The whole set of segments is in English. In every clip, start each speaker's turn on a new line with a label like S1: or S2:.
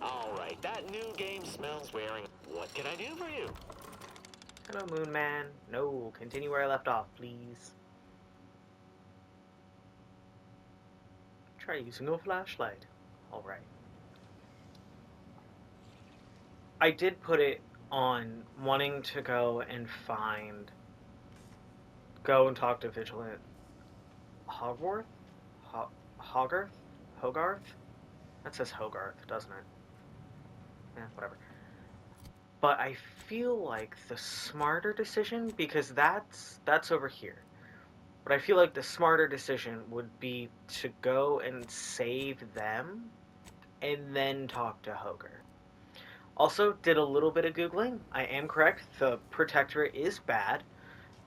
S1: Alright, that new game smells wearing. What can I do for you?
S2: Hello, Moon Man. No, continue where I left off, please. Try using a flashlight. Alright. I did put it on wanting to go and go and talk to Vigilant Hogwarth? Hogarth? Hogarth? That says Hogarth, doesn't it? Yeah, whatever. But I feel like the smarter decision, because that's over here. But I feel like the smarter decision would be to go and save them and then talk to Hogarth. Also, did a little bit of Googling. I am correct. The Protectorate is bad.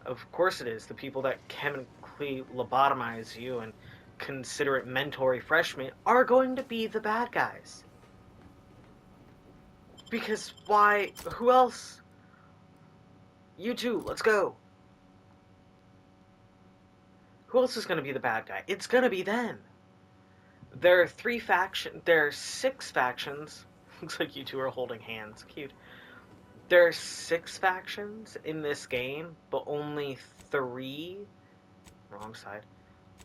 S2: Of course it is. The people that chemically lobotomize you and consider it mental refreshment are going to be the bad guys. Because why? Who else? You two, let's go. Who else is going to be the bad guy? It's going to be them. There are 6 factions. Looks like you two are holding hands. Cute. There are 6 factions in this game, but only 3. Wrong side.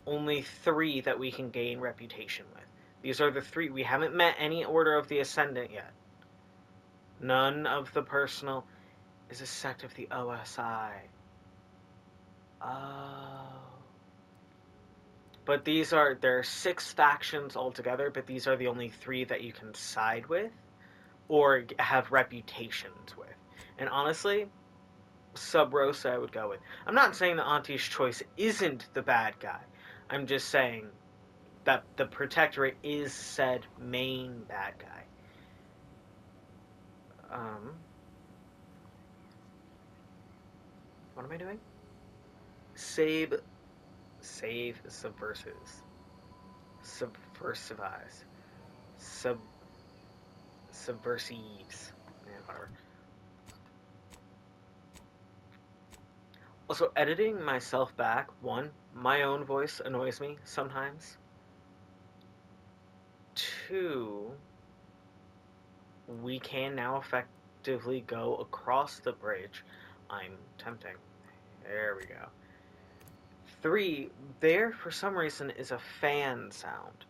S2: Only 3 that we can gain reputation with. These are the 3. We haven't met any Order of the Ascendant yet. None of the personal is a sect of the OSI. Oh. But there are 6 factions altogether, but these are the only 3 that you can side with or have reputations with. And honestly, Sub Rosa I would go with. I'm not saying that Auntie's Choice isn't the bad guy. I'm just saying that the Protectorate is said main bad guy. What am I doing? Save subversives. Subversivize. Subversives. Man, whatever. Also, editing myself back, 1, my own voice annoys me sometimes. 2, we can now effectively go across the bridge. I'm tempting. There we go. 3, there for some reason is a fan sound.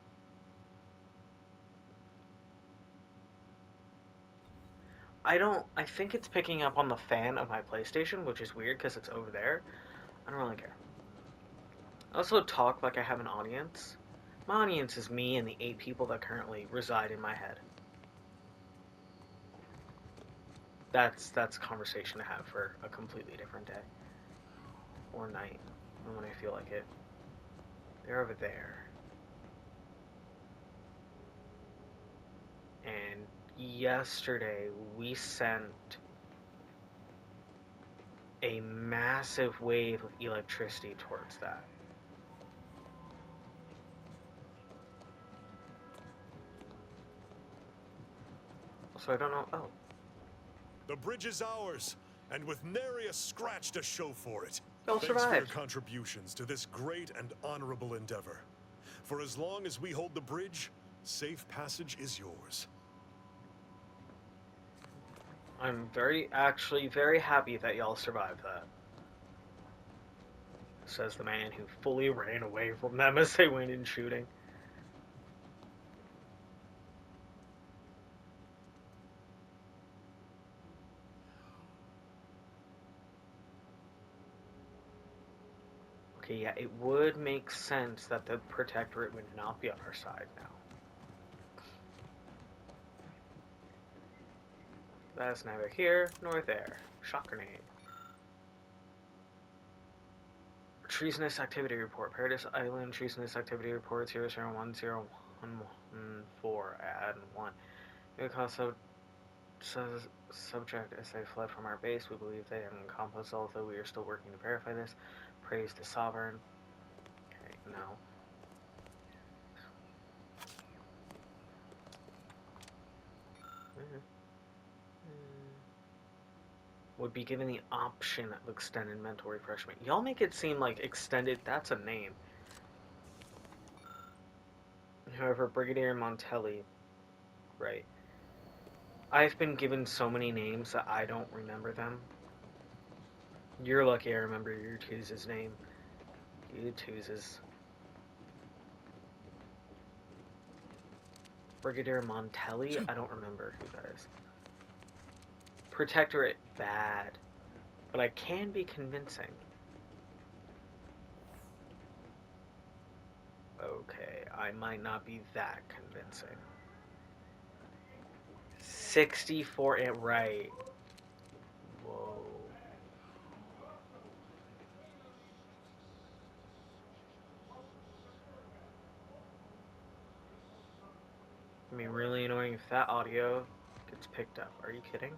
S2: I think it's picking up on the fan of my PlayStation, which is weird because it's over there. I don't really care. I also talk like I have an audience. My audience is me and the 8 people that currently reside in my head. That's a conversation to have for a completely different day. Or night, when I feel like it. They're over there. And yesterday we sent a massive wave of electricity towards that. So I don't know. Oh.
S3: The bridge is ours, and with nary a scratch to show for it.
S2: Y'all
S3: Thanks for your
S2: survived.
S3: contributions to this great and honorable endeavor. For as long as we hold the bridge, safe passage is yours.
S2: I'm very happy that y'all survived that. Says the man who fully ran away from them as they went in shooting. Okay, yeah, it would make sense that the Protectorate would not be on our side now. That's neither here nor there. Shock grenade. Treasonous activity report. Paradise Island treasonous activity report 001014. Add 1. Because subject as they fled from our base, we believe they have encompassed, although we are still working to verify this. Praise the Sovereign. Okay, no. Would be given the option of extended mental refreshment. Y'all make it seem like extended, that's a name. However, Brigadier Montelli, right. I've been given so many names that I don't remember them. You're lucky I remember your Two's name. You Two's. Brigadier Montelli? I don't remember who that is. Protectorate, bad. But I can be convincing. Okay, I might not be that convincing. 64 and right. Whoa. I mean, really annoying if that audio gets picked up. Are you kidding?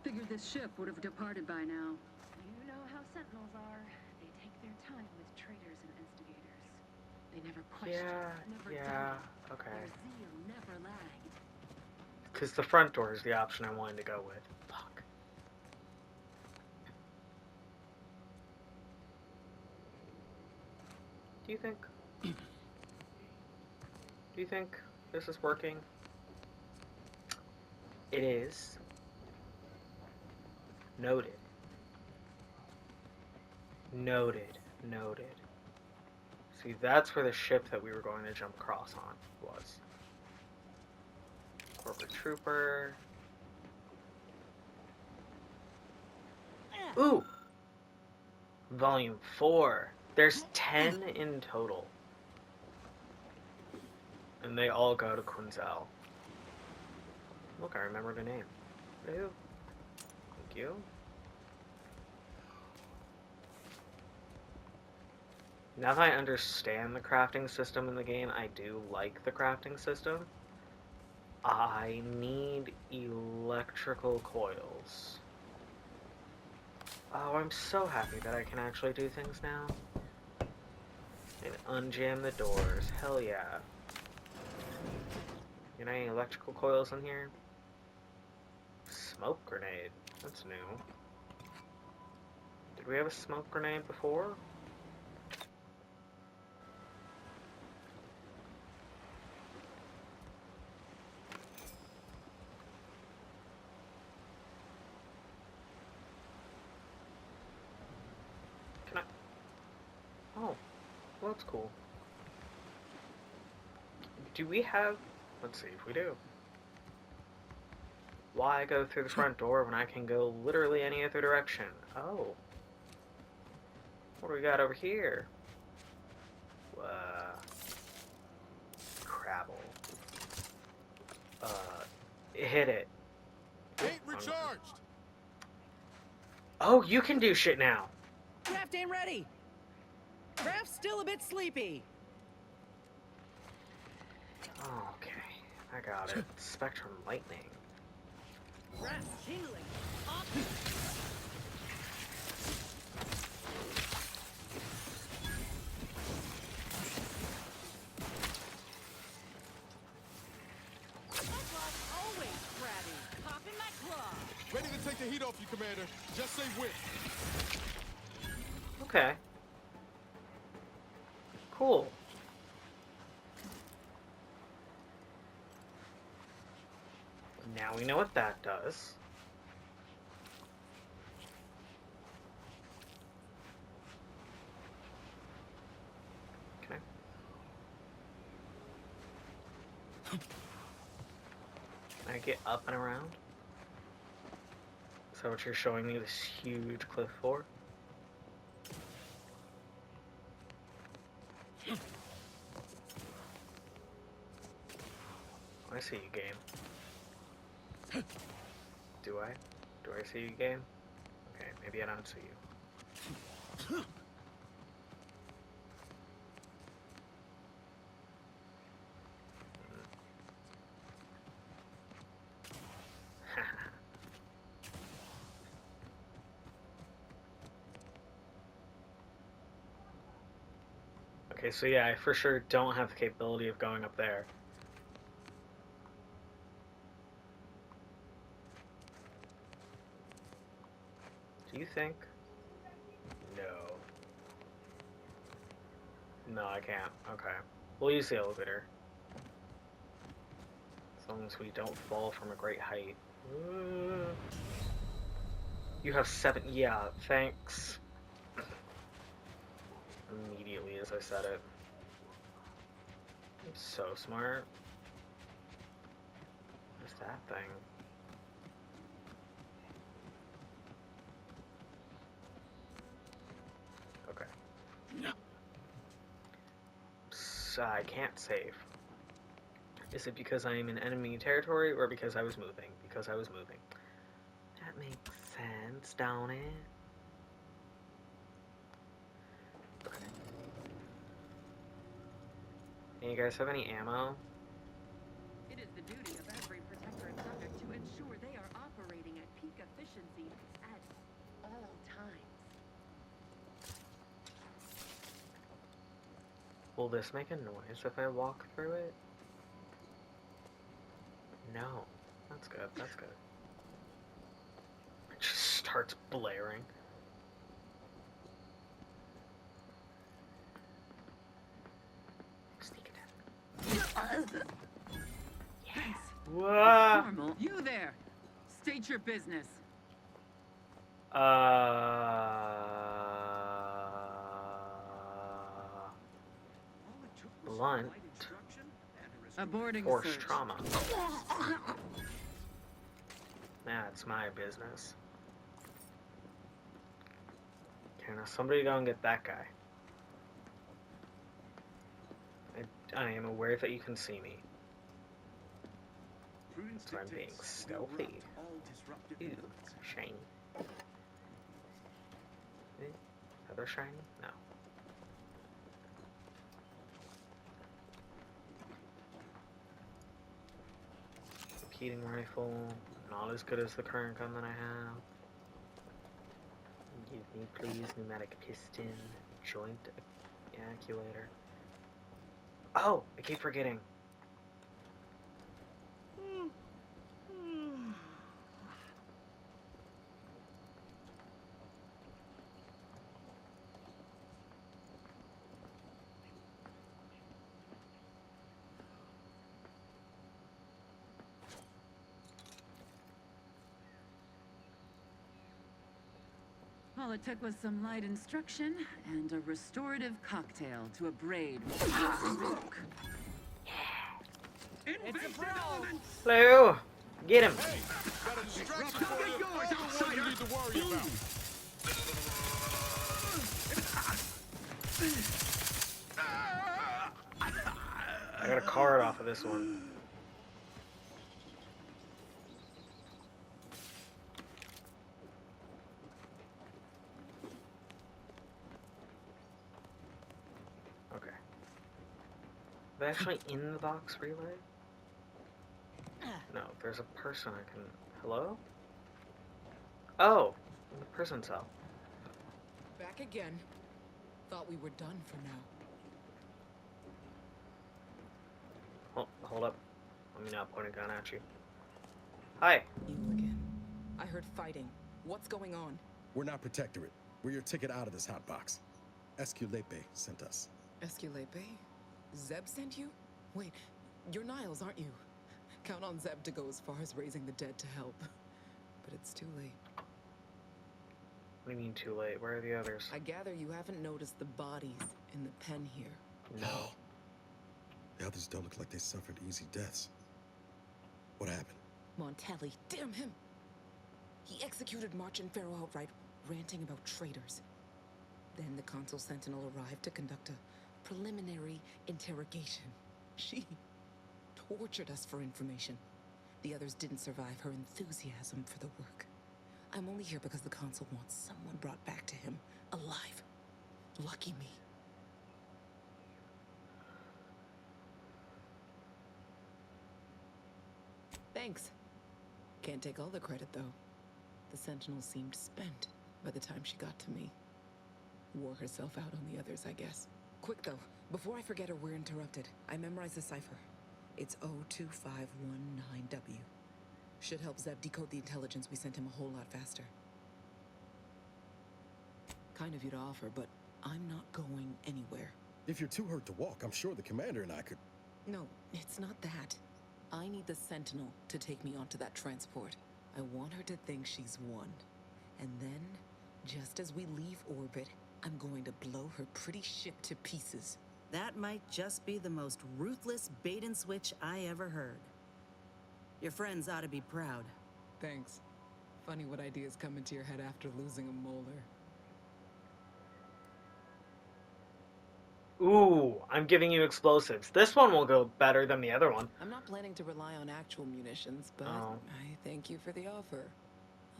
S4: Figured this ship would have departed by now.
S5: You know how Sentinels are. They take their time with traitors and instigators. They never question, never doubt.
S2: Okay.
S5: Their zeal never lagged.
S2: Because the front door is the option I wanted to go with. Fuck. Do you think this is working? It is. Noted. Noted. See, that's where the ship that we were going to jump across on was. Corporate Trooper. Ooh! Volume 4. There's 10 in total. And they all go to Quinzel. Look, I remember the name. Ew. Thank you. Now that I understand the crafting system in the game, I do like the crafting system. I need electrical coils. Oh, I'm so happy that I can actually do things now. And unjam the doors. Hell yeah. You know any electrical coils in here? Smoke grenade. That's new. Did we have a smoke grenade before? Can I? Oh, well, that's cool. Do we have? Let's see if we do. Why go through the front door when I can go literally any other direction? Oh. What do we got over here? Crabble. Hit it.
S3: Ain't recharged.
S2: Oh, you can do shit now.
S6: Raft ain't ready. Raft's still a bit sleepy.
S2: Okay, I got it. Spectrum lightning.
S6: Raft's tingling. Always crabby. Popping my claw.
S3: Ready to take the heat off you, Commander. Just say when.
S2: Okay. Cool. Now we know what that does. Okay. Can I get up and around? Is that what you're showing me this huge cliff for? I see you, game. Do I? Do I see you, game? Okay, maybe I don't see you. Okay, so yeah, I for sure don't have the capability of going up there. Do you think? No. No, I can't. Okay. We'll use the elevator. As long as we don't fall from a great height. You have 7. Yeah, thanks. Immediately as I said it. I'm so smart. What's that thing? Okay. So I can't save. Is it because I am in enemy territory or because I was moving? Because I was moving. That makes sense, don't it? Okay. Hey, you guys have any ammo?
S4: It is the duty of every protector and subject to ensure they are operating at peak efficiency at all times.
S2: Will this make a noise if I walk through it? No. That's good, that's good. It just starts blaring. Sneak attack.
S4: Thanks.
S2: Whoa!
S4: Formal. You there. State your business.
S2: Blunt.
S4: Aborting
S2: Force
S4: search.
S2: trauma. That's my business. Okay, now somebody go and get that guy. I am aware that you can see me. So I'm being stealthy. Ooh, shiny. Other shiny? No. Repeating rifle, not as good as the current gun that I have. Give me, please, pneumatic piston, joint actuator. Oh, I keep forgetting.
S4: All it took was some light instruction and a restorative cocktail to abrade.
S6: It's a pro!
S2: Hello! Get him!
S3: Hey, got a distraction for you. All you need to worry about.
S2: I got a card off of this one. Okay. Are they actually in the box relay? No, there's a person I can... Hello? Oh! In the prison cell.
S7: Back again. Thought we were done for now.
S2: Hold up. Let me not point a gun at you. Hi!
S7: You again. I heard fighting. What's going on?
S8: We're not Protectorate. We're your ticket out of this hot box. Esculepe sent us.
S7: Esculepe? Zeb sent you? Wait, you're Niles, aren't you? Count on Zeb to go as far as raising the dead to help. But it's too late.
S2: What do you mean too late? Where are the others?
S7: I gather you haven't noticed the bodies in the pen here.
S2: No.
S8: The others don't look like they suffered easy deaths. What happened?
S7: Montelli, damn him! He executed March and Pharaoh outright, ranting about traitors. Then the Consul Sentinel arrived to conduct a preliminary interrogation. She tortured us for information. The others didn't survive her enthusiasm for the work. I'm only here because the Consul wants someone brought back to him, alive. Lucky me. Thanks. Can't take all the credit, though. The Sentinel seemed spent by the time she got to me. Wore herself out on the others, I guess. Quick, though. Before I forget or we're interrupted, I memorized the cipher. It's O2519W. Should help Zeb decode the intelligence we sent him a whole lot faster. Kind of you to offer, but I'm not going anywhere.
S8: If you're too hurt to walk, I'm sure the commander and I could...
S7: No, it's not that. I need the Sentinel to take me onto that transport. I want her to think she's won. And then, just as we leave orbit, I'm going to blow her pretty ship to pieces.
S6: That might just be the most ruthless bait and switch I ever heard. Your friends ought to be proud.
S7: Thanks. Funny what ideas come into your head after losing a molar.
S2: Ooh, I'm giving you explosives. This one will go better than the other one.
S7: I'm not planning to rely on actual munitions, but I thank you for the offer.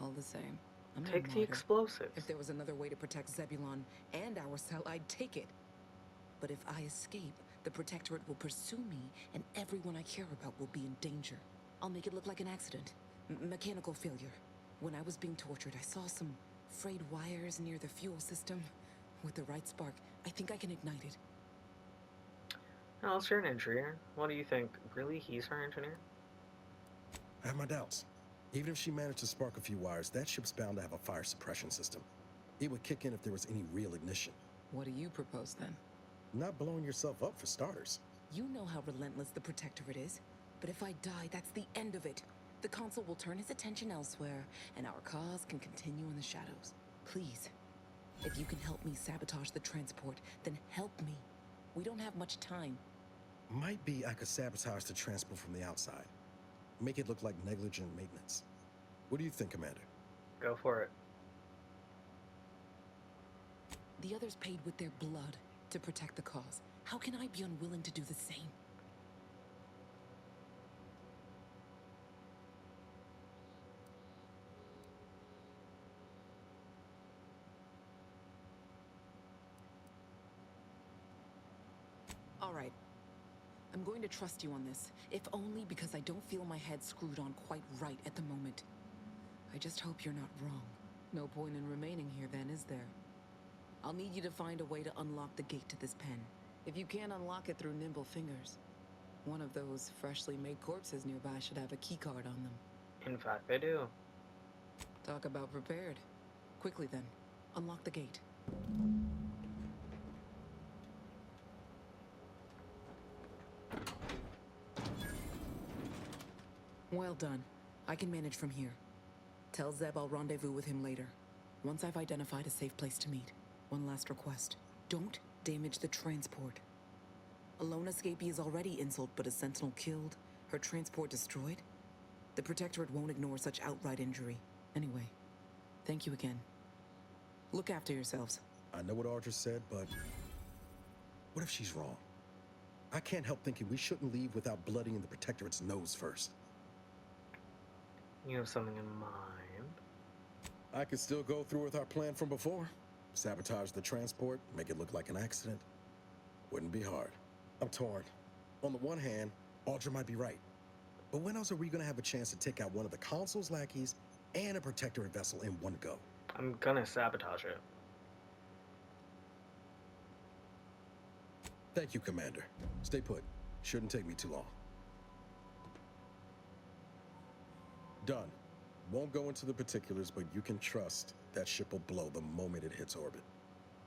S7: All the same, I'm no
S2: Take the
S7: martyr.
S2: explosives.
S7: If there was another way to protect Zebulon and our cell, I'd take it. But if I escape, the Protectorate will pursue me, and everyone I care about will be in danger. I'll make it look like an accident. Mechanical failure. When I was being tortured, I saw some frayed wires near the fuel system. With the right spark, I think I can ignite it.
S2: Alice, you're an engineer. What do you think? Really? He's our engineer?
S8: I have my doubts. Even if she managed to spark a few wires, that ship's bound to have a fire suppression system. It would kick in if there was any real ignition.
S7: What do you propose, then?
S8: Not blowing yourself up, for starters.
S7: You know how relentless the Protectorate is. But if I die, that's the end of it. The Consul will turn his attention elsewhere, and our cause can continue in the shadows. Please, if you can help me sabotage the transport, then help me. We don't have much time.
S8: Might be I could sabotage the transport from the outside. Make it look like negligent maintenance. What do you think, Commander?
S2: Go for it.
S7: The others paid with their blood to protect the cause. How can I be unwilling to do the same? All right. I'm going to trust you on this, if only because I don't feel my head screwed on quite right at the moment. I just hope you're not wrong. No point in remaining here then, is there? I'll need you to find a way to unlock the gate to this pen. If you can't unlock it through nimble fingers, one of those freshly made corpses nearby should have a keycard on them.
S2: In fact, they do.
S7: Talk about prepared. Quickly then, unlock the gate. Well done. I can manage from here. Tell Zeb I'll rendezvous with him later, once I've identified a safe place to meet. One last request. Don't damage the transport. A lone escapee is already insult, but a Sentinel killed, her transport destroyed? The Protectorate won't ignore such outright injury. Anyway, thank you again. Look after yourselves.
S8: I know what Audra said, but... what if she's wrong? I can't help thinking we shouldn't leave without bloodying the Protectorate's nose first.
S2: You have something in mind?
S8: I could still go through with our plan from before. Sabotage the transport, make it look like an accident. Wouldn't be hard. I'm torn. On the one hand, Audra might be right. But when else are we gonna have a chance to take out one of the Consul's lackeys and a Protectorate vessel in one go?
S2: I'm gonna sabotage it.
S8: Thank you, Commander. Stay put. Shouldn't take me too long. Done. Won't go into the particulars, but you can trust that ship will blow the moment it hits orbit.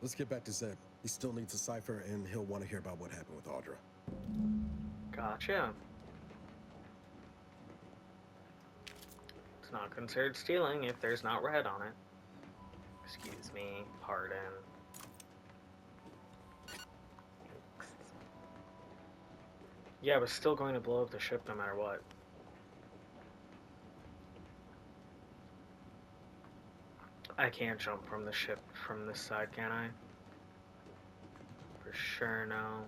S8: Let's get back to Zeb. He still needs a cipher, and he'll want to hear about what happened with Audra.
S2: Gotcha. It's not considered stealing if there's not red on it. Excuse me. Pardon. Yeah, we're still going to blow up the ship no matter what. I can't jump from the ship from this side, can I? For sure, no.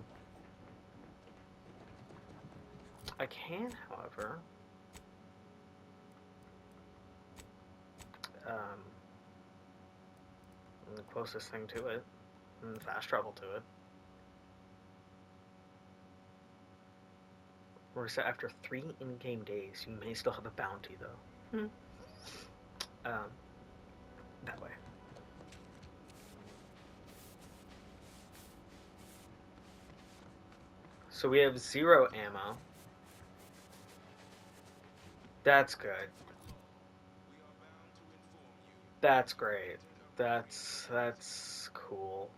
S2: I can, however. I'm the closest thing to it. And fast travel to it. Or so after 3 in-game days, you may still have a bounty, though. That way. So we have 0 ammo. That's good. That's great. That's cool.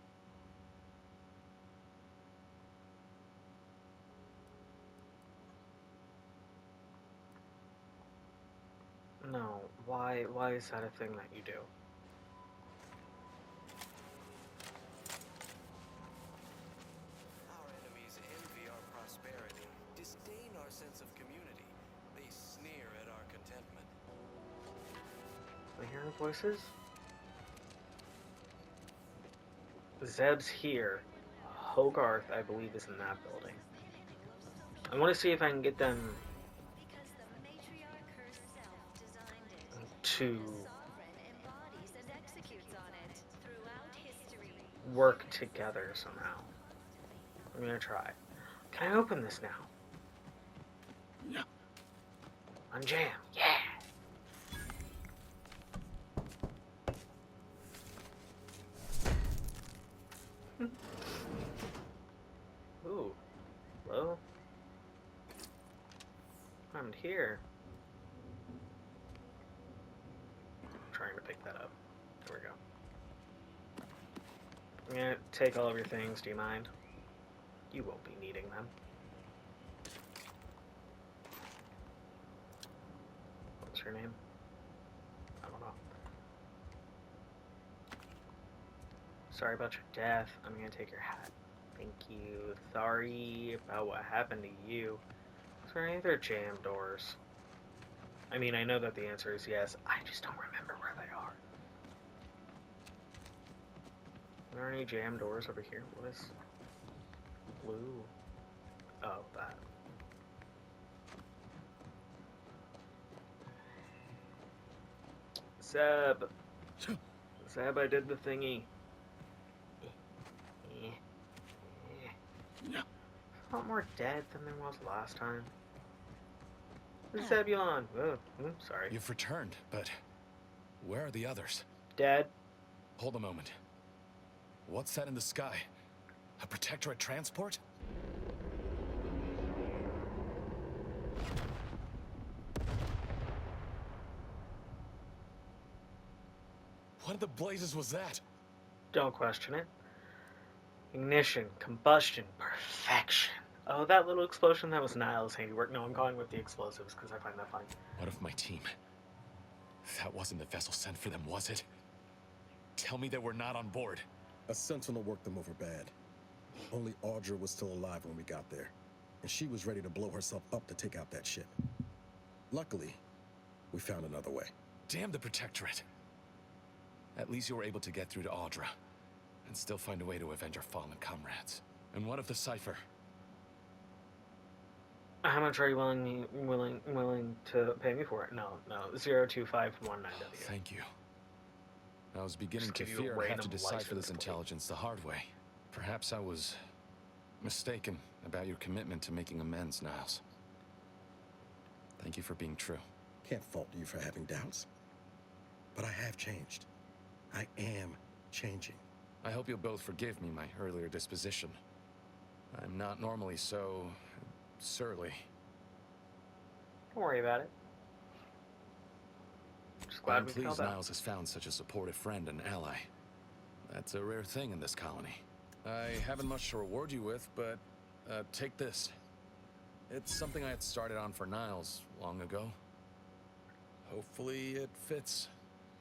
S2: Why is that a thing that you do?
S9: Our enemies envy our prosperity, disdain our sense of community. They sneer at our contentment.
S2: Am I hearing voices? Zeb's here. Hogarth, I believe, is in that building. I want to see if I can get them to work together somehow. I'm gonna try. Can I open this now?
S8: Yeah.
S2: Unjam, yeah! Ooh, hello? I'm here. I'm trying to pick that up. There we go. I'm gonna take all of your things, do you mind? You won't be needing them. What's your name? I don't know. Sorry about your death. I'm gonna take your hat. Thank you. Sorry about what happened to you. Is there any other jam doors? I mean, I know that the answer is yes. I just don't remember where they are. Are there any jam doors over here? What is blue? Oh, that. Zeb. Zeb, I did the thingy. A lot more dead than there was last time. Zebulon. Oh, sorry.
S10: You've returned, but where are the others?
S2: Dead.
S10: Hold a moment. What's that in the sky? A Protectorate transport? What in the blazes was that?
S2: Don't question it. Ignition, combustion, perfection. Oh, that little explosion, that was Niles' handiwork. No, I'm going with the explosives because I find that funny.
S10: What of my team? That wasn't the vessel sent for them, was it? Tell me they were not on board.
S8: A sentinel worked them over bad. Only Audra was still alive when we got there, and she was ready to blow herself up to take out that ship. Luckily, we found another way.
S10: Damn the Protectorate. At least you were able to get through to Audra, and still find a way to avenge our fallen comrades. And what of the cipher?
S2: How much are you willing to pay me for it? No, 025190W.
S10: Thank you. I was beginning
S2: Just
S10: to
S2: give you a
S10: fear I'd have to
S2: random
S10: decipher
S2: license
S10: this
S2: plate.
S10: intelligence the hard way. Perhaps I was mistaken about your commitment to making amends, Niles. Thank you for being true.
S8: Can't fault you for having doubts. But I have changed. I am changing.
S10: I hope you'll both forgive me my earlier disposition. I'm not normally so surly.
S2: Don't worry about it. Just glad
S10: I'm
S2: we
S10: pleased
S2: fell down.
S10: Niles has found such a supportive friend and ally. That's a rare thing in this colony. I haven't much to reward you with, but take this. It's something I had started on for Niles long ago. Hopefully it fits.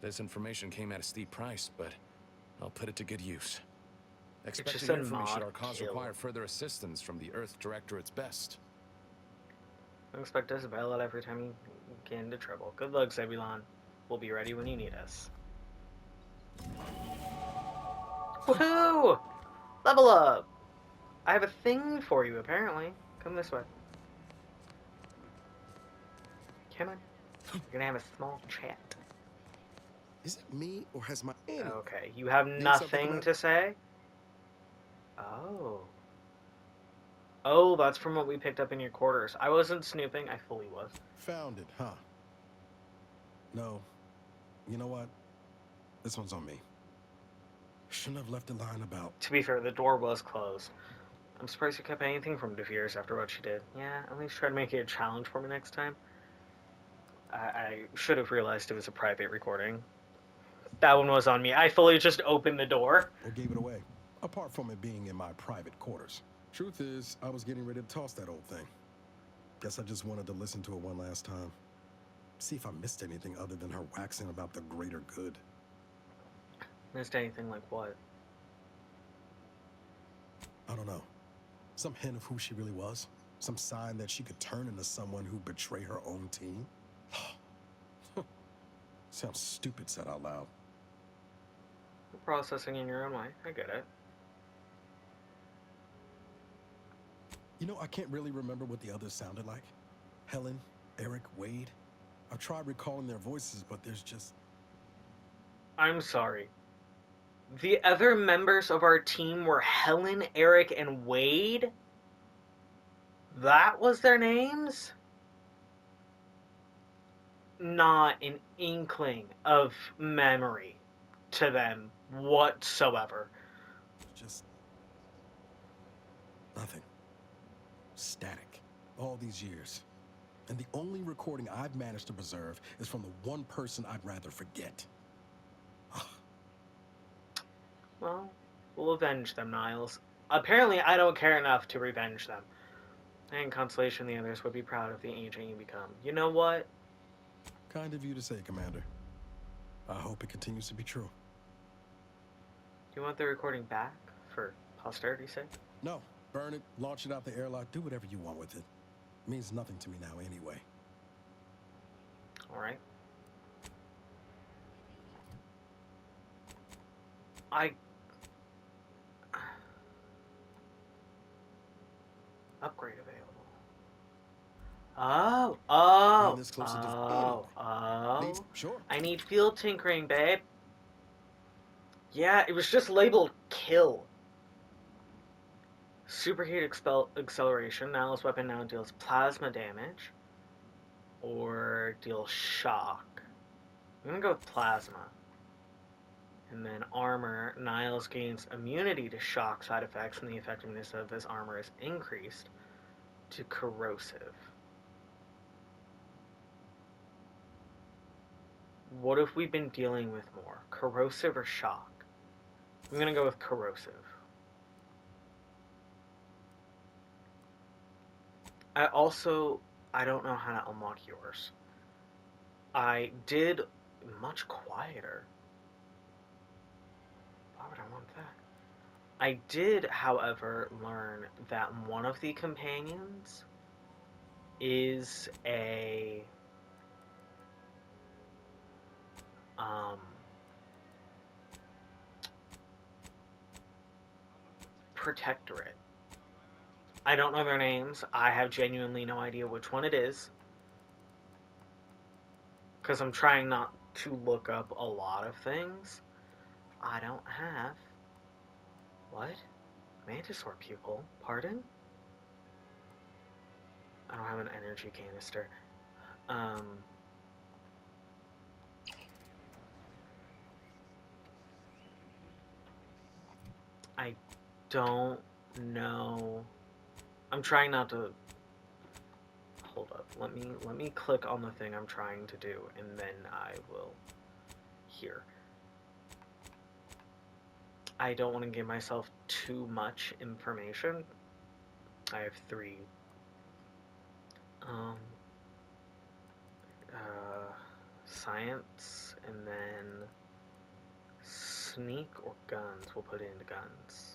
S10: This information came at a steep price, but I'll put it to good use. Expect
S2: just
S10: to hear
S2: a
S10: from me should
S2: mod
S10: our cause
S2: kill.
S10: require further assistance from the Earth Directorate's best.
S2: Don't expect us to bail out every time you get into trouble. Good luck, Zebulon. We'll be ready when you need us. Woohoo! Level up! I have a thing for you, apparently. Come this way. Come on. We're gonna have a small chat.
S8: Is it me, or has my Annie?
S2: Okay, you have
S8: something
S2: nothing
S8: about-
S2: to say? Oh. Oh, that's from what we picked up in your quarters. I wasn't snooping, I fully was.
S8: Found it, huh? No. You know what? This one's on me. Shouldn't have left a line about...
S2: To be fair, the door was closed. I'm surprised you kept anything from DeFears after what she did. Yeah, at least try to make it a challenge for me next time. I should have realized it was a private recording. That one was on me. I fully just opened the door.
S8: or gave it away, apart from it being in my private quarters. Truth is, I was getting ready to toss that old thing. Guess I just wanted to listen to it one last time. see if I missed anything other than her waxing about the greater good.
S2: Missed anything like what?
S8: I don't know. Some hint of who she really was? Some sign that she could turn into someone who betray her own team? Sounds stupid said out loud.
S2: You're processing in your own way. I get it.
S8: You know, I can't really remember what the others sounded like. Helen, Eric, Wade. I've tried recalling their voices, but there's just...
S2: I'm sorry. The other members of our team were Helen, Eric, and Wade? That was their names? Not an inkling of memory to them whatsoever.
S8: Just... nothing. Static. All these years. And the only recording I've managed to preserve is from the one person I'd rather forget.
S2: Well, we'll avenge them, Niles. Apparently, I don't care enough to revenge them. And Constellation and the others would be proud of the agent you become. You know what?
S8: Kind of you to say, Commander. I hope it continues to be true.
S2: Do you want the recording back for posterity's sake?
S8: No. Burn it, launch it out the airlock, do whatever you want with it. It means nothing to me now anyway.
S2: Alright. Upgrade available.
S8: Sure.
S2: I need field tinkering, babe. Yeah, it was just labeled kill. Superheat acceleration. Niles' weapon now deals plasma damage. Or deals shock. I'm gonna go with plasma. And then armor. Niles gains immunity to shock side effects, and the effectiveness of his armor is increased to corrosive. What have we been dealing with more? Corrosive or shock? I'm gonna go with corrosive. I don't know how to unlock yours. I did much quieter. Why would I want that? I did, however, learn that one of the companions is a protectorate. I don't know their names. I have genuinely no idea which one it is. Because I'm trying not to look up a lot of things. I don't have... What? Mantisaur pupil? Pardon? I don't have an energy canister. I don't know... I'm trying not to... Hold up. Let me click on the thing I'm trying to do, and then I will... Here. I don't want to give myself too much information. I have 3. Science, and then sneak or guns. We'll put it into guns.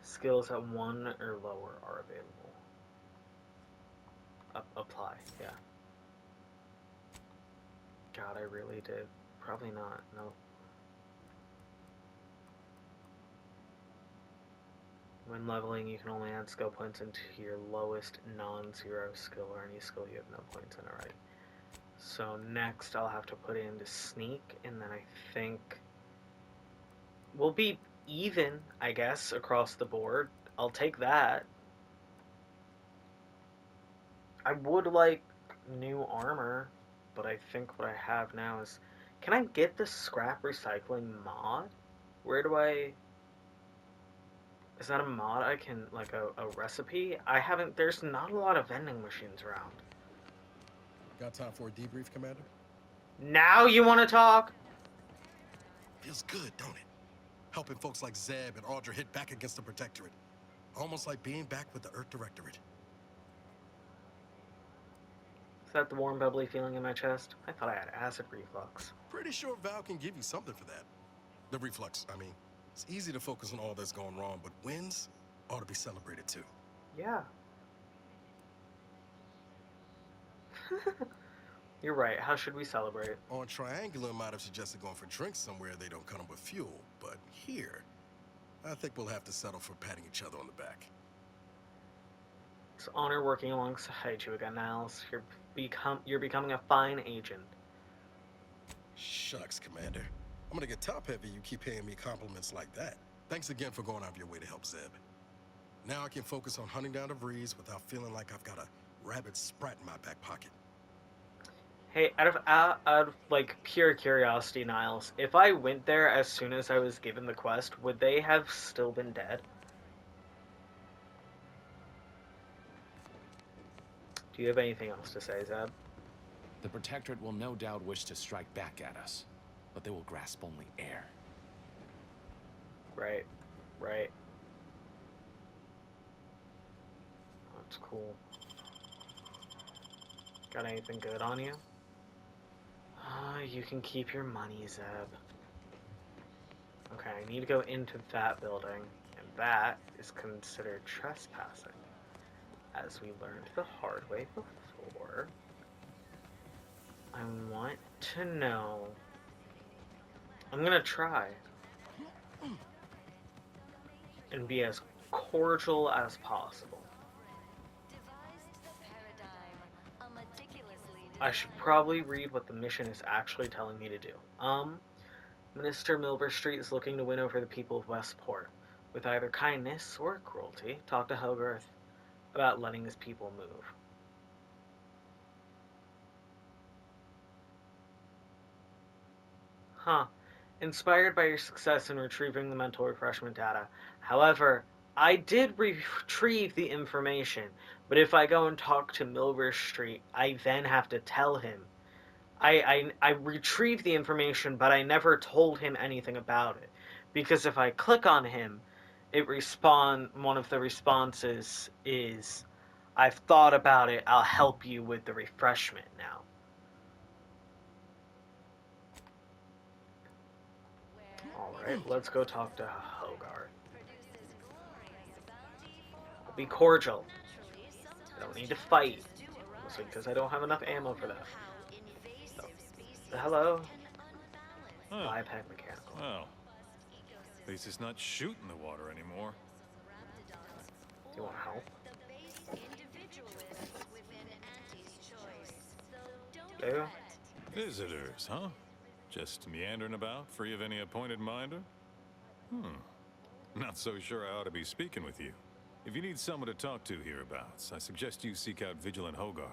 S2: Skills at 1 or lower are available. Apply, yeah. God, I really did. Probably not, no. When leveling, you can only add skill points into your lowest non-zero skill or any skill you have no points in already. So next I'll have to put it into sneak, and then I think we'll be even, I guess, across the board. I'll take that. I would like new armor, but I think what I have now is... Can I get the scrap recycling mod? Where do I... Is that a mod I can... Like a recipe? I haven't... There's not a lot of vending machines around.
S8: Got time for a debrief, Commander?
S2: Now you want to talk?
S8: Feels good, don't it? Helping folks like Zeb and Audra hit back against the Protectorate. Almost like being back with the Earth Directorate.
S2: that the warm, bubbly feeling in my chest? I thought I had acid reflux.
S8: Pretty sure Val can give you something for that. The reflux, I mean. It's easy to focus on all that's going wrong, but wins ought to be celebrated too.
S2: Yeah. You're right. How should we celebrate?
S8: On Triangular might have suggested going for drinks somewhere they don't come with fuel, but here, I think we'll have to settle for patting each other on the back.
S2: It's an honor working alongside you again, Niles. You're becoming a fine agent.
S8: Shucks, Commander. I'm gonna get top-heavy you keep paying me compliments like that. Thanks again for going out of your way to help Zeb. Now I can focus on hunting down the Vrees without feeling like I've got a rabid sprat in my back pocket.
S2: Hey, out of like pure curiosity, Niles, if I went there as soon as I was given the quest, would they have still been dead? Do you have anything else to say, Zeb?
S10: The Protectorate will no doubt wish to strike back at us, but they will grasp only air.
S2: Right. Right. That's cool. Got anything good on you? You can keep your money, Zeb. Okay, I need to go into that building, and that is considered trespassing, as we learned the hard way before. I want to know... I'm gonna try and be as cordial as possible. I should probably read what the mission is actually telling me to do. Minister Milverstreet is looking to win over the people of Westport. With either kindness or cruelty, talk to Hogarth about letting his people move. Huh. Inspired by your success in retrieving the mental refreshment data. However, I did retrieve the information, but if I go and talk to Milverstreet, I then have to tell him. I retrieved the information, but I never told him anything about it. Because if I click on him, one of the responses is, I've thought about it, I'll help you with the refreshment now. Alright, let's go talk to Hogarth. Be cordial. I don't need to fight. Mostly because I don't have enough ammo for that. So, hello?
S11: Huh.
S2: Biped mechanical.
S11: Well, at least it's not shooting the water anymore.
S2: Do you want help? Do?
S11: Visitors, huh? Just meandering about, free of any appointed minder? Not so sure I ought to be speaking with you. If you need someone to talk to hereabouts, I suggest you seek out Vigilant Hogarth.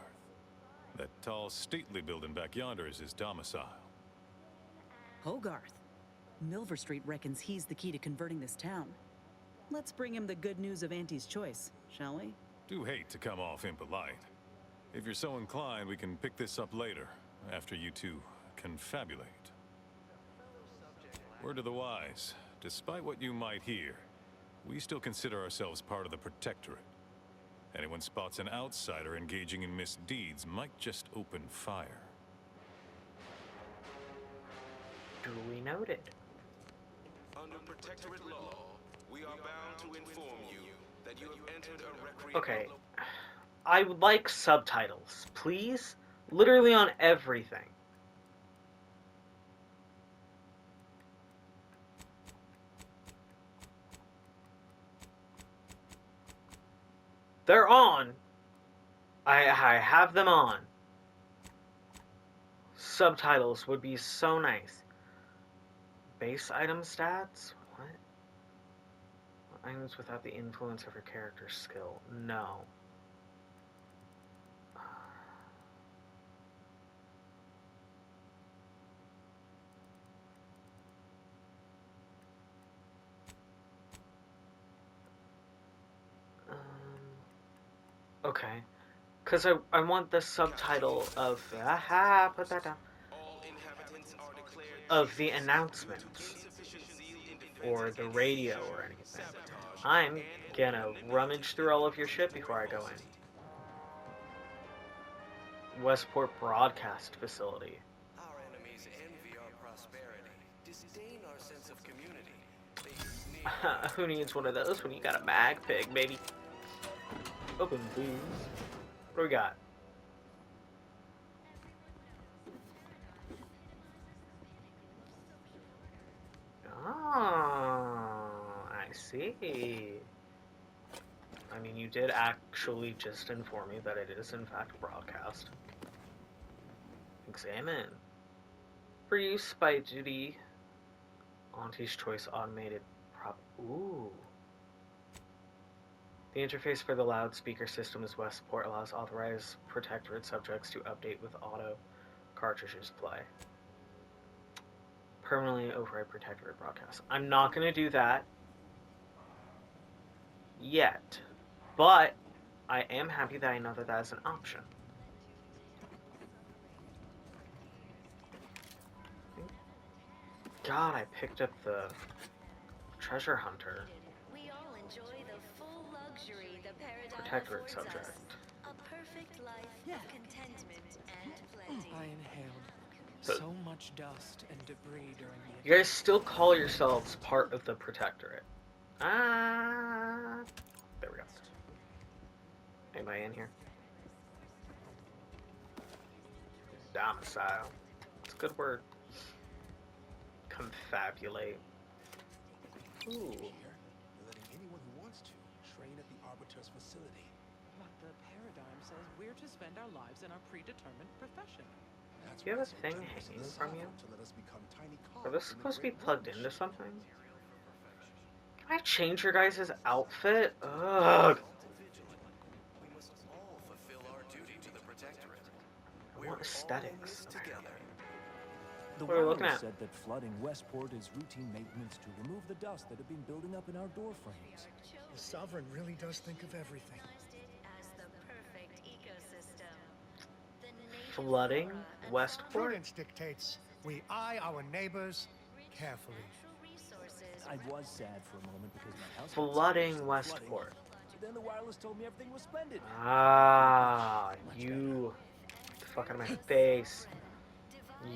S11: That tall, stately building back yonder is his domicile.
S6: Hogarth. Milverstreet reckons he's the key to converting this town. Let's bring him the good news of Auntie's choice, shall we?
S11: Do hate to come off impolite. If you're so inclined, we can pick this up later, after you two confabulate. Word to the wise, despite what you might hear, we still consider ourselves part of the Protectorate. Anyone spots an outsider engaging in misdeeds might just open fire.
S2: Duly noted.
S9: Under Protectorate law, we are bound to inform you that you have entered a recreational...
S2: Okay. I would like subtitles, please. Literally on everything. They're on. I have them on. Subtitles would be so nice. Base item stats? What? Items without the influence of her character's skill. No. Okay. Because I want the subtitle of... Aha, put that down. Of the announcements. Or the radio or anything. I'm gonna rummage through all of your shit before I go Westport Broadcast Facility.
S9: Our enemies envy our prosperity, disdain our sense of community. They sneer.
S2: Who needs one of those when you got a mag pig, baby? Open, please. What do we got? Oh, I see. I mean, you did actually just inform me that it is, in fact, a broadcast. Examine. For use by duty, Auntie's Choice automated prop. Ooh. The interface for the loudspeaker system is Westport allows authorized protectorate subjects to update with auto cartridges play. Permanently override protectorate broadcast. I'm not going to do that yet, but I am happy that I know that that is an option. God, I picked up the treasure hunter.
S12: We all enjoy the full luxury the paradigm
S2: Protectorate
S12: affords
S2: subject.
S12: us. A perfect life of contentment and plenty.
S13: I inhaled
S2: So-
S13: so much dust and debris during the
S2: You guys still call yourselves part of the protectorate. Ah, there we go. Anybody in here? Domicile. It's a good word. Confabulate. Ooh.
S8: Here, you're letting anyone who wants to train at the Arbiter's facility.
S13: But the paradigm says we're to spend our lives in our predetermined profession.
S8: That's
S2: Do you have
S8: why
S2: a
S8: it's so
S2: thing
S8: generous
S2: hanging
S8: and
S2: from you?
S8: to let us become tiny
S2: Are
S8: cogs
S2: those
S8: in the
S2: supposed to be
S8: great
S2: plugged
S8: war
S2: into
S8: machine.
S2: something? Can I change your guys' outfit? Ugh.
S9: We must all fulfill our duty to the Protectorate.
S2: I want aesthetics.
S9: Together.
S14: The
S2: What are we looking
S14: wireless
S2: at?
S14: said that flooding Westport is routine maintenance to remove the dust that had been building up in our door frames.
S12: The
S3: Sovereign really does think of everything.
S12: As the perfect ecosystem. The native
S2: Flooding
S12: flora and
S2: Westport?
S15: Prudence dictates we eye our neighbors carefully.
S12: natural resources.
S14: I was sad for a moment because my house
S2: Flooding
S14: got
S2: Westport.
S14: But then the wireless told me everything was splendid.
S2: Ah, you. Get the fuck out of my face.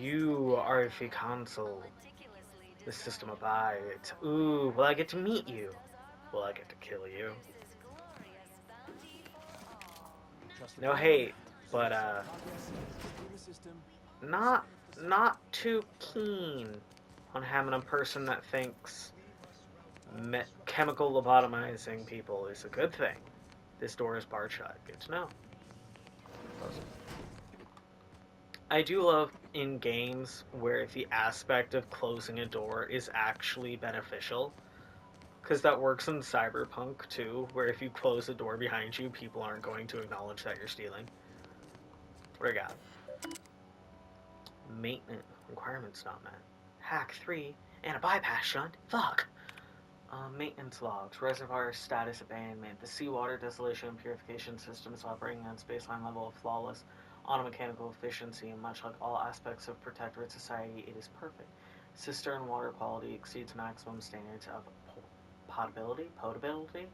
S2: You are the console. The system abides. Ooh, will I get to meet you? Will I get to kill you?
S14: Trust the
S2: No
S14: plan.
S2: hate, but
S14: Progress in the system.
S2: not too keen on having a person that thinks chemical lobotomizing people is a good thing. This door is barred shut. Good to know. Close. I do love in games where the aspect of closing a door is actually beneficial. Because that works in Cyberpunk too, where if you close a door behind you, people aren't going to acknowledge that you're stealing. What do I got? Maintenance requirements not met. Hack 3 and a bypass shunt. Fuck! Maintenance logs. Reservoir status abandonment. The seawater distillation and purification system is operating on its baseline level of flawless automechanical efficiency, and much like all aspects of Protectorate society, it is perfect. Cistern water quality exceeds maximum standards of potability.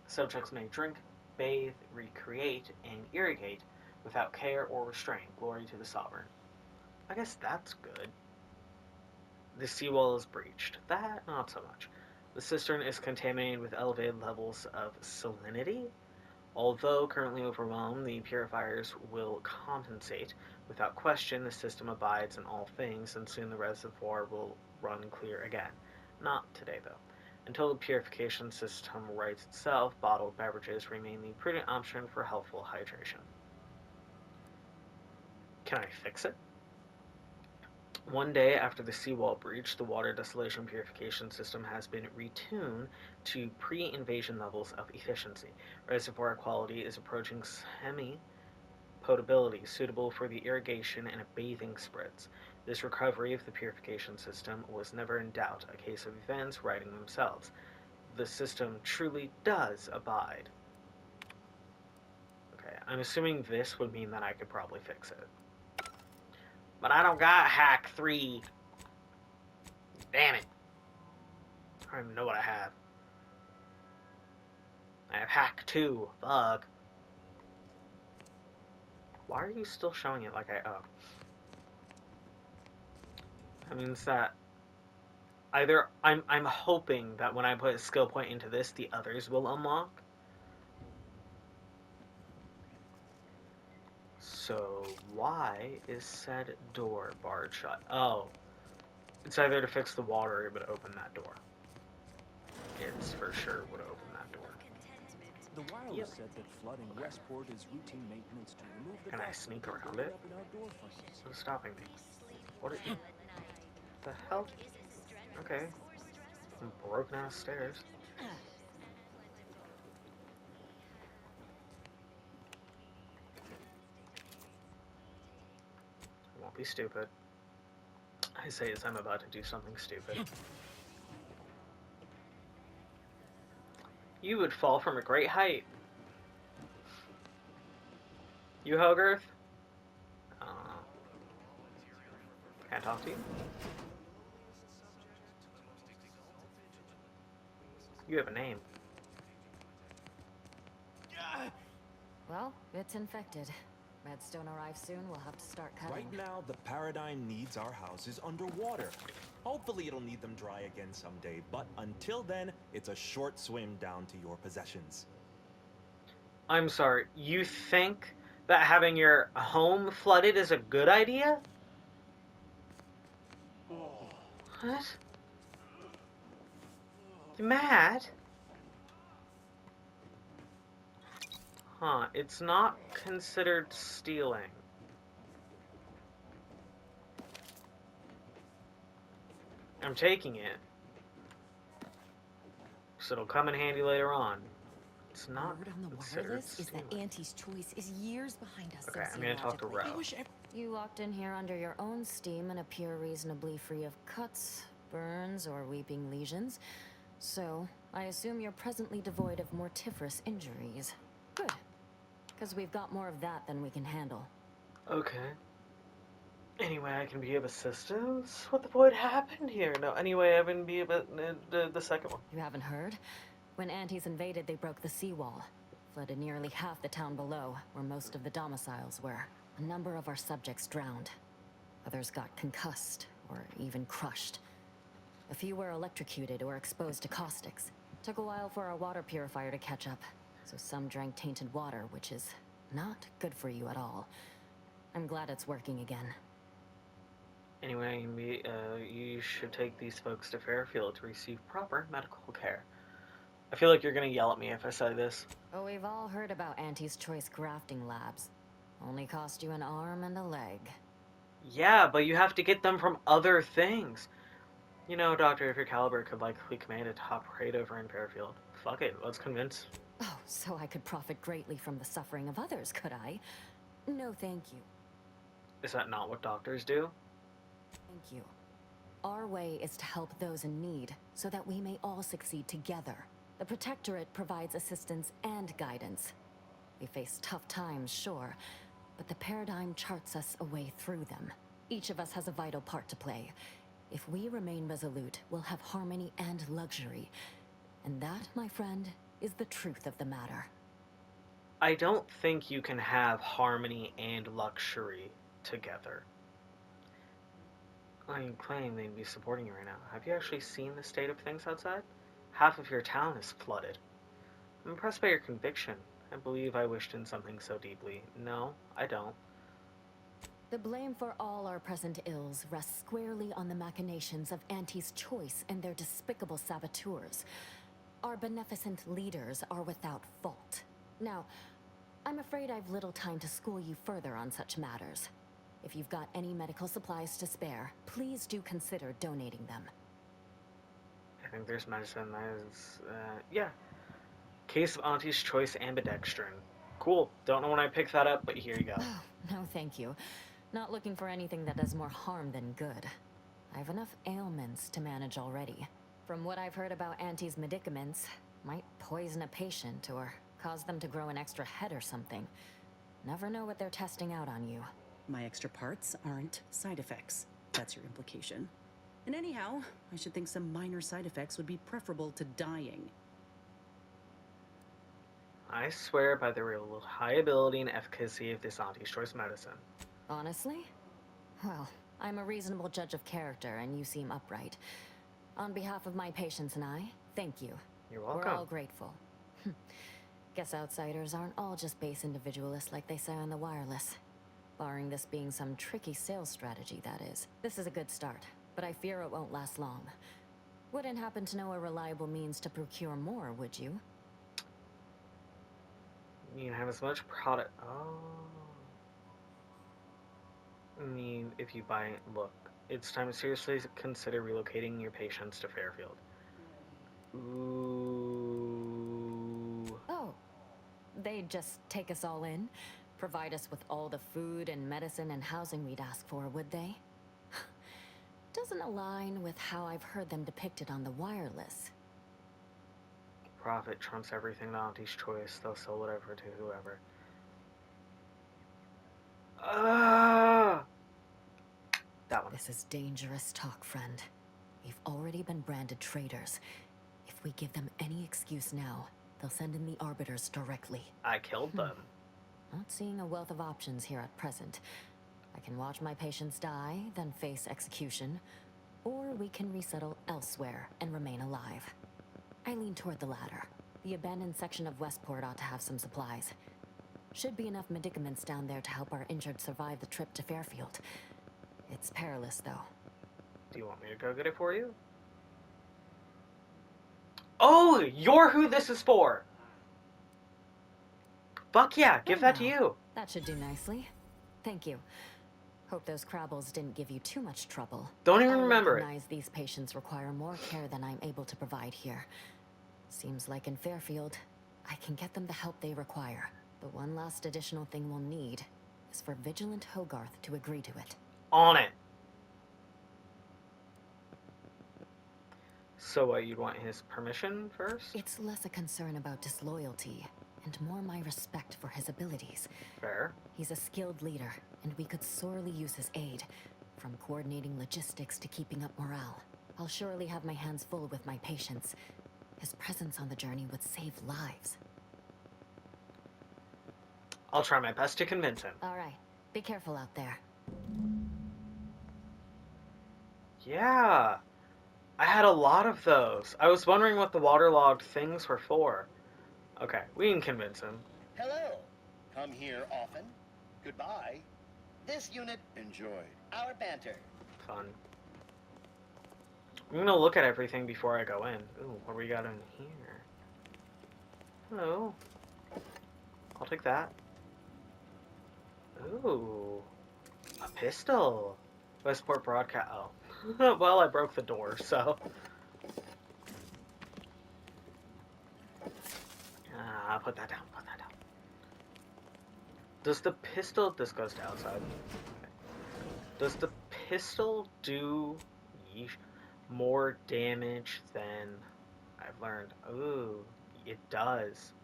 S2: Subjects may drink, bathe, recreate, and irrigate without care or restraint. Glory to the Sovereign. I guess that's good. The seawall is breached. That, not so much. The cistern is contaminated with elevated levels of salinity. Although currently overwhelmed, the purifiers will compensate. Without question, the system abides in all things, and soon the reservoir will run clear again. Not today, though. Until the purification system rights itself, bottled beverages remain the prudent option for healthful hydration. Can I fix it? One day after the seawall breach, the water distillation purification system has been retuned to pre-invasion levels of efficiency. Reservoir quality is approaching semi-potability, suitable for the irrigation and bathing spritz. This recovery of the purification system was never in doubt, a case of events righting themselves. The system truly does abide. Okay, I'm assuming this would mean that I could probably fix it. But I don't got hack 3. Damn it. I don't even know what I have. I have hack 2. Fuck. Why are you still showing it like oh. That means that either I'm hoping that when I put a skill point into this, the others will unlock. So why is said door barred shut? Oh, it's either to fix the water or it would open that door. It's for sure would open that door.
S14: The wireless said that flooding Westport is routine maintenance to remove the
S2: Can I
S14: dust
S2: sneak
S14: that's
S2: around
S14: building
S2: it?
S14: up in our door frames.
S2: What's stopping me? What are you? The hell? Okay. Some broken ass stairs. I won't be stupid. I say as I'm about to do something stupid. You would fall from a great height. You Hogarth? Can't talk to you? You have a name.
S16: Well, it's infected. Redstone arrives soon, we'll have to start cutting.
S17: Right now, the Paradigm needs our houses underwater. Hopefully it'll need them dry again someday, but until then, it's a short swim down to your possessions.
S2: I'm sorry, you think that having your home flooded is a good idea? What? You mad? Huh, it's not considered stealing. I'm taking it. So it'll come in handy later on. It's not
S16: Word on the
S2: considered
S16: wireless is that
S2: stealing.
S16: Auntie's choice is years behind us.
S2: Okay, I'm gonna talk to Ro.
S16: You walked in here under your own steam and appear reasonably free of cuts, burns, or weeping lesions. So, I assume you're presently devoid of mortiferous injuries. Good. Because we've got more of that than we can handle.
S2: Okay. Anyway, I can be of assistance? What the void happened here? No, anyway, I can be of the second one.
S16: You haven't heard? When Antes invaded, they broke the seawall. Flooded nearly half the town below, where most of the domiciles were. A number of our subjects drowned. Others got concussed, or even crushed. A few were electrocuted or exposed to caustics. Took a while for our water purifier to catch up, so some drank tainted water, which is not good for you at all. I'm glad it's working again.
S2: Anyway, you should take these folks to Fairfield to receive proper medical care. I feel like you're gonna yell at me if I say this.
S16: Oh, we've all heard about Auntie's Choice grafting labs. Only cost you an arm and a leg.
S2: Yeah, but you have to get them from other things. You know, Doctor, if your caliber could likely command a top rate over in Fairfield. Fuck it, let's convince.
S16: Oh, so I could profit greatly from the suffering of others, could I? No, thank you.
S2: Is that not what doctors do?
S16: Thank you. Our way is to help those in need, so that we may all succeed together. The Protectorate provides assistance and guidance. We face tough times, sure, but the Paradigm charts us a way through them. Each of us has a vital part to play. If we remain resolute, we'll have harmony and luxury. And that, my friend, is the truth of the matter.
S2: I don't think you can have harmony and luxury together. I claim they'd be supporting you right now. Have you actually seen the state of things outside? Half of your town is flooded. I'm impressed by your conviction. I believe I wished in something so deeply. No, I don't.
S16: The blame for all our present ills rests squarely on the machinations of Auntie's Choice and their despicable saboteurs. Our beneficent leaders are without fault. Now, I'm afraid I've little time to school you further on such matters. If you've got any medical supplies to spare, please do consider donating them.
S2: I think there's medicine that is, yeah. Case of Auntie's Choice ambidextrine. Cool. Don't know when I picked that up, but here you go.
S16: Oh, no thank you. Not looking for anything that does more harm than good. I have enough ailments to manage already. From what I've heard about Auntie's medicaments, might poison a patient or cause them to grow an extra head or something. Never know what they're testing out on you.
S6: My extra parts aren't side effects. That's your implication. And anyhow, I should think some minor side effects would be preferable to dying.
S2: I swear by the reliability and efficacy of this Auntie's Choice medicine.
S16: Honestly? Well, I'm a reasonable judge of character, and you seem upright. On behalf of my patients and I, thank you.
S2: You're
S16: We're
S2: welcome.
S16: all grateful. Guess outsiders aren't all just base individualists like they say on the wireless. Barring this being some tricky sales strategy, that is. This is a good start, but I fear it won't last long. Wouldn't happen to know a reliable means to procure more, would you?
S2: You can have as much product. Oh. I mean, if you buy. Look, it's time to seriously consider relocating your patients to Fairfield. Ooh.
S16: Oh. They'd just take us all in? Provide us with all the food and medicine and housing we'd ask for, would they? Doesn't align with how I've heard them depicted on the wireless.
S2: Profit trumps everything. The Auntie's Choice. They'll sell whatever to whoever. That one.
S16: This is dangerous talk, friend. We've already been branded traitors. If we give them any excuse now, they'll send in the Arbiters directly.
S2: I killed them.
S16: Not seeing a wealth of options here at present. I can watch my patients die, then face execution, or we can resettle elsewhere and remain alive. I lean toward the latter. The abandoned section of Westport ought to have some supplies. Should be enough medicaments down there to help our injured survive the trip to Fairfield. It's perilous, though.
S2: Do you want me to go get it for you? Oh, you're who this is for! Fuck yeah, give that to you.
S16: That should do nicely. Thank you. Hope those Crabbles didn't give you too much trouble.
S2: Don't even remember it.
S16: I recognize these patients require more care than I'm able to provide here. Seems like in Fairfield, I can get them the help they require. The one last additional thing we'll need is for Vigilant Hogarth to agree to it.
S2: On it. So what, you'd want his permission first?
S16: It's less a concern about disloyalty and more my respect for his abilities.
S2: Fair.
S16: He's a skilled leader, and we could sorely use his aid, from coordinating logistics to keeping up morale. I'll surely have my hands full with my patients. His presence on the journey would save lives.
S2: I'll try my best to convince him.
S16: All right. Be careful out there.
S2: Yeah. I had a lot of those. I was wondering what the waterlogged things were for. Okay, we can convince him.
S18: Hello. Come here often. Goodbye. This unit enjoyed our banter.
S2: Fun. I'm gonna look at everything before I go in. Ooh, what do we got in here? Hello. I'll take that. Ooh. A pistol. Westport broadcast. Oh. Well, I broke the door, so. Put that down, put that down. Does the pistol. This goes to outside. Okay. Does the pistol do more damage than I've learned? Ooh, it does.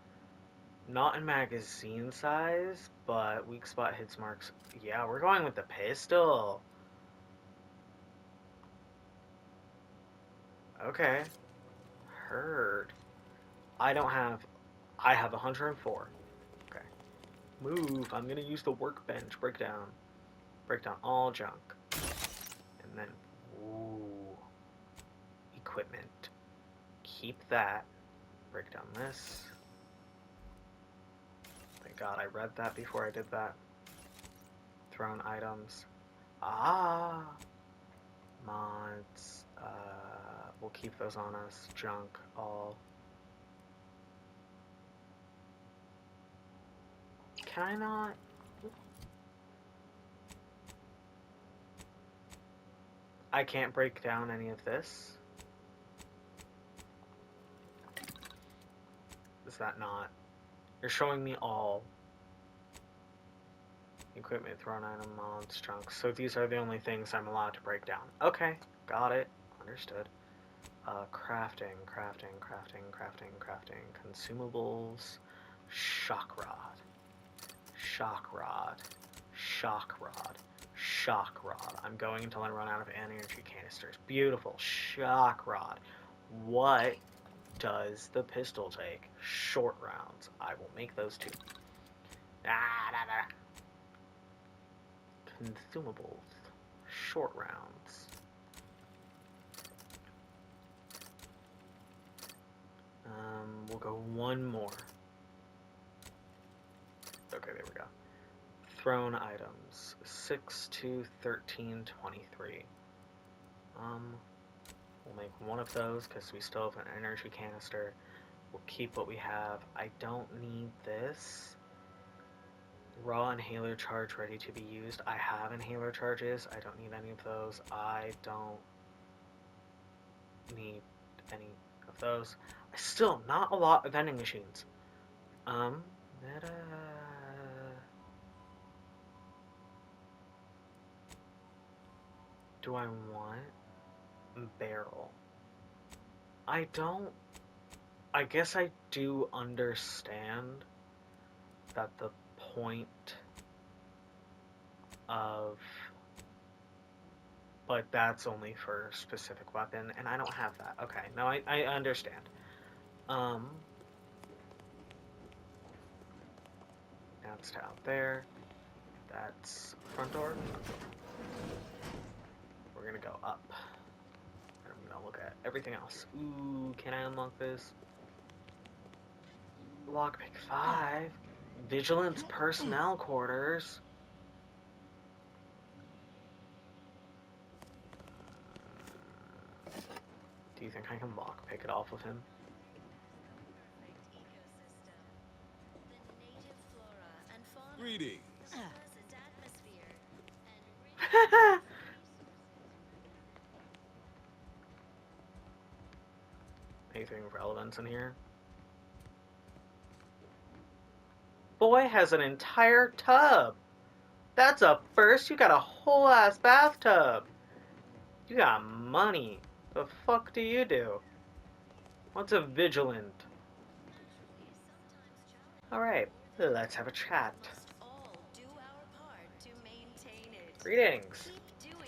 S2: Not in magazine size, but weak spot hits marks. Yeah, we're going with the pistol. Okay. Heard. I have 104. Okay. Move. I'm gonna use the workbench. Break down all junk. And then, ooh. Equipment. Keep that. Break down this. Thank God I read that before I did that. Thrown items. Ah. Mods. We'll keep those on us. Junk. All. Can I not? I can't break down any of this. Is that not? You're showing me all. Equipment, thrown item, mods, junk. So these are the only things I'm allowed to break down. Okay, got it. Understood. Crafting. Consumables. Shock rod. I'm going until I run out of energy canisters. Beautiful. Shock rod. What does the pistol take? Short rounds. I will make those 2. Consumables. Short rounds. We'll go 1 more. Okay, there we go. Thrown items. 6 to 13, 23. We'll make 1 of those because we still have an energy canister. We'll keep what we have. I don't need this. Raw inhaler charge ready to be used. I have inhaler charges. I don't need any of those. I don't need any of those. Still, not a lot of vending machines. Do I want barrel? I don't. I guess I do understand that the point of, but that's only for a specific weapon, and I don't have that. Okay, no, I understand. That's to out there. That's front door. We're gonna go up. And I'm gonna look at everything else. Ooh, can I unlock this? Lockpick 5. Vigilance personnel quarters. Do you think I can lockpick it off of him?
S8: Greetings.
S2: Anything of relevance in here? Boy has an entire tub. That's a first. You got a whole ass bathtub. You got money. The fuck do you do? What's a vigilant? Alright, let's have a chat. Greetings,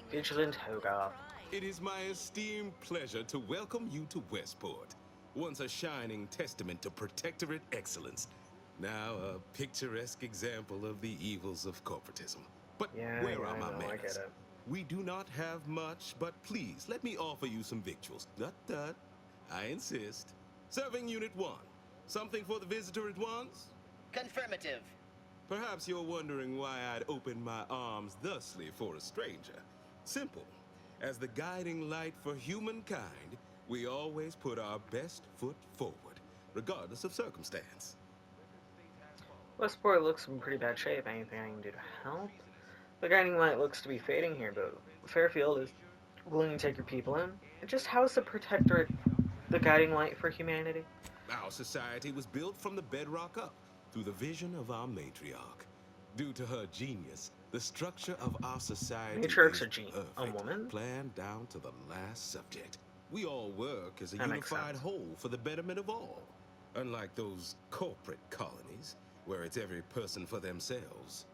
S2: Vigilant Hogarth.
S19: It is my esteemed pleasure to welcome you to Westport, once a shining testament to protectorate excellence. Now a picturesque example of the evils of corporatism. But where are my manners?
S2: I get it.
S19: We do not have much, but please let me offer you some victuals. Tut. I insist. Serving Unit 1. Something for the visitor at once?
S18: Confirmative.
S19: Perhaps you're wondering why I'd open my arms thusly for a stranger. Simple. As the guiding light for humankind, we always put our best foot forward, regardless of circumstance.
S2: Westport looks in pretty bad shape. Anything I can do to help? The guiding light looks to be fading here, but Fairfield is willing to take your people in. And just how is the Protectorate the guiding light for humanity?
S19: Our society was built from the bedrock up, through the vision of our matriarch. Due to her genius, the structure of our society
S2: Matriarch's
S19: is
S2: a woman?
S19: planned down to the last subject. We all work as a
S2: That makes
S19: unified
S2: sense.
S19: whole for the betterment of all. Unlike those corporate colonies, where it's every person for themselves.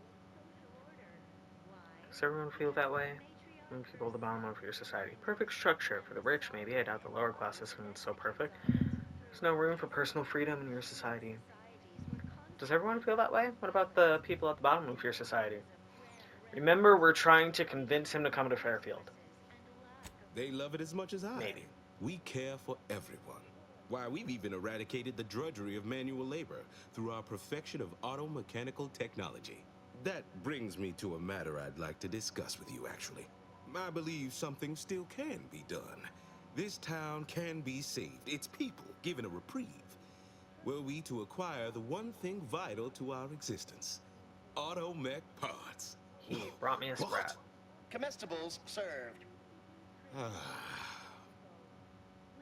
S2: Does everyone feel that way? And people at the bottom of your society. Perfect structure for the rich, maybe. I doubt the lower class isn't so perfect. There's no room for personal freedom in your society. Does everyone feel that way? What about the people at the bottom of your society? Remember, we're trying to convince him to come to Fairfield.
S19: They love it as much as I.
S2: Maybe.
S19: We care for everyone. Why, we've even eradicated the drudgery of manual labor through our perfection of auto-mechanical technology. That brings me to a matter I'd like to discuss with you, actually. I believe something still can be done. This town can be saved, its people given a reprieve. Were we to acquire the one thing vital to our existence, auto-mech parts.
S2: He brought me a sprat.
S18: Comestibles served.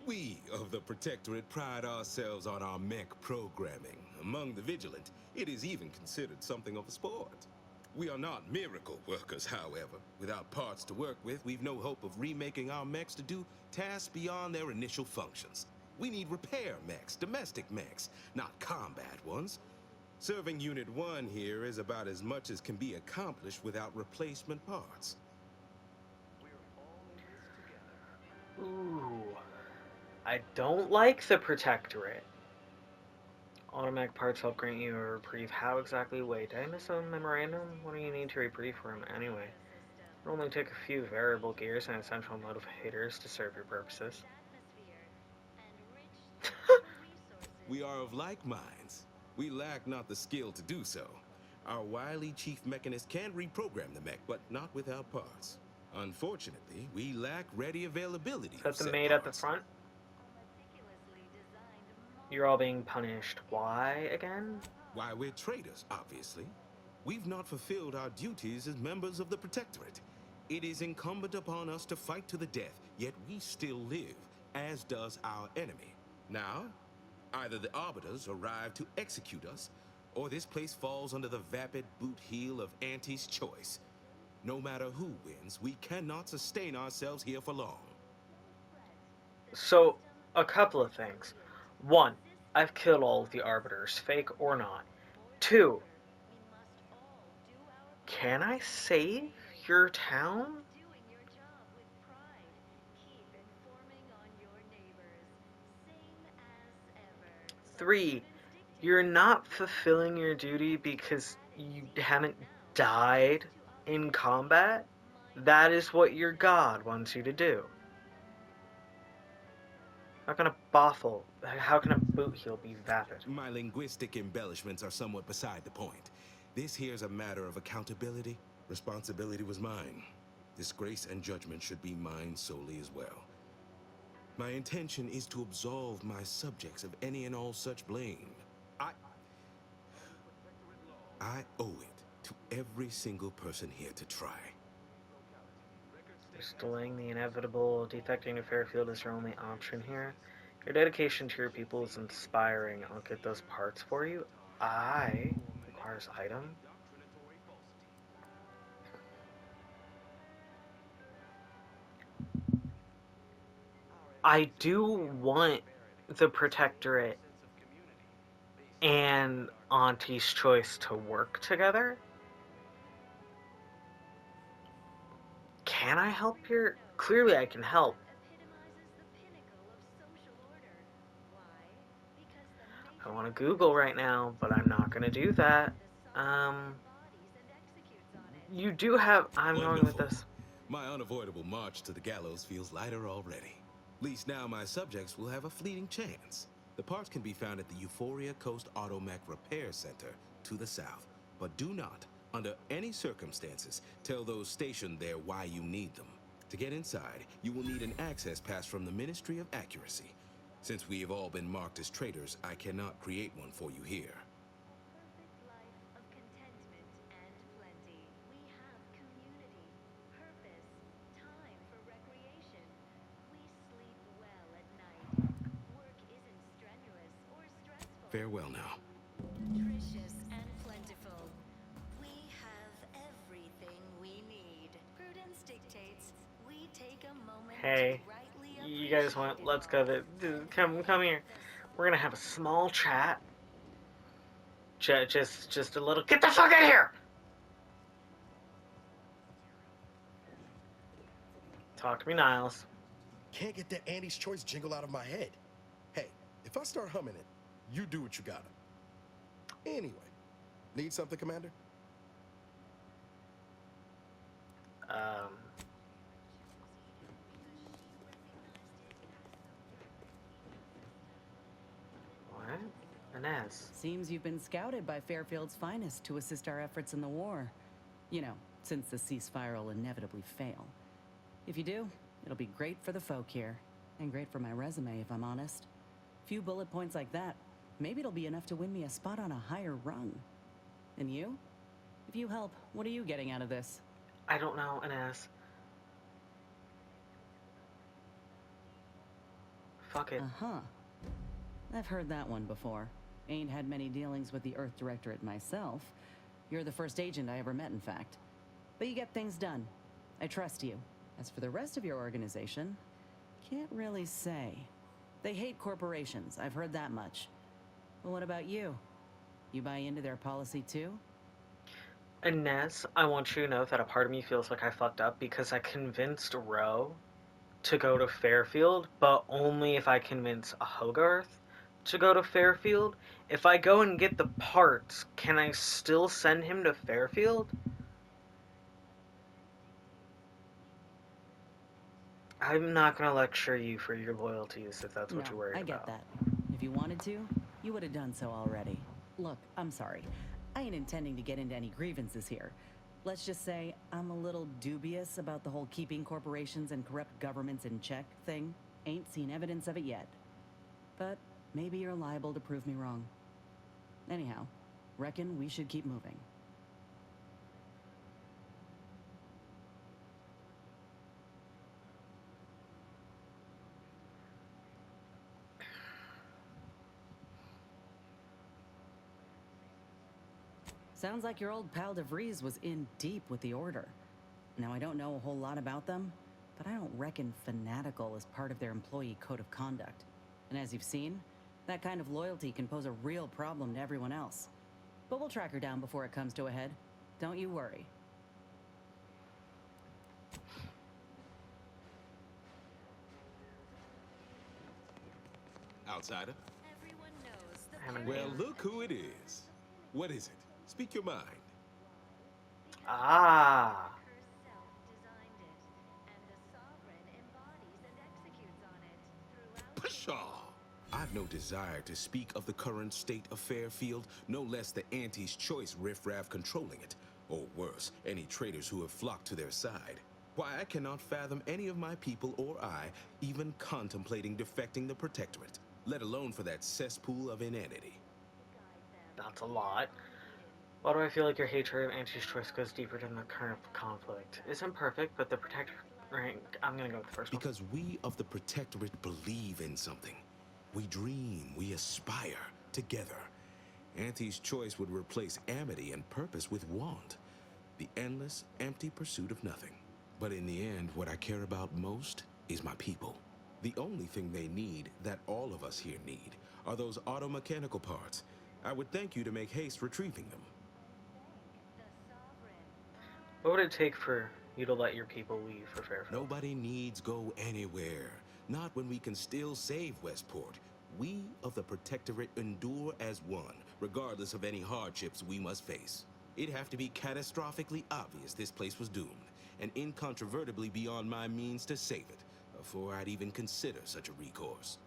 S19: We of the Protectorate pride ourselves on our mech programming. Among the vigilant, it is even considered something of a sport. We are not miracle workers, however. Without parts to work with, we've no hope of remaking our mechs to do tasks beyond their initial functions. We need repair mechs, domestic mechs, not combat ones. Serving Unit 1 here is about as much as can be accomplished without replacement parts.
S2: Ooh. I don't like the Protectorate. Automatic parts help grant you a reprieve. How exactly? Wait, did I miss a memorandum? What do you need to reprieve from anyway? It'll only take a few variable gears and essential motivators to serve your purposes.
S19: We are of like minds. We lack not the skill to do so. Our wily chief mechanist can reprogram the mech, but not without parts. Unfortunately, we lack ready availability
S2: Is that
S19: of
S2: the
S19: said
S2: maid at the
S19: parts.
S2: front? You're all being punished. Why again?
S19: Why, we're traitors, obviously. We've not fulfilled our duties as members of the Protectorate. It is incumbent upon us to fight to the death, yet we still live, as does our enemy. Now, either the Arbiters arrive to execute us, or this place falls under the vapid boot heel of Auntie's choice. No matter who wins, we cannot sustain ourselves here for long.
S2: So, a couple of things. One, I've killed all of the Arbiters, fake or not. Two, can I save your town? Three, you're not fulfilling your duty because you haven't died in combat? That is what your god wants you to do. How can a boffle, how can a boot heel be vapid?
S19: My linguistic embellishments are somewhat beside the point. This here's a matter of accountability. Responsibility was mine. Disgrace and judgment should be mine solely as well. My intention is to absolve my subjects of any and all such blame. I owe it to every single person here to try.
S2: Just delaying the inevitable, defecting to Fairfield is your only option here. Your dedication to your people is inspiring. I'll get those parts for you. Requires item. I do want the Protectorate and Auntie's Choice to work together. Can I help here? Clearly I can help. I want to Google right now, but I'm not going to do that. You do have... I'm going with this.
S19: My unavoidable march to the gallows feels lighter already. At least now my subjects will have a fleeting chance. The parts can be found at the Euphoria Coast Automech Repair Center to the south. But do not, under any circumstances, tell those stationed there why you need them. To get inside, you will need an access pass from the Ministry of Accuracy. Since we have all been marked as traitors, I cannot create one for you here. Farewell now.
S12: Nutritious and plentiful. We have everything we need. Prudence dictates we take a moment
S2: Hey, you guys want... Let's go. Come here. We're gonna have a small chat. Just a little... Get the fuck out of here! Talk to me, Niles.
S8: Can't get that Andy's Choice jingle out of my head. Hey, if I start humming it, you do what you gotta. Anyway, need something, Commander?
S2: What? Inez.
S6: Seems you've been scouted by Fairfield's finest to assist our efforts in the war. You know, since the ceasefire will inevitably fail. If you do, it'll be great for the folk here. And great for my resume, if I'm honest. Few bullet points like that, maybe it'll be enough to win me a spot on a higher rung. And you? If you help, what are you getting out of this?
S2: I don't know, Inez. Fuck it.
S6: Uh-huh. I've heard that one before. Ain't had many dealings with the Earth Directorate myself. You're the first agent I ever met, in fact. But you get things done. I trust you. As for the rest of your organization, can't really say. They hate corporations, I've heard that much. Well, what about you? You buy into their policy too?
S2: Inez, I want you to know that a part of me feels like I fucked up because I convinced Ro to go to Fairfield, but only if I convince a Hogarth to go to Fairfield. If I go and get the parts, can I still send him to Fairfield? I'm not gonna lecture you for your loyalties if that's what you're worried
S6: I
S2: about.
S6: get that. If you wanted to, you would have done so already. Look, I'm sorry. I ain't intending to get into any grievances here. Let's just say I'm a little dubious about the whole keeping corporations and corrupt governments in check thing. Ain't seen evidence of it yet. But maybe you're liable to prove me wrong. Anyhow, reckon we should keep moving. Sounds like your old pal DeVries was in deep with the Order. Now, I don't know a whole lot about them, but I don't reckon fanatical is part of their employee code of conduct. And as you've seen, that kind of loyalty can pose a real problem to everyone else. But we'll track her down before it comes to a head. Don't you worry.
S19: Outsider?
S2: Haven't
S19: Well,
S2: been.
S19: look who it is. What is it? Speak your mind.
S2: Ah.
S19: Pshaw! I've no desire to speak of the current state of Fairfield, no less the Auntie's choice riffraff controlling it, or worse, any traitors who have flocked to their side. Why, I cannot fathom any of my people or I even contemplating defecting the Protectorate, let alone for that cesspool of inanity.
S2: That's a lot. Why do I feel like your hatred of Auntie's choice goes deeper than the current conflict? Isn't perfect, but the Protectorate rank. I'm gonna go with the first one.
S19: Because we of the Protectorate believe in something. We dream, we aspire, together. Auntie's choice would replace amity and purpose with want. The endless, empty pursuit of nothing. But in the end, what I care about most is my people. The only thing they need, that all of us here need, are those auto-mechanical parts. I would thank you to make haste retrieving them.
S2: What would it take for you to let your people leave for Fairfield?
S19: Nobody needs go anywhere. Not when we can still save Westport. We of the Protectorate endure as one, regardless of any hardships we must face. It'd have to be catastrophically obvious this place was doomed, and incontrovertibly beyond my means to save it, before I'd even consider such a recourse.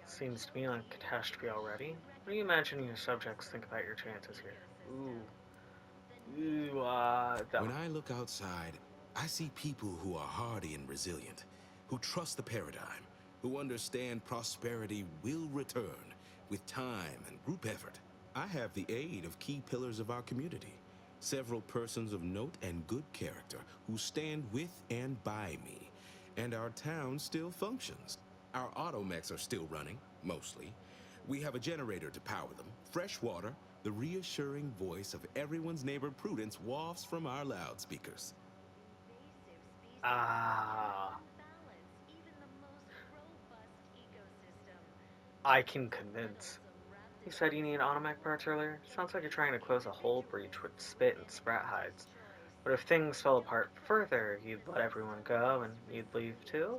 S2: Seems to me like catastrophe already. What do you imagine your subjects think about your chances here?
S19: When I look outside, I see people who are hardy and resilient, who trust the paradigm, who understand prosperity will return with time and group effort. I have the aid of key pillars of our community, several persons of note and good character who stand with and by me, and our town still functions. Our automechs are still running, mostly. We have a generator to power them, fresh water, the reassuring voice of everyone's neighbor Prudence wafts from our loudspeakers.
S2: I can convince. You said you need automech parts earlier? Sounds like you're trying to close a whole breach with spit and sprat hides. But if things fell apart further, you'd let everyone go and you'd leave too?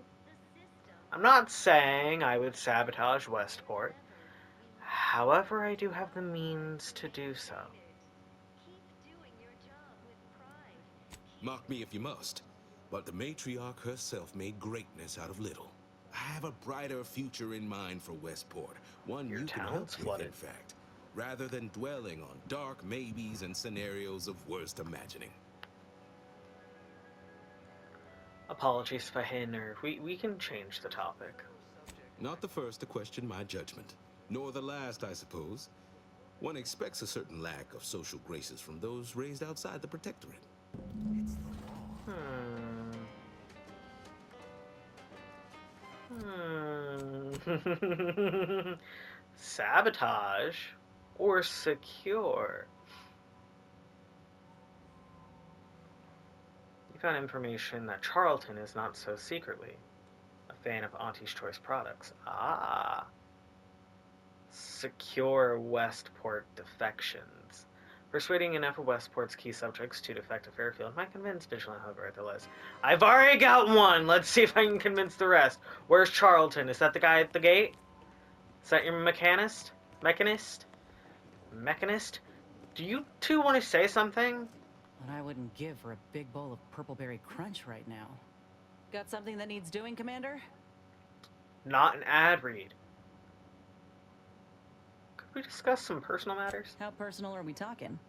S2: I'm not saying I would sabotage Westport. However, I do have the means to do so.
S19: Mock me if you must, but the matriarch herself made greatness out of little. I have a brighter future in mind for Westport, one you can hope with, in fact, rather than dwelling on dark maybes and scenarios of worst imagining.
S2: Apologies if I hit a nerve. We can change the topic.
S19: Not the first to question my judgment, nor the last, I suppose. One expects a certain lack of social graces from those raised outside the Protectorate.
S2: Sabotage or secure? You found information that Charlton is not so secretly a fan of Auntie's Choice products. Secure Westport defections. Persuading enough of Westport's key subjects to defect to Fairfield might convince Vigilant Hogarth the list. I've already got one! Let's see if I can convince the rest. Where's Charlton? Is that the guy at the gate? Is that your mechanist? Mechanist? Do you two want to say something?
S6: What I wouldn't give for a big bowl of purpleberry crunch right now. Got something that needs doing, Commander?
S2: Not an ad read. Could we discuss some personal matters?
S6: How personal are we talking?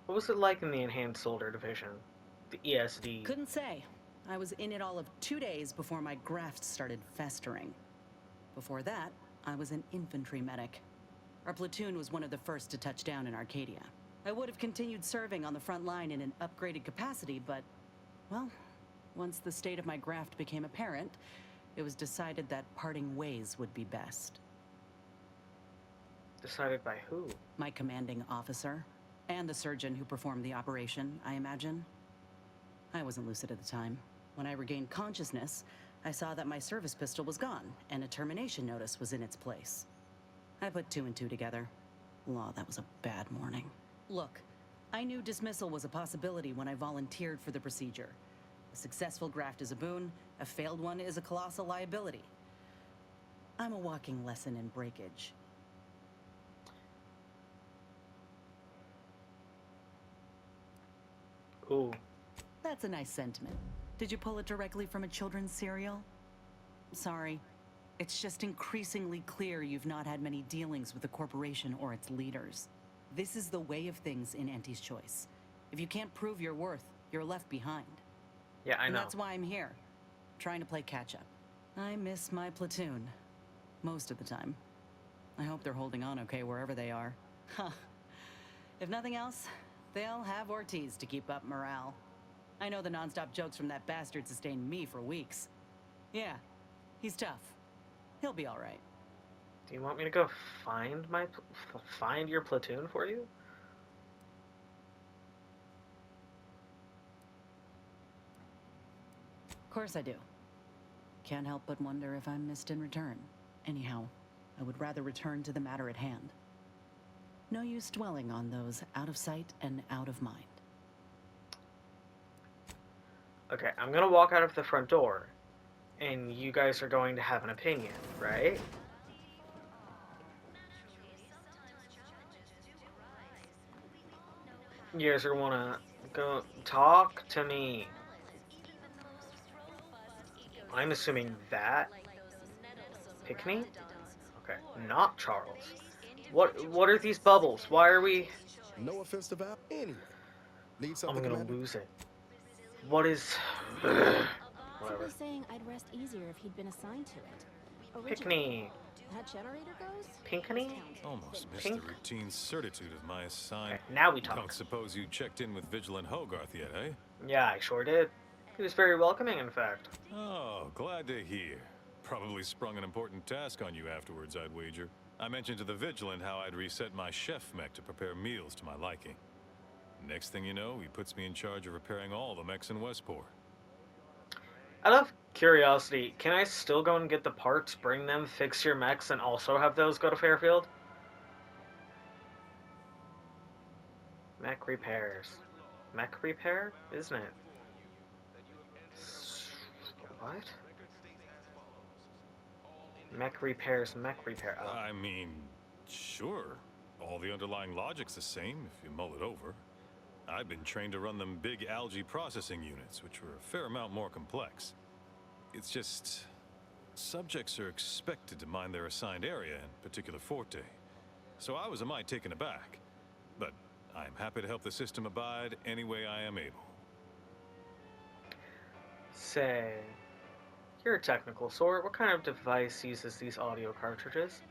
S2: What was it like in the Enhanced Soldier Division? The ESD?
S6: Couldn't say. I was in it all of 2 days before my graft started festering. Before that, I was an infantry medic. Our platoon was one of the first to touch down in Arcadia. I would have continued serving on the front line in an upgraded capacity, but, well, once the state of my graft became apparent, it was decided that parting ways would be best.
S2: Decided by who?
S6: My commanding officer, and the surgeon who performed the operation, I imagine. I wasn't lucid at the time. When I regained consciousness, I saw that my service pistol was gone, and a termination notice was in its place. I put 2 and 2 together. Law, that was a bad morning. Look, I knew dismissal was a possibility when I volunteered for the procedure. A successful graft is a boon, a failed one is a colossal liability. I'm a walking lesson in breakage.
S2: Ooh.
S6: That's a nice sentiment. Did you pull it directly from a children's serial? Sorry. It's just increasingly clear you've not had many dealings with the corporation or its leaders. This is the way of things in Auntie's Choice. If you can't prove your worth, you're left behind.
S2: Yeah, I know.
S6: And that's why I'm here, trying to play catch-up. I miss my platoon. Most of the time. I hope they're holding on okay wherever they are. Huh. If nothing else, they'll have Ortiz to keep up morale. I know the non-stop jokes from that bastard sustained me for weeks. Yeah, he's tough. He'll be all right.
S2: Do you want me to go find your platoon for you?
S6: Of course I do. Can't help but wonder if I'm missed in return. Anyhow, I would rather return to the matter at hand. No use dwelling on those out of sight and out of mind.
S2: Okay, I'm gonna walk out of the front door, and you guys are going to have an opinion, right? You guys are wanna go talk to me. I'm assuming that Pickney? Okay, not Charles. What are these bubbles? Why are we?
S8: No offense to Val. Anyway, need
S2: I'm
S8: something.
S2: gonna
S8: Commander?
S2: lose it. What is? Whatever.
S5: Saying I'd rest easier if he'd been assigned to it.
S2: Pickney.
S5: That generator goes?
S2: Pinkney?
S11: Almost missed
S2: Pink?
S11: the routine certitude of my assigned.
S2: Okay, now we talk.
S11: Don't suppose you checked in with Vigilant Hogarth yet, eh?
S2: Yeah, I sure did. He was very welcoming, in fact.
S11: Oh, glad to hear. Probably sprung an important task on you afterwards, I'd wager. I mentioned to the Vigilant how I'd reset my chef mech to prepare meals to my liking. Next thing you know, he puts me in charge of repairing all the mechs in Westport.
S2: Out of curiosity, can I still go and get the parts, bring them, fix your mechs, and also have those go to Fairfield? Mech repairs. Mech repair? Isn't it? What? Mech repairs, mech repair. Oh.
S11: I mean, sure. All the underlying logic's the same if you mull it over. I've been trained to run them big algae processing units, which were a fair amount more complex. It's just, subjects are expected to mind their assigned area and particular forte. So I was a mite taken aback. But I'm happy to help the system abide any way I am able.
S2: Say, you're a technical sort. What kind of device uses these audio cartridges?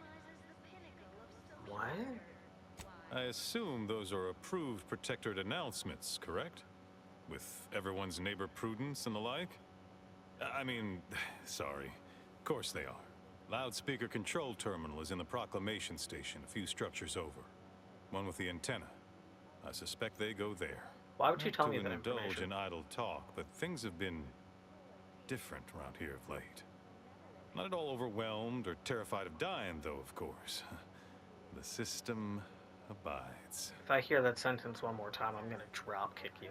S2: What?
S11: I assume those are approved Protectorate announcements, correct? With everyone's neighbor prudence and the like? I mean, sorry. Of course they are. Loudspeaker control terminal is in the proclamation station, a few structures over. One with the antenna. I suspect they go there.
S2: Why would you tell me
S11: Not
S2: that
S11: to indulge
S2: information?
S11: in idle talk, but things have been different around here of late. Not at all overwhelmed or terrified of dying, though, of course. The system abides.
S2: If I hear that sentence one more time, I'm gonna drop kick you.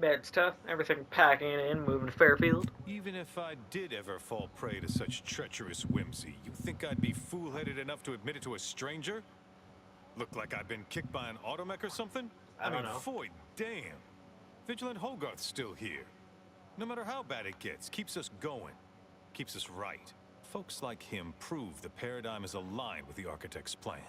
S2: Bed stuff, everything packing it in, moving to Fairfield.
S11: Even if I did ever fall prey to such treacherous whimsy, you think I'd be fool-headed enough to admit it to a stranger? Look like I've been kicked by an automech or something?
S2: I don't know.
S11: Foy, damn. Vigilant Hogarth's still here. No matter how bad it gets, keeps us going. Keeps us right. Folks like him prove the paradigm is aligned with the Architect's plan.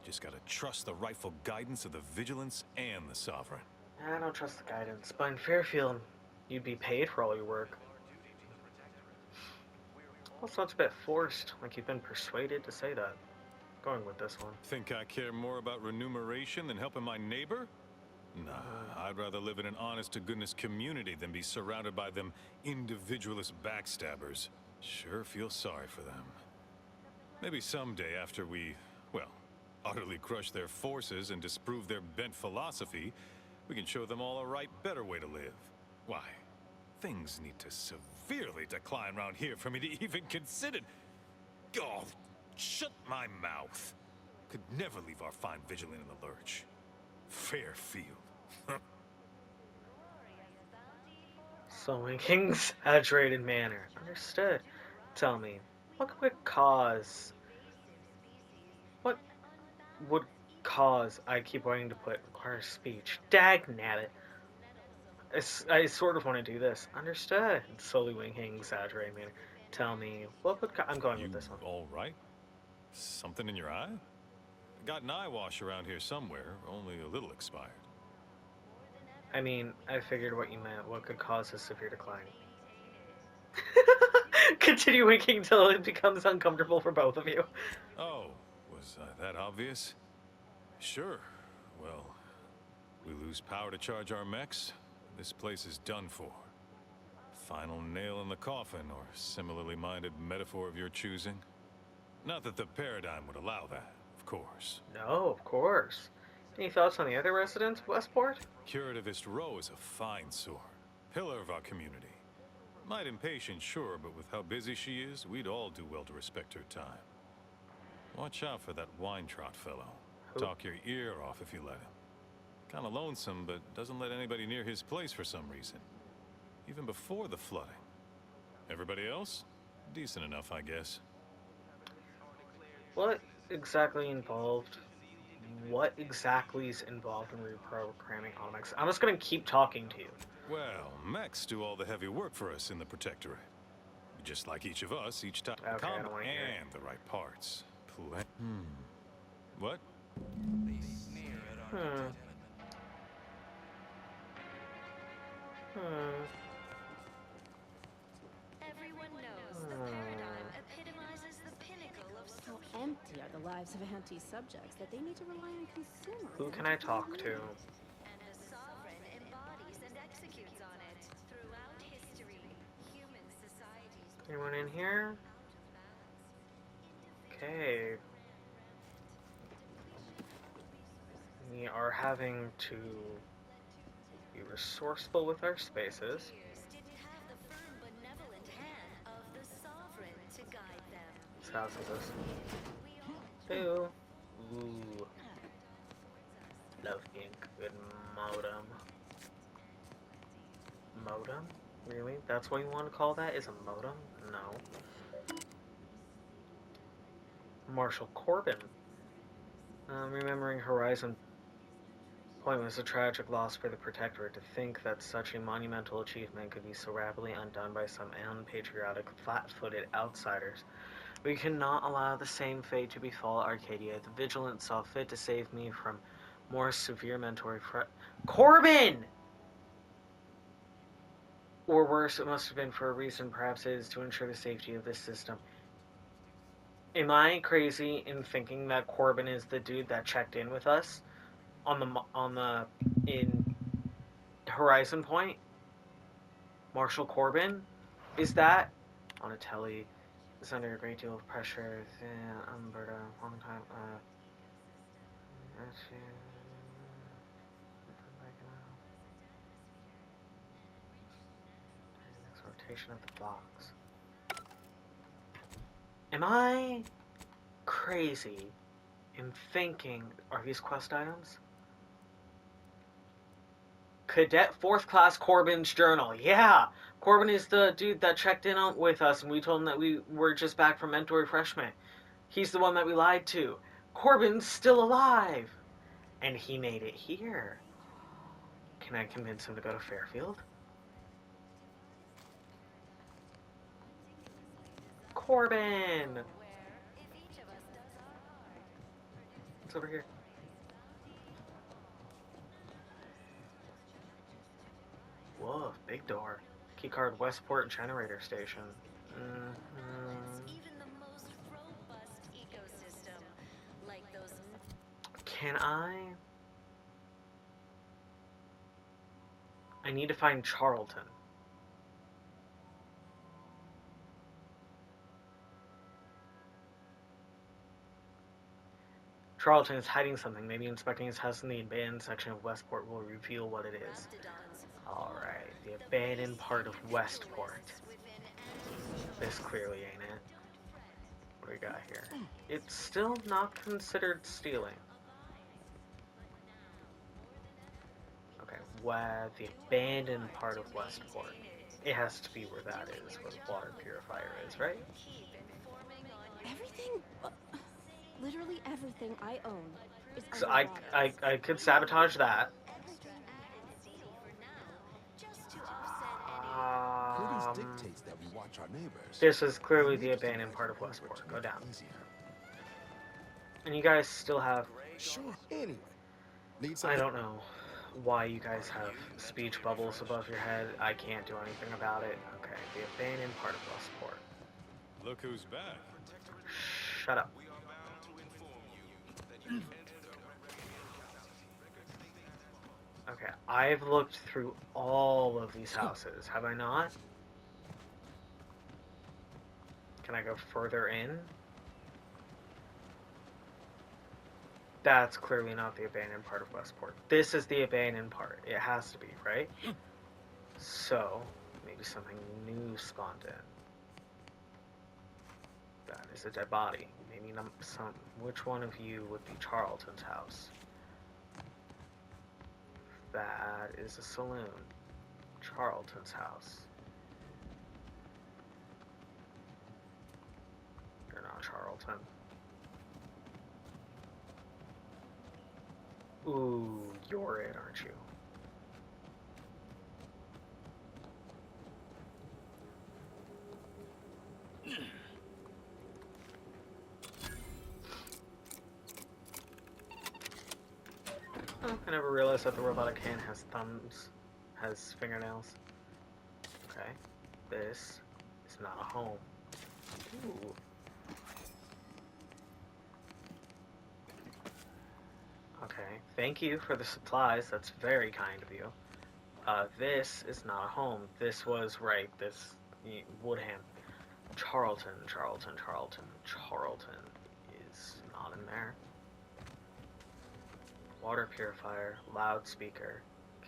S11: Just gotta trust the rightful guidance of the Vigilance and the Sovereign.
S2: I don't trust the guidance, but in Fairfield, you'd be paid for all your work. Also, it's a bit forced, like you've been persuaded to say that. Going with this one.
S11: Think I care more about remuneration than helping my neighbor? Nah, I'd rather live in an honest-to-goodness community than be surrounded by them individualist backstabbers. Sure feel sorry for them. Maybe someday after we, well, utterly crush their forces and disprove their bent philosophy, we can show them all a right, better way to live. Why? Things need to severely decline around here for me to even consider. Oh, shut my mouth. Could never leave our fine vigilant in the lurch. Fairfield.
S2: So in King's exaggerated manner. Understood. Tell me, what would cause... What would cause, I keep wanting to put, requires speech. Dagnabbit. I sort of want to do this. Understood. Slowly winking, exaggerated manner. Tell me, what would... I'm going with this one.
S11: All right? Something in your eye? Got an eye wash around here somewhere, only a little expired.
S2: I mean, I figured what you meant. What could cause a severe decline? Continue winking until it becomes uncomfortable for both of you.
S11: Oh, was that obvious? Sure. Well, we lose power to charge our mechs. This place is done for. Final nail in the coffin, or similarly minded metaphor of your choosing. Not that the paradigm would allow that, of course.
S2: No, of course. Any thoughts on the other residents of Westport?
S11: Curativist Row is a fine sort. Pillar of our community. Might impatient, sure, but with how busy she is, we'd all do well to respect her time. Watch out for that wine-trot fellow.
S2: Who?
S11: Talk your ear off if you let him. Kinda lonesome, but doesn't let anybody near his place for some reason. Even before the flooding. Everybody else? Decent enough, I guess.
S2: What exactly involved? What exactly is involved in reprogramming automechs? I'm just gonna keep talking to you.
S11: Well, mechs do all the heavy work for us in the Protectorate. Just like each of us, each time
S2: Okay, I don't
S11: come
S2: wanna hear it.
S11: and the right parts. What?
S9: They sneer at our contentment.
S12: Everyone knows the paradigm epitomizes the pinnacle of
S5: How empty are the lives of anti-subjects that they need to rely on consumers?
S2: Who can I talk to?
S12: and the sovereign embodies and executes on it. Throughout history, human societies
S2: Anyone in here? Okay. We are having to be resourceful with our spaces.
S12: didn't have the firm benevolent hand of the sovereign to guide them.
S2: Whose house is this? Ooh. Ooh. Love being a good modem. Modem? Really? That's what you want to call that? Is a modem? No. Marshall Corbin. Remembering Horizon Point was a tragic loss for the Protectorate. To think that such a monumental achievement could be so rapidly undone by some unpatriotic, flat-footed outsiders. We cannot allow the same fate to befall Arcadia. The Vigilant saw fit to save me from more severe mental Corbin! Or worse, it must have been for a reason. Perhaps it is to ensure the safety of this system. Am I crazy in thinking that Corbin is the dude that checked in with us in Horizon Point? Marshall Corbin? Is that on a telly? Is under a great deal of pressure. Umberto, long time. location of the box. Am I crazy in thinking, are these quest items? Cadet 4th Class Corbin's journal. Yeah! Corbin is the dude that checked in with us and we told him that we were just back from mentor refreshment. He's the one that we lied to. Corbin's still alive! And he made it here. Can I convince him to go to Fairfield? Corbin! It's over here. Whoa, big door. Keycard Westport Generator Station.
S12: Even the most robust ecosystem, like those.
S2: Can I need to find Charlton. Charlton is hiding something. Maybe inspecting his house in the abandoned section of Westport will reveal what it is. Alright, the abandoned part of Westport. This clearly ain't it. What do we got here? It's still not considered stealing. Okay, where the abandoned part of Westport. It has to be where that is, where the water purifier is, right?
S20: Everything, literally everything I own is
S2: So
S20: underwater.
S2: I could sabotage that.
S14: Prudence dictates that we watch our neighbors.
S2: This is clearly the abandoned part of Westport. Go down. And you guys still have...
S8: Sure, anyway.
S2: I don't know why you guys have speech bubbles above your head. I can't do anything about it. Okay, the abandoned part of Westport.
S11: Look who's back.
S2: Shut up. Okay, I've looked through all of these houses, have I not? Can I go further in? That's clearly not the abandoned part of Westport. This is the abandoned part. It has to be, right? So, maybe something new spawned in. That is a dead body. Maybe which one of you would be Charlton's house? That is a saloon. Charlton's house. You're not Charlton. Ooh, you're it, aren't you? Oh, I never realized that the robotic hand has thumbs, has fingernails. Okay, this is not a home. Ooh. Okay, thank you for the supplies, that's very kind of you. This is not a home. This was, right, this, Woodham. Charlton is not in there. Water purifier, loudspeaker,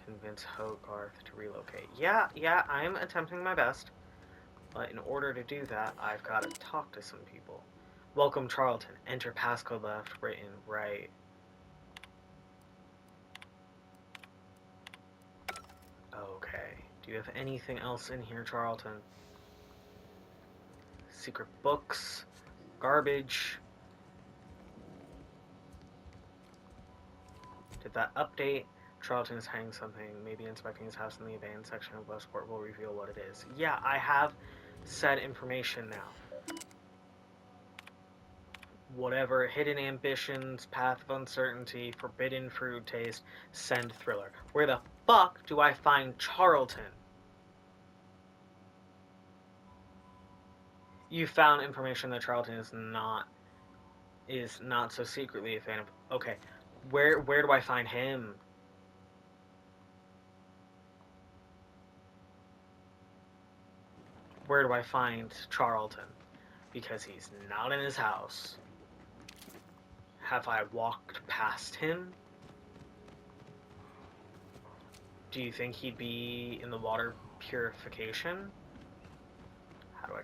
S2: convince Hogarth to relocate. Yeah, I'm attempting my best. But in order to do that, I've got to talk to some people. Welcome, Charlton. Enter passcode left, written right. Okay. Do you have anything else in here, Charlton? Secret books, garbage. Did that update? Charlton is hiding something. Maybe inspecting his house in the abandoned section of Westport will reveal what it is. Yeah, I have said information now. Whatever, hidden ambitions, path of uncertainty, forbidden fruit taste, send thriller. Where the fuck do I find Charlton? You found information that Charlton is not so secretly a fan of. Okay, where do I find him? Where do I find Charlton? Because he's not in his house. Have I walked past him? Do you think he'd be in the water purification?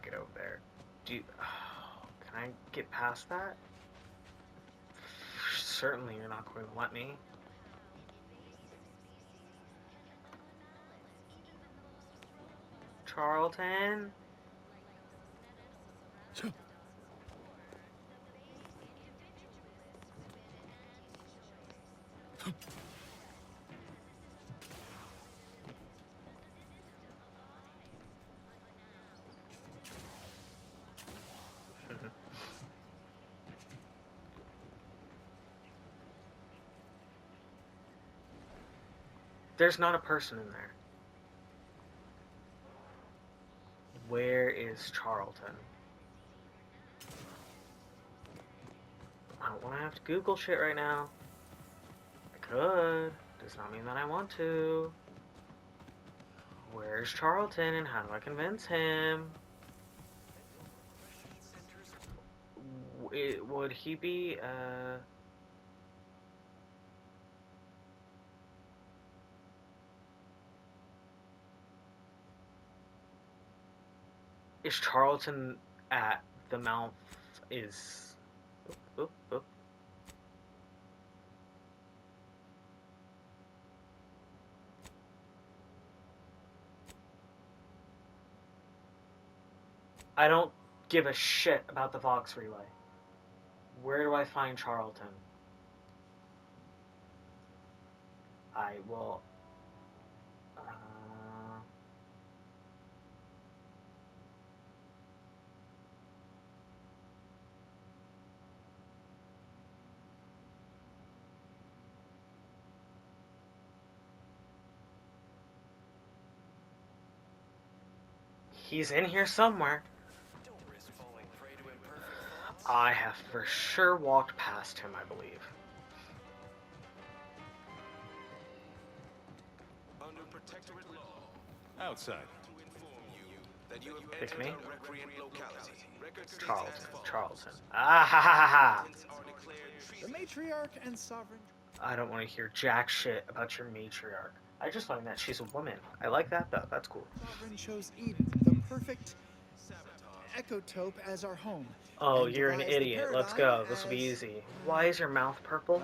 S2: get over there? Do you, can I get past that? Certainly you're not going to let me. Charlton? There's not a person in there. Where is Charlton? I don't want to have to Google shit right now. I could. Does not mean that I want to. Where's Charlton and how do I convince him? Would he be, Is Charlton at the mouth? Is... Oop, oop, oop. I don't give a shit about the Vox relay. Where do I find Charlton? I will... He's in here somewhere. I have for sure walked past him, I believe.
S11: Under protectorate law. Outside.
S2: Pick me. Charlton. Ah ha ha ha ha!
S21: The matriarch and sovereign.
S2: I don't want to hear jack shit about your matriarch. I just learned that she's a woman. I like that though. That's cool.
S21: Sovereign chose Eden, the perfect ecotope, as our home.
S2: Oh, you're an idiot. Let's go. This will be easy. Why is your mouth purple?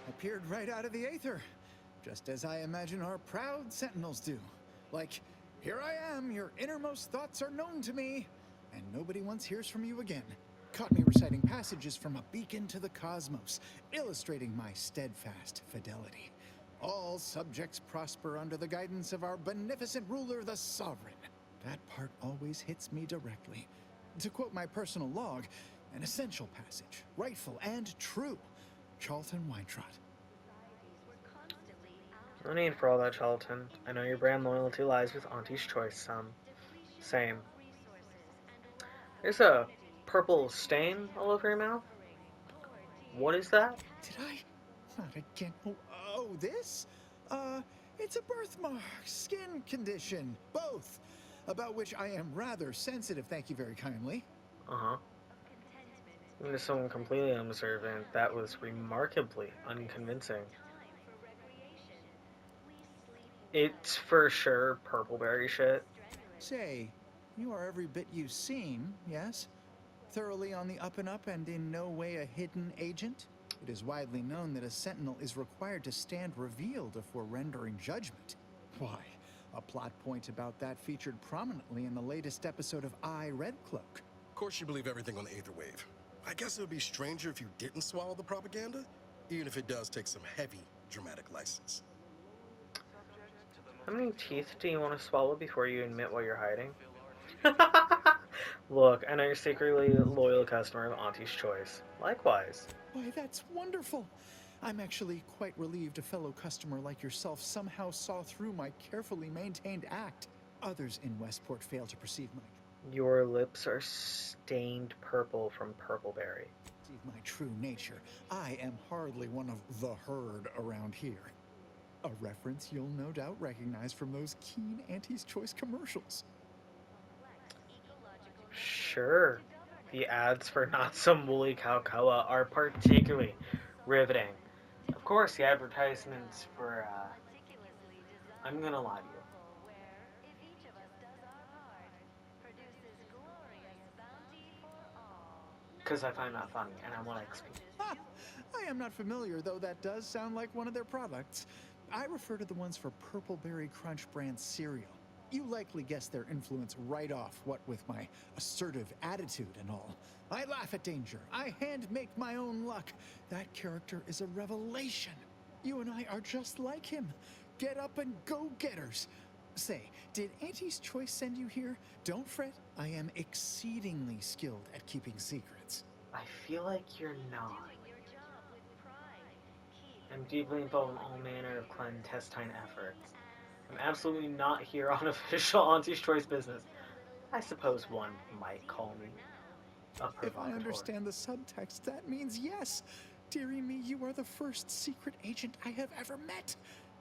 S21: Appeared right out of the aether, just as I imagine our proud sentinels do. Like, here I am, your innermost thoughts are known to me, and nobody once hears from you again. Caught me reciting passages from a beacon to the cosmos, illustrating my steadfast fidelity. All subjects prosper under the guidance of our beneficent ruler, the sovereign. That part always hits me directly. To quote my personal log, an essential passage, rightful and true. Charlton Weintraut.
S2: No need for all that, Charlton. I know your brand loyalty lies with Auntie's choice, Same. There's a purple stain all over your mouth. What is that?
S21: Did I? Not again. Oh, this? It's a birthmark, skin condition, both. About which I am rather sensitive, thank you very kindly.
S2: Uh-huh. Even to someone completely unobservant, that was remarkably unconvincing. It's for sure purpleberry shit.
S21: Say, you are every bit you seem, yes? Thoroughly on the up and up and in no way a hidden agent? It is widely known that a sentinel is required to stand revealed before rendering judgment. Why, a plot point about that featured prominently in the latest episode of I, Red Cloak.
S8: Of course you believe everything on the Aether Wave. I guess it would be stranger if you didn't swallow the propaganda, even if it does take some heavy dramatic license.
S2: How many teeth do you want to swallow before you admit what you're hiding? Look, I know you're secretly a loyal customer of Auntie's Choice. Likewise.
S21: Why, that's wonderful. I'm actually quite relieved a fellow customer like yourself somehow saw through my carefully maintained act. Others in Westport fail to perceive
S2: Your lips are stained purple from purpleberry.
S21: my true nature. I am hardly one of the herd around here. A reference you'll no doubt recognize from those keen Auntie's Choice commercials.
S2: Sure. The ads for Not Some Woolly Cocoa are particularly riveting. Of course, the advertisements for, I'm gonna lie to you. because I find that funny and I want to XP.
S21: I am not familiar, though that does sound like one of their products. I refer to the ones for Purple Berry Crunch brand cereal. You likely guessed their influence right off, what with my assertive attitude and all. I laugh at danger. I hand make my own luck. That character is a revelation. You and I are just like him. Get up and go-getters. Say, did Auntie's Choice send you here? Don't fret. I am exceedingly skilled at keeping secrets.
S2: I feel like you're not. I'm deeply involved in all manner of clandestine efforts. I'm absolutely not here on official Auntie's Choice business. I suppose one might call me a provocateur.
S21: If I understand the subtext, that means yes. Dearie me, you are the first secret agent I have ever met.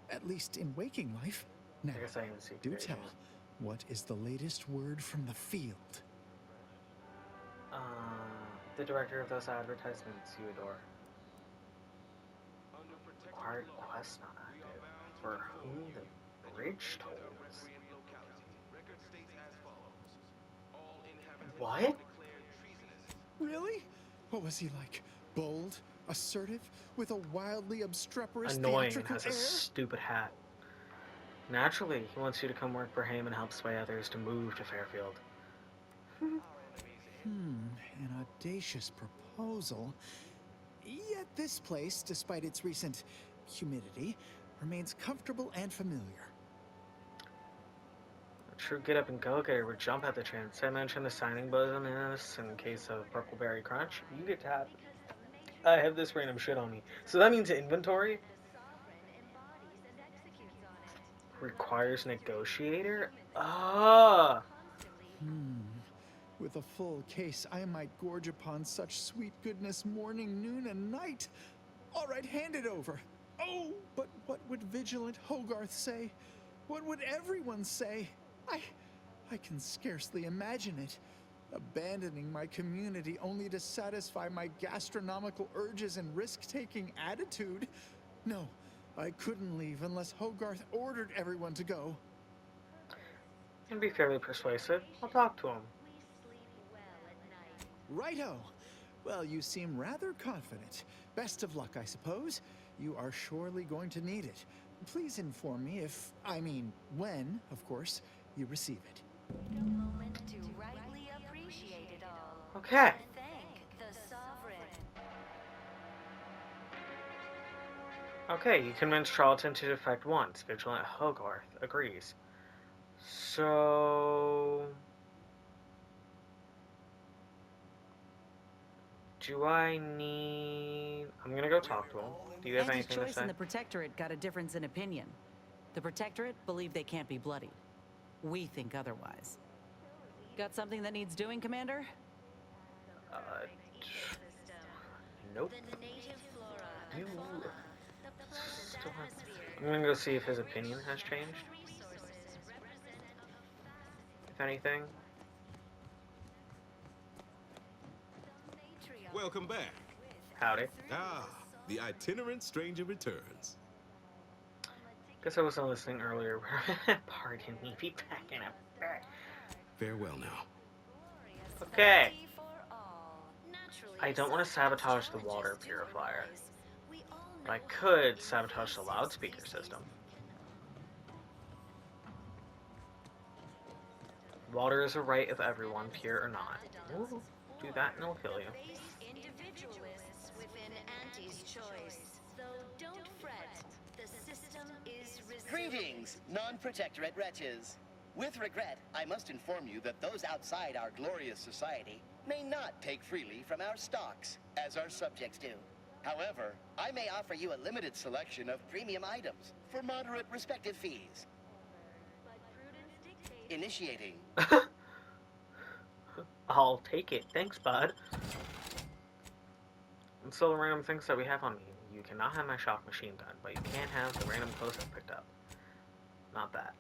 S21: At least in waking life. Now,
S2: I guess I am a secret
S21: do
S2: agent.
S21: tell, what is the latest word from the field?
S2: The director of those advertisements you adore. Required quest not active. For whom the bridge tolls. What?
S21: Really? What was he like? Bold? Assertive? With a wildly obstreperous
S2: Annoying and
S21: theatrical
S2: has a
S21: air?
S2: stupid hat. Naturally, he wants you to come work for him and help sway others to move to Fairfield.
S21: An audacious proposal. Yet this place, despite its recent humidity, remains comfortable and familiar.
S2: A true get-up-and-go-getter would jump at the chance. I mentioned the signing bonus in case of Purple Berry Crunch. You get to have... I have this random shit on me. So that means inventory? Requires negotiator? Ah!
S21: With a full case, I might gorge upon such sweet goodness morning, noon, and night. All right, hand it over. Oh, but what would Vigilant Hogarth say? What would everyone say? I can scarcely imagine it. Abandoning my community only to satisfy my gastronomical urges and risk-taking attitude. No, I couldn't leave unless Hogarth ordered everyone to go.
S2: Can be fairly persuasive. I'll talk to him.
S21: Righto. Well, you seem rather confident. Best of luck, I suppose. You are surely going to need it. Please inform me if, I mean, when, of course, you receive it.
S2: Okay. Okay, you convinced Charlton to defect once. Vigilant Hogarth agrees. So... do I need... I'm gonna go talk to him. Do you have
S6: Auntie's
S2: anything to
S6: Choice
S2: say?
S6: and the Protectorate got a difference in opinion. The Protectorate believe they can't be bloodied. We think otherwise. Got something that needs doing, Commander?
S2: Nope. I'm gonna go see if his opinion has changed. If anything.
S19: Welcome back.
S2: Howdy.
S19: Ah, the itinerant stranger returns.
S2: Guess I wasn't listening earlier. Pardon me, be back in a bit.
S19: Farewell now.
S2: Okay. I don't want to sabotage the water purifier. But I could sabotage the loudspeaker system. Water is a right of everyone, pure or not. Ooh, do that and it'll kill you.
S12: Individualists within Auntie's Choice. Though don't fret, the system is resilient.
S18: Greetings, non-protectorate wretches. With regret, I must inform you that those outside our glorious society may not take freely from our stocks, as our subjects do. However, I may offer you a limited selection of premium items for moderate respective fees. Initiating.
S2: I'll take it. Thanks, bud. And so the random things that we have on me. You cannot have my shock machine gun, but you can have the random clothes I picked up. Not that.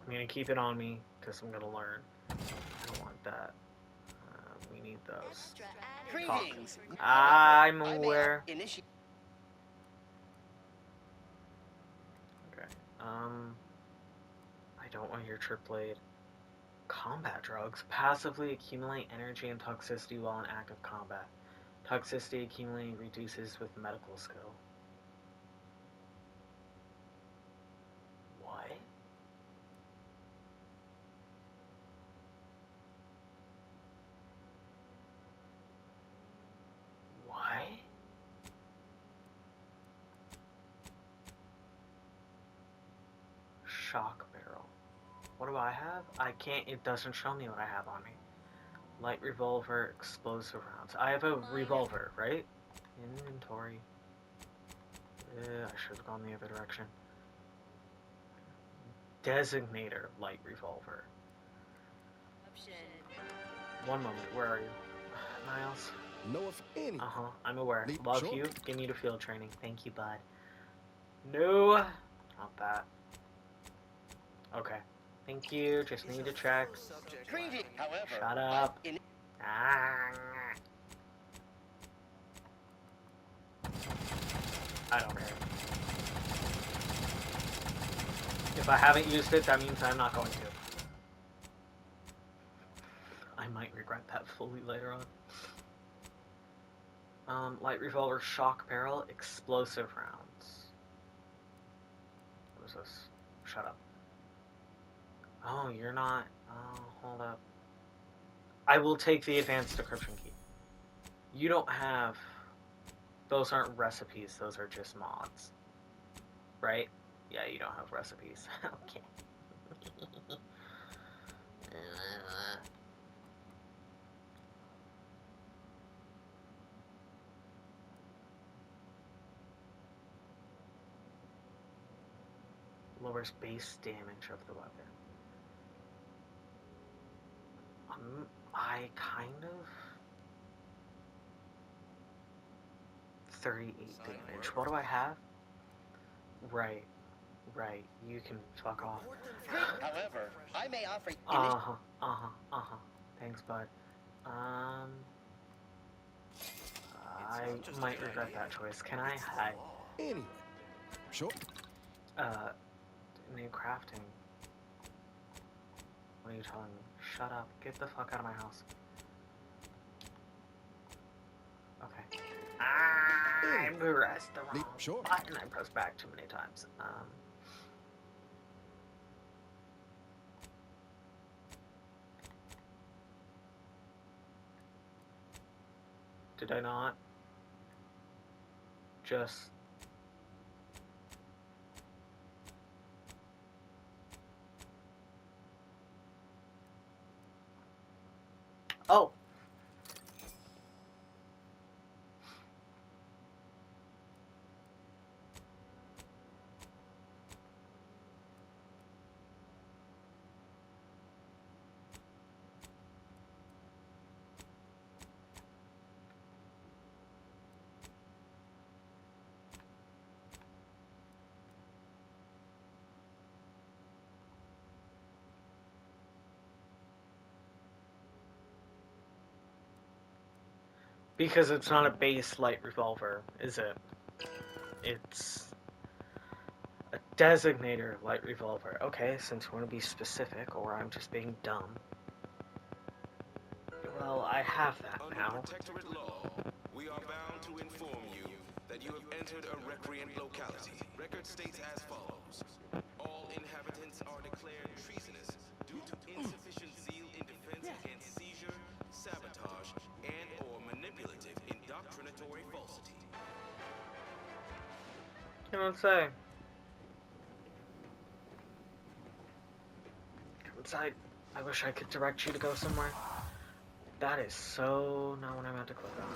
S2: I'm gonna keep it on me, because I'm gonna learn. I don't want that. We need those.
S18: Greetings.
S2: I'm aware.
S18: Initiate.
S2: Okay. I don't want your trip blade. Combat drugs passively accumulate energy and toxicity while in active combat. Toxicity accumulating reduces with medical skill. What? What? Shock barrel. What do I have? I can't, it doesn't show me what I have on me. Light revolver, explosive rounds. I have a revolver, right? Inventory. I should have gone the other direction. Designator light revolver. One moment, where are you? Niles?
S8: Know if any.
S2: Uh-huh, I'm aware.
S8: Leap
S2: Love
S8: short.
S2: you. Give me to field training. Thank you, bud. No, not that. Okay. Thank you. Just need to check.
S18: However,
S2: Shut up. Ah. I don't care. If I haven't used it, that means I'm not going to. I might regret that fully later on. Light revolver, shock barrel, explosive rounds. What is this? Shut up. Oh, you're not. Oh, hold up. I will take the advanced decryption key. You don't have. Those aren't recipes, those are just mods. Right? Yeah, you don't have recipes. Okay. Lowers base damage of the weapon. I kind of... 38 damage. What do I have? Right. Right. You can fuck off.
S18: However, I may offer...
S2: Thanks, bud. I might regret that choice. Can I hide?
S8: Anyway. Sure.
S2: New crafting. What are you telling me? Shut up. Get the fuck out of my house. Okay. I pressed the wrong button. I pressed back too many times. Did I not? Just... Oh! Because it's not a base light revolver, is it? It's a designator light revolver. Okay, since you want to be specific, or I'm just being dumb. Well, I have that now.
S19: Under Protectorate law, we are bound to inform you that you have entered a recreant locality. Record states as follows. All inhabitants are declared treasonous due to insufficient zeal in defense against seizure, sabotage, and or manipulative indoctrinatory falsity.
S2: Come inside. Come inside. I wish I could direct you to go somewhere. That is so not what I meant to click on.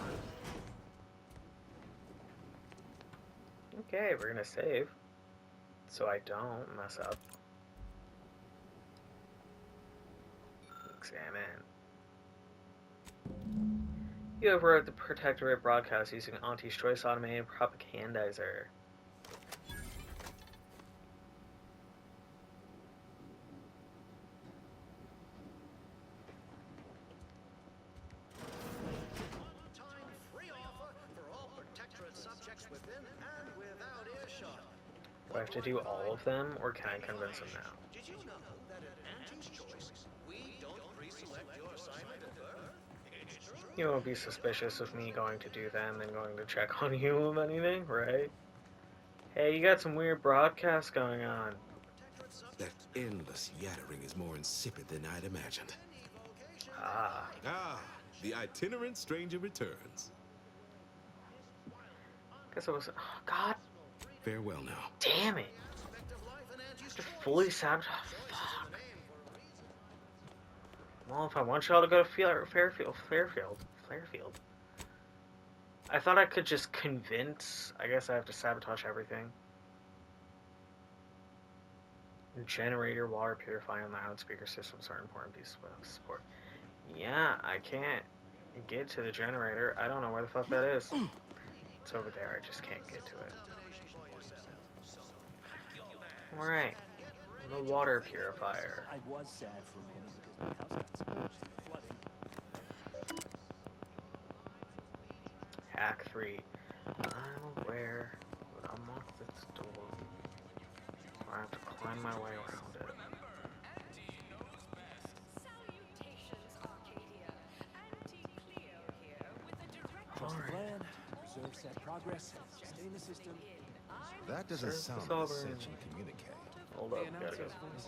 S2: Okay, we're gonna save. So I don't mess up. Examine. You overrode the Protectorate broadcast using Auntie's Choice automated propagandizer. Do I have to do all of them, or can I convince him now?
S9: Did you know that at Auntie's Choice, we don't pre-select your assignment at birth? It's true.
S2: You won't be suspicious of me going to do them and going to check on you of anything, right? Hey, you got some weird broadcasts going on.
S19: That endless yattering is more insipid than I'd imagined.
S2: Ah.
S19: Ah, the itinerant stranger returns.
S2: Guess it was. Oh, God.
S19: Farewell now.
S2: Damn it. Just fully sabotage. Fuck. Well, if I want y'all to go to Fairfield. I thought I could just convince. I guess I have to sabotage everything. Generator, water purifying, and loudspeaker systems are important pieces of support. Yeah, I can't get to the generator. I don't know where the fuck that is. It's over there. I just can't get to it. Alright. The water purifier.
S14: I was sad for a minute because my house got submerged in flooding.
S2: Hack 3. I'm aware, but I'm off this door. I have to climb my way around it.
S14: Trust the plan, preserve set progress, stay in the system.
S1: That doesn't sound like a cinch and communicate.
S2: Hold up, gotta go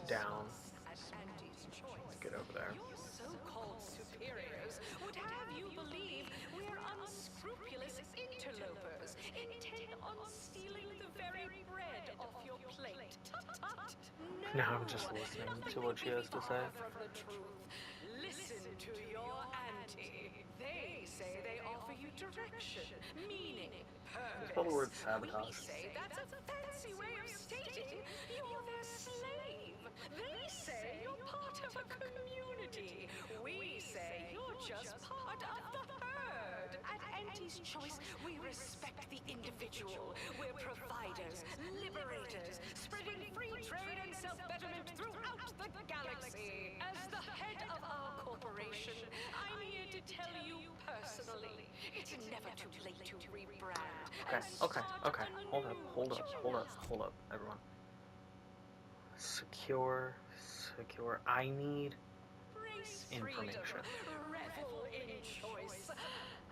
S2: down. Let's get over there.
S4: Your so-called superiors would have you believe we're unscrupulous interlopers, intent on stealing the very bread off your plate. Tut-tut. No,
S2: Now I'm just listening to what she has to say.
S4: from the truth. Listen to your auntie. They say they offer you direction, meaning, purpose.
S2: Spell the word sabotage.
S4: We say that's a fancy way of stating you're their slave. They say you're part of a community. We say you're just part of the herd. At Auntie's Choice, we respect the individual. We're providers, liberators, spreading free trade and self-betterment throughout the galaxy. As the head of our corporation, I'm here to tell you personally, it's never too late to rebrand.
S2: Okay. Hold up, everyone. Secure. I need information.
S4: Revel in choice.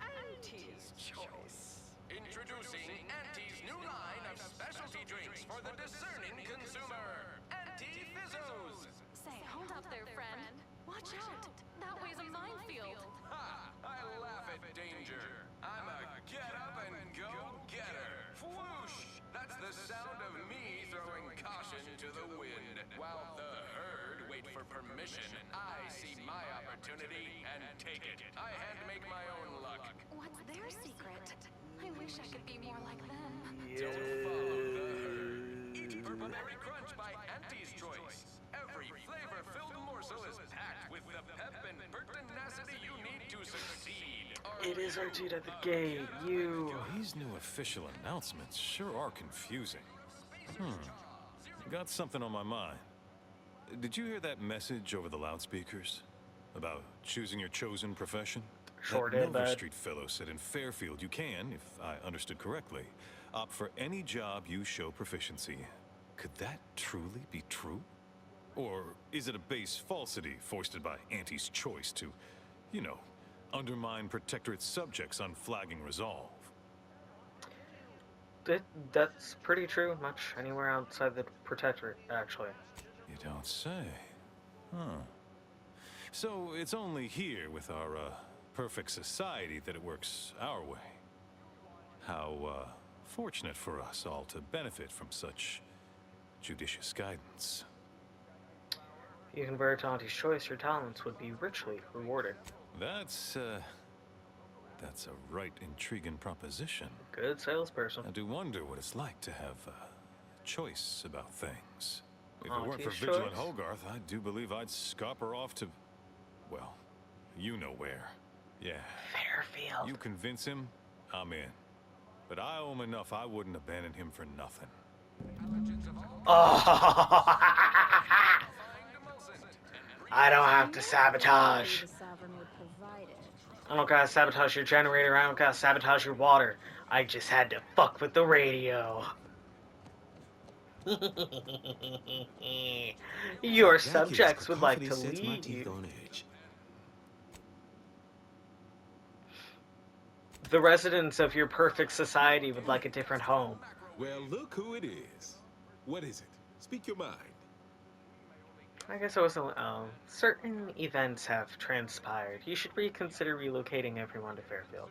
S4: Auntie's Choice.
S22: Introducing Auntie's new line of specialty drinks for the discerning consumer. Auntie Fizzos.
S16: Say, hold up there, friend. Watch out. That way's a minefield.
S22: Ha! I laugh at danger. I'm a get-up-and-go-getter. Whoosh! That's the sound of me throwing caution to the wind. While the herd wait for permission, I see my opportunity and take it. I hand-make my own luck.
S16: What's their secret? I wish I could be more like them.
S22: Don't follow the herd. Eat Purple-Berry Crunch by Auntie's Choice. Every flavor-filled morsel is packed with the pep and pertinacity you need to succeed.
S2: It is Archie at the gate.
S11: These new official announcements sure are confusing. Got something on my mind. Did you hear that message over the loudspeakers? About choosing your chosen profession?
S2: Sure
S11: That
S2: did,
S11: Milver
S2: bud.
S11: Street fellow said in Fairfield you can, if I understood correctly, opt for any job you show proficiency. Could that truly be true? Or is it a base falsity foisted by Auntie's Choice to, you know, undermine Protectorate subjects' unflagging resolve?
S2: That's pretty true. Much anywhere outside the Protectorate, actually.
S11: You don't say. Huh. So it's only here with our, perfect society that it works our way. How, fortunate for us all to benefit from such judicious guidance.
S2: If you convert to Auntie's Choice, your talents would be richly rewarded.
S11: That's a right intriguing proposition.
S2: Good salesperson.
S11: I do wonder what it's like to have a choice about things. If it weren't for
S2: Auntie's
S11: Vigilant
S2: Choice?
S11: Hogarth, I do believe I'd scupper off to, well, you know where. Yeah.
S2: Fairfield.
S11: You convince him, I'm in. But I owe him enough I wouldn't abandon him for nothing.
S2: Oh! I don't have to sabotage.
S20: The Sovereign would provide it.
S2: I don't gotta sabotage your generator. I don't gotta sabotage your water. I just had to fuck with the radio. Your
S19: That
S2: subjects would like
S19: cacophony
S2: to
S19: sets my teeth
S2: leave.
S19: on edge.
S2: The residents of your perfect society would like a different home.
S19: Well, look who it is. What is it? Speak your mind.
S2: I guess it wasn't. Certain events have transpired. You should reconsider relocating everyone to Fairfield.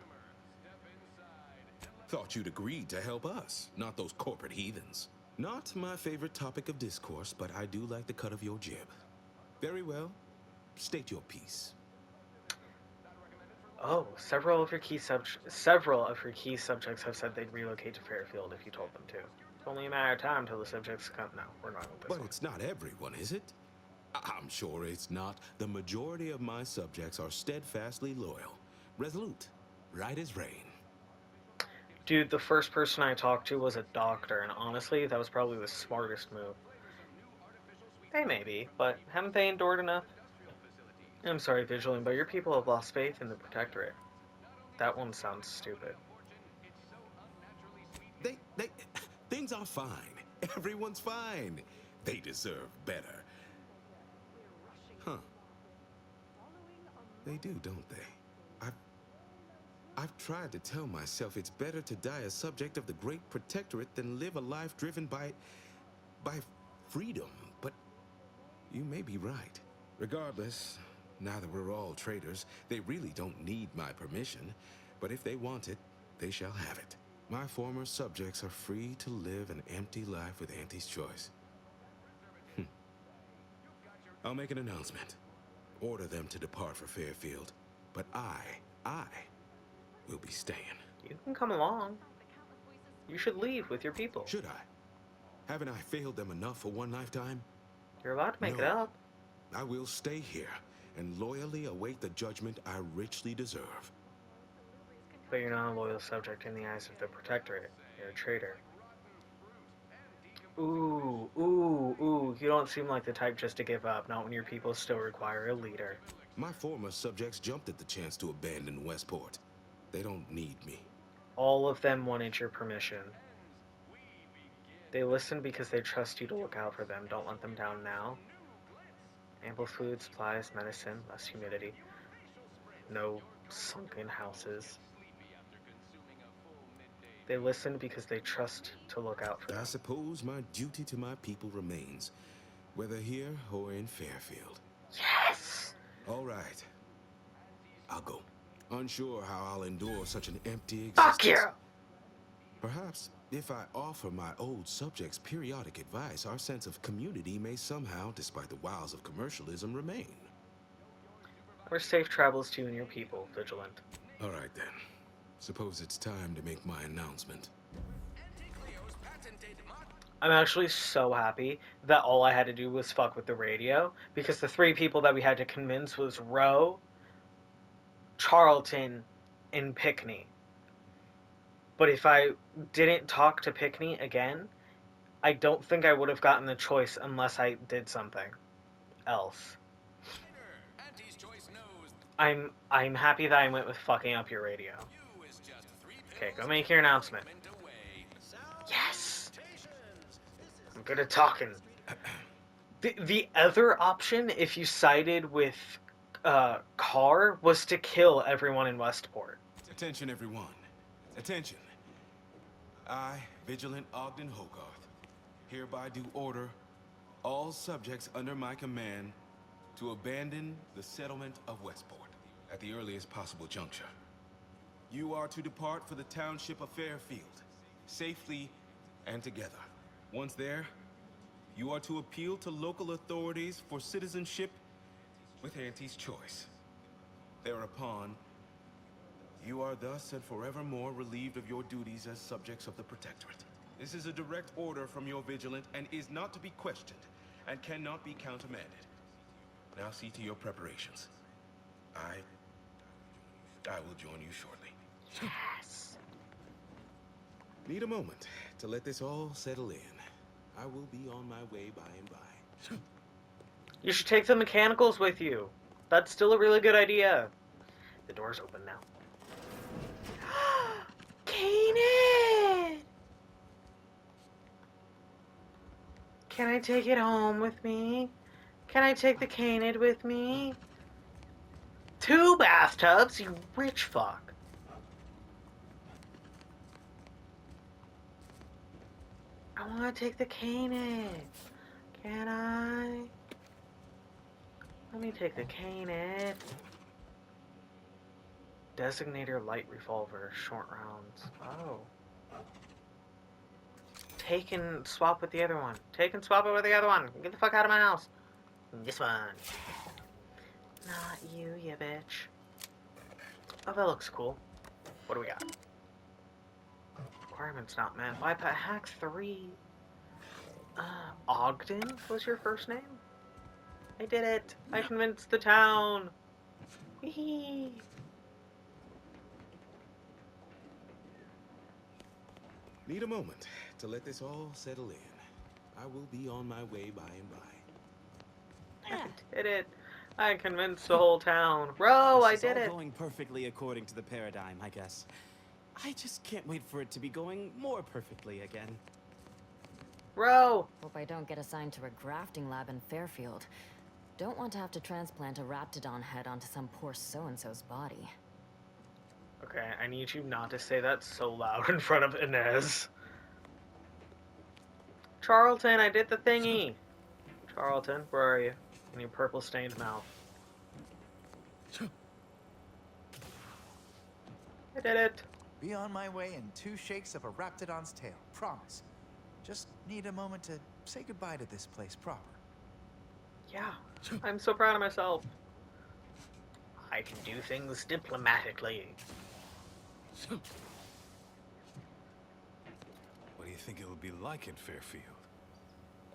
S19: Thought you'd agreed to help us, not those corporate heathens. Not my favorite topic of discourse, but I do like the cut of your jib. Very well. State your piece.
S2: Oh, several of your key subjects have said they'd relocate to Fairfield if you told them to. It's only a matter of time till the subjects come. No, we're not with this
S19: But
S2: one.
S19: it's not everyone, is it? I'm sure it's not. The majority of my subjects are steadfastly loyal, resolute, right as rain.
S2: Dude, the first person I talked to was a doctor, and honestly, that was probably the smartest move. They may be, but haven't they endured enough? I'm sorry, Vigilant, but your people have lost faith in the Protectorate. That one sounds stupid.
S19: Things are fine. Everyone's fine. They deserve better. Huh. They do, don't they? I've tried to tell myself it's better to die a subject of the Great Protectorate than live a life driven by freedom, but you may be right. Regardless, now that we're all traitors, they really don't need my permission, but if they want it, they shall have it. My former subjects are free to live an empty life with Auntie's choice. I'll make an announcement. Order them to depart for Fairfield, but I will be staying.
S2: You can come along. You should leave with your people.
S19: Should I? Haven't I failed them enough for one lifetime?
S2: You're allowed to make
S19: No.
S2: it up.
S19: I will stay here and loyally await the judgment I richly deserve.
S2: But you're not a loyal subject in the eyes of the Protectorate. You're a traitor. Ooh, you don't seem like the type just to give up, not when your people still require a leader.
S19: My former subjects jumped at the chance to abandon Westport. They don't need me.
S2: All of them wanted your permission. They listen because they trust you to look out for them. Don't let them down now. Ample food, supplies, medicine, less humidity. No sunken houses. They listen because they trust to look out for them.
S19: I suppose my duty to my people remains, whether here or in Fairfield.
S2: Yes!
S19: All right. I'll go. Unsure how I'll endure such an empty existence.
S2: Fuck you!
S19: Perhaps if I offer my old subjects periodic advice, our sense of community may somehow, despite the wiles of commercialism, remain.
S2: Or safe travels to you and your people, Vigilant.
S19: All right, then. Suppose it's time to make my announcement.
S2: I'm actually so happy that all I had to do was fuck with the radio, because the three people that we had to convince was Roe, Charlton, and Pickney. But if I didn't talk to Pickney again, I don't think I would have gotten the choice unless I did something else. I'm happy that I went with fucking up your radio. Okay, go make your announcement. Yes! I'm good at talking. The other option, if you sided with Carr, was to kill everyone in Westport.
S19: Attention, everyone. Attention. I, Vigilant Ogden Hogarth, hereby do order all subjects under my command to abandon the settlement of Westport at the earliest possible juncture. You are to depart for the township of Fairfield, safely and together. Once there, you are to appeal to local authorities for citizenship with Auntie's choice. Thereupon, you are thus and forevermore relieved of your duties as subjects of the Protectorate. This is a direct order from your Vigilant and is not to be questioned and cannot be countermanded. Now see to your preparations. I will join you shortly.
S2: Yes.
S19: Need a moment to let this all settle in. I will be on my way by and by.
S2: You should take the mechanicals with you. That's still a really good idea. The door's open now. Kanan! Can I take it home with me? Can I take the canid with me? 2 bathtubs, you rich fuck. I want to take the canid. Can I? Let me take the canid. Designator light revolver, short rounds. Oh. Take and swap with the other one. Take and swap it with the other one. Get the fuck out of my house. This one. Not you, you bitch. Oh, that looks cool. What do we got? Requirements not met. Bypass hack 3. Ogden was your first name? I did it. I convinced the town. Whee!
S19: Need a moment to let this all settle in. I will be on my way by and by.
S2: I did it. I convinced the whole town. Bro, I did
S7: This is
S2: it.
S7: all going perfectly according to the paradigm, I guess. I just can't wait for it to be going more perfectly again.
S2: Bro!
S16: Hope I don't get assigned to a grafting lab in Fairfield. Don't want to have to transplant a raptidon head onto some poor so-and-so's body.
S2: Okay, I need you not to say that so loud in front of Inez. Charlton, I did the thingy. Charlton, where are you? In your purple stained mouth. I did it.
S10: Be on my way in 2 shakes of a raptidon's tail, promise. Just need a moment to say goodbye to this place proper.
S2: Yeah, I'm so proud of myself. I can do things diplomatically.
S11: What do you think it'll be like in Fairfield?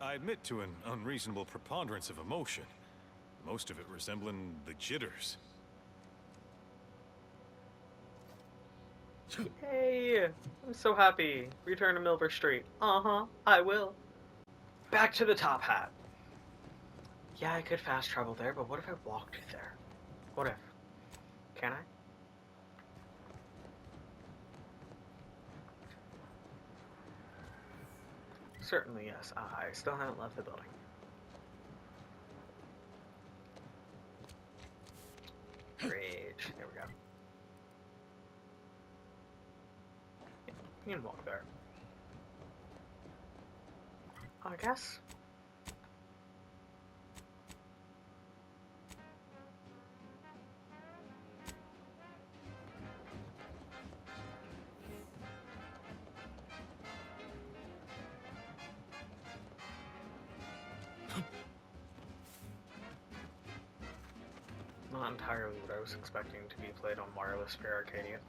S11: I admit to an unreasonable preponderance of emotion. Most of it resembling the jitters.
S2: Hey, I'm so happy. Return to Milver Street. Uh-huh, I will. Back to the top hat. Yeah, I could fast travel there, but what if I walked there? What if? Can I? Certainly, yes. I still haven't left the building. Bridge. There we go. Yeah, you can walk there. I guess. Not entirely what I was expecting to be played on wireless for Arcadia.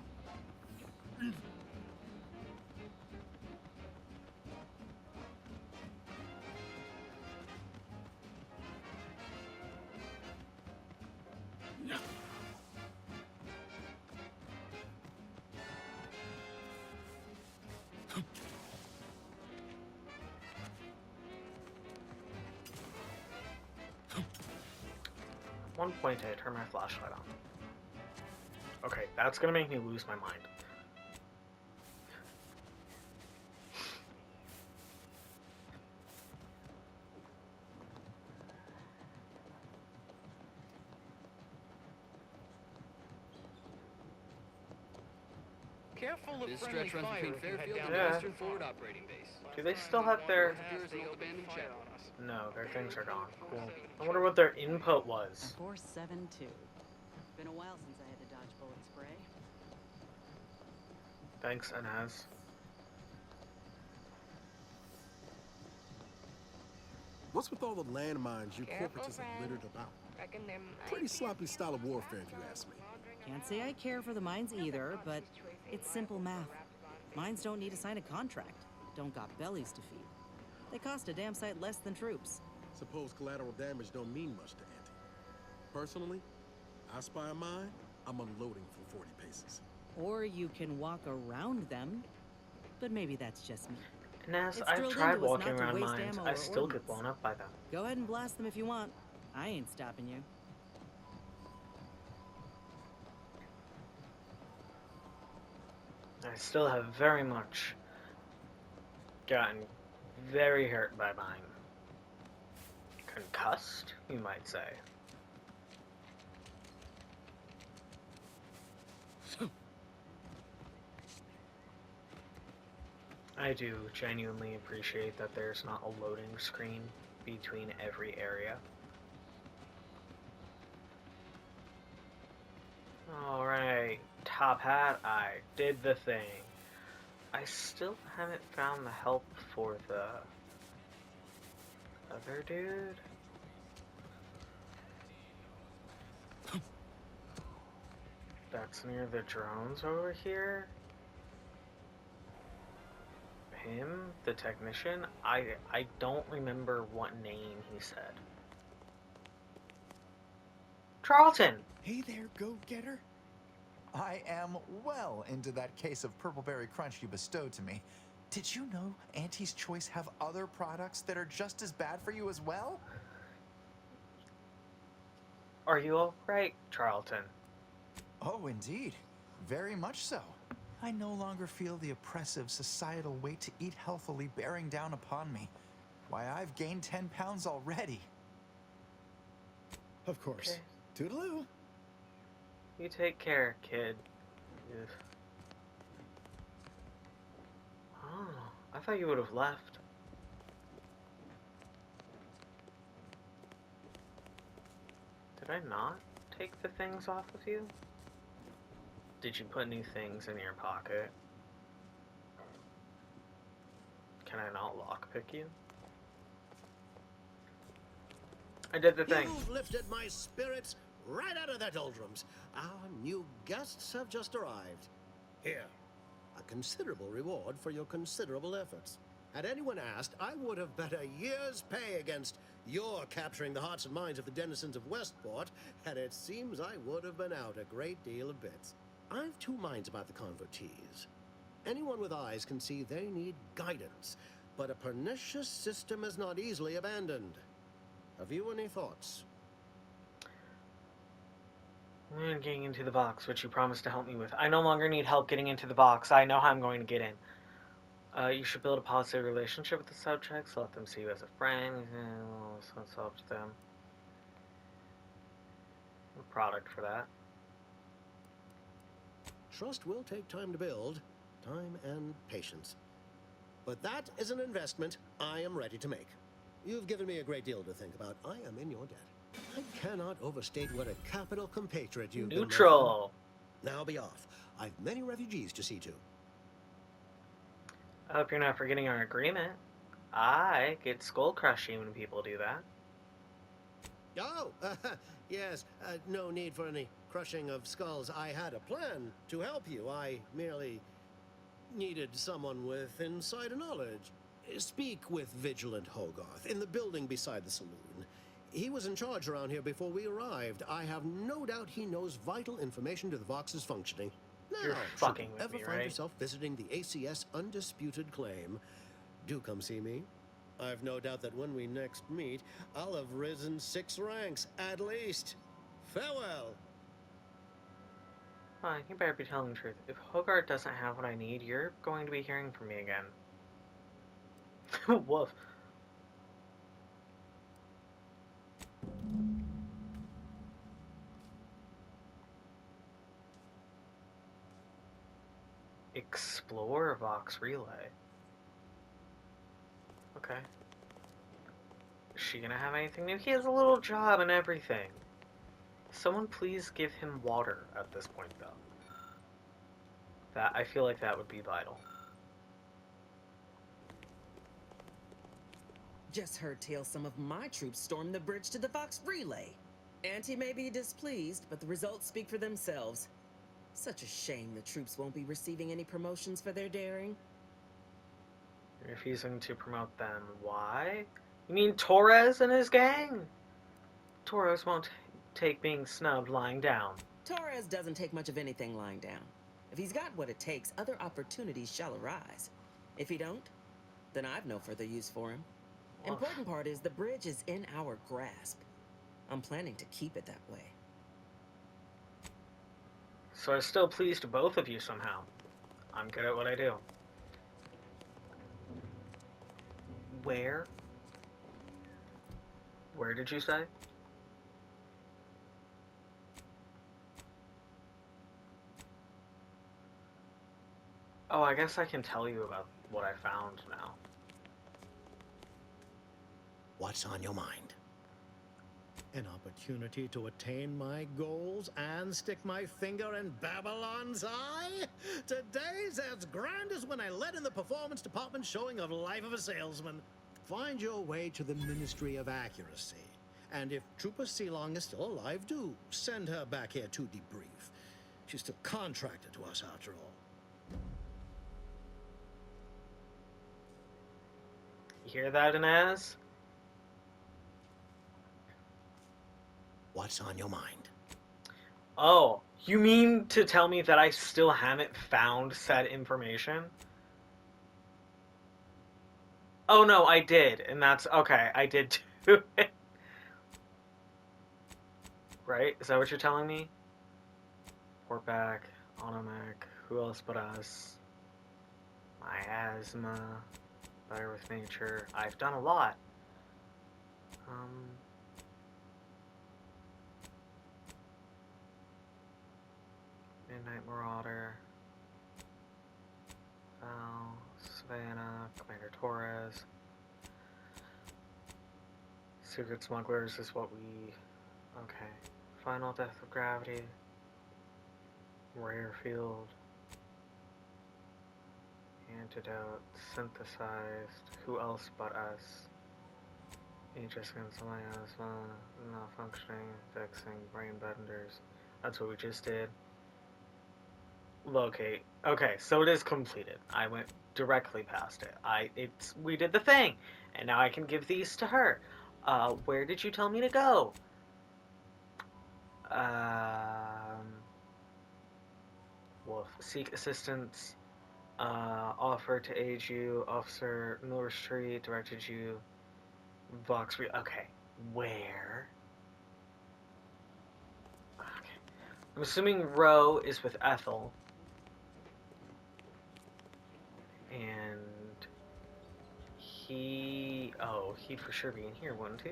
S2: One point I turn my flashlight on. Okay, that's gonna make me lose my mind.
S23: Careful of
S24: This
S23: friendly
S24: stretch runs
S23: fire
S24: between
S23: if you head
S24: Fairfield
S23: down
S24: and
S2: Yeah.
S24: Western Forward Operating Base.
S2: Do they still have their...
S24: Jersey abandoned chapel.
S2: No, their things are gone. Cool. I wonder what their input was.
S6: 472. Been a while since I had to dodge bullet spray.
S2: Thanks, Inez.
S8: What's with all the landmines you corporates have littered about? Pretty sloppy style of warfare, if you ask me.
S6: Can't say I care for the mines either, but it's simple math. Mines don't need to sign a contract. Don't got bellies to feed. They cost a damn sight less than troops.
S8: Suppose collateral damage don't mean much to Auntie. Personally, I spy a mine, I'm unloading from 40 paces.
S6: Or you can walk around them, but maybe that's just me.
S2: Inez,
S6: It's
S2: I've
S6: drilled
S2: tried
S6: into us
S2: walking
S6: not to
S2: around
S6: waste
S2: mines.
S6: ammo
S2: I
S6: or
S2: still get
S6: ordnance.
S2: blown up by them.
S6: Go ahead and blast them if you want. I ain't stopping you.
S2: I still have very much gotten very hurt by mine. concussed, you might say. I do genuinely appreciate that there's not a loading screen between every area. Alright, Top Hat, I did the thing. I still haven't found the help for the other dude. That's near the drones over here. Him, the technician, I don't remember what name he said. Charlton!
S10: Hey there, go-getter. I am well into that case of Purpleberry Crunch you bestowed to me. Did you know Auntie's Choice have other products that are just as bad for you as well?
S2: Are you alright, Charlton?
S10: Oh, indeed. Very much so. I no longer feel the oppressive societal weight to eat healthily bearing down upon me. Why, I've gained 10 pounds already.
S8: Of course. Okay. Toodaloo.
S2: You take care, kid. Ugh. Oh, I thought you would have left. Did I not take the things off of you? Did you put new things in your pocket? Can I not lockpick you? I did the thing.
S3: You've lifted my spirits right out of their doldrums. Our new guests have just arrived. Here, a considerable reward for your considerable efforts. Had anyone asked, I would have bet a year's pay against your capturing the hearts and minds of the denizens of Westport, and it seems I would have been out a great deal of bits. I've two minds about the convertees. Anyone with eyes can see they need guidance, but a pernicious system is not easily abandoned. Have you any thoughts?
S2: I'm getting into the box, which you promised to help me with. I no longer need help getting into the box. I know how I'm going to get in. You should build a positive relationship with the subjects. Let them see you as a friend. So it's up to them. A product for that.
S3: Trust will take time to build, time and patience. But that is an investment I am ready to make. You've given me a great deal to think about. I am in your debt. I cannot overstate what a capital compatriot you've been.
S2: Neutral.
S3: Now be off. I've many refugees to see to.
S2: I hope you're not forgetting our agreement. I get skull crushing when people do that.
S3: Oh, yes. No need for any crushing of skulls. I had a plan to help you. I merely needed someone with insider knowledge. Speak with Vigilant Hogarth in the building beside the saloon. He was in charge around here before we arrived. I have no doubt he knows vital information to the Vox's functioning. Now,
S2: You're fucking
S3: should you
S2: with
S3: ever
S2: me,
S3: find
S2: right?
S3: yourself visiting the ACS Undisputed Claim, do come see me. I've no doubt that when we next meet, I'll have risen 6 ranks, at least. Farewell.
S2: Fine, you better be telling the truth. If Hogarth doesn't have what I need, you're going to be hearing from me again. Woof. Explore Vox Relay. Okay. Is she gonna have anything new? He has a little job and everything. Someone please give him water at this point, though. That I feel like that would be vital.
S13: Just heard tell some of my troops stormed the bridge to the Vox Relay. Auntie may be displeased, but the results speak for themselves. Such a shame the troops won't be receiving any promotions for their daring.
S2: Refusing to promote them. Why? You mean Torres and his gang? Torres won't take being snubbed lying down.
S13: Torres doesn't take much of anything lying down. If he's got what it takes, other opportunities shall arise. If he don't, then I've no further use for him. Important part is the bridge is in our grasp. I'm planning to keep it that way.
S2: So I still pleased both of you somehow. I'm good at what I do. Where did you say? Oh, I guess I can tell you about what I found now.
S3: What's on your mind? An opportunity to attain my goals and stick my finger in Babylon's eye? Today's as grand as when I led in the performance department showing of Life of a Salesman. Find your way to the Ministry of Accuracy. And if Trooper Sealong is still alive, do send her back here to debrief. She's still contracted to us after all.
S2: You hear that, Inez?
S3: What's on your mind?
S2: Oh, you mean to tell me that I still haven't found said information? Oh no, I did, and that's okay. I did do it. Right? Is that what you're telling me? Portback, Automac, who else but us? Miasma, Better with Nature. I've done a lot. Midnight Marauder, Val, Savannah, Commander Torres. Secret Smugglers is what we... Okay. Final Death of Gravity. Rare Field. Antidote. Synthesized. Who else but us? Aegis against Miasma. Not functioning. Fixing. Brain benders. That's what we just did. Locate. Okay, so it is completed. I went directly past it. We did the thing, and now I can give these to her. Where did you tell me to go? Wolf. Seek assistance. Offer to aid you. Officer Miller Street directed you. Vox. Okay. Where? Okay. I'm assuming Roe is with Ethel. And he'd for sure be in here, wouldn't he?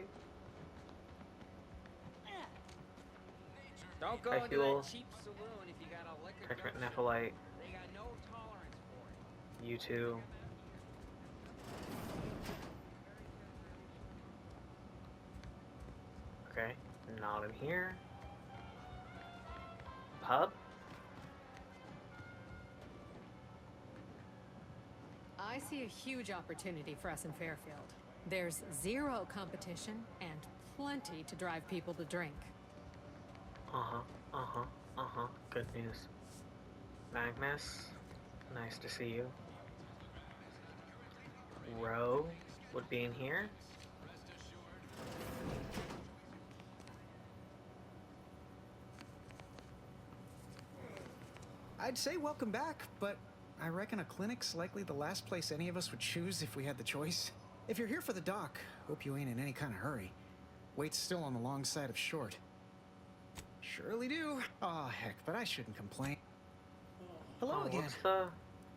S5: Don't go into that cheap saloon if you got a liquor
S2: Technic Nephalite.
S5: They got no tolerance for it.
S2: You two. Okay, not in here. Pub?
S15: I see a huge opportunity for us in Fairfield. There's zero competition and plenty to drive people to drink.
S2: Good news. Magnus, nice to see you. Roe would be in here.
S17: I'd say welcome back, but I reckon a clinic's likely the last place any of us would choose if we had the choice. If you're here for the doc, hope you ain't in any kind of hurry. Wait's still on the long side of short. Surely do. Aw, heck, but I shouldn't complain. Hello again.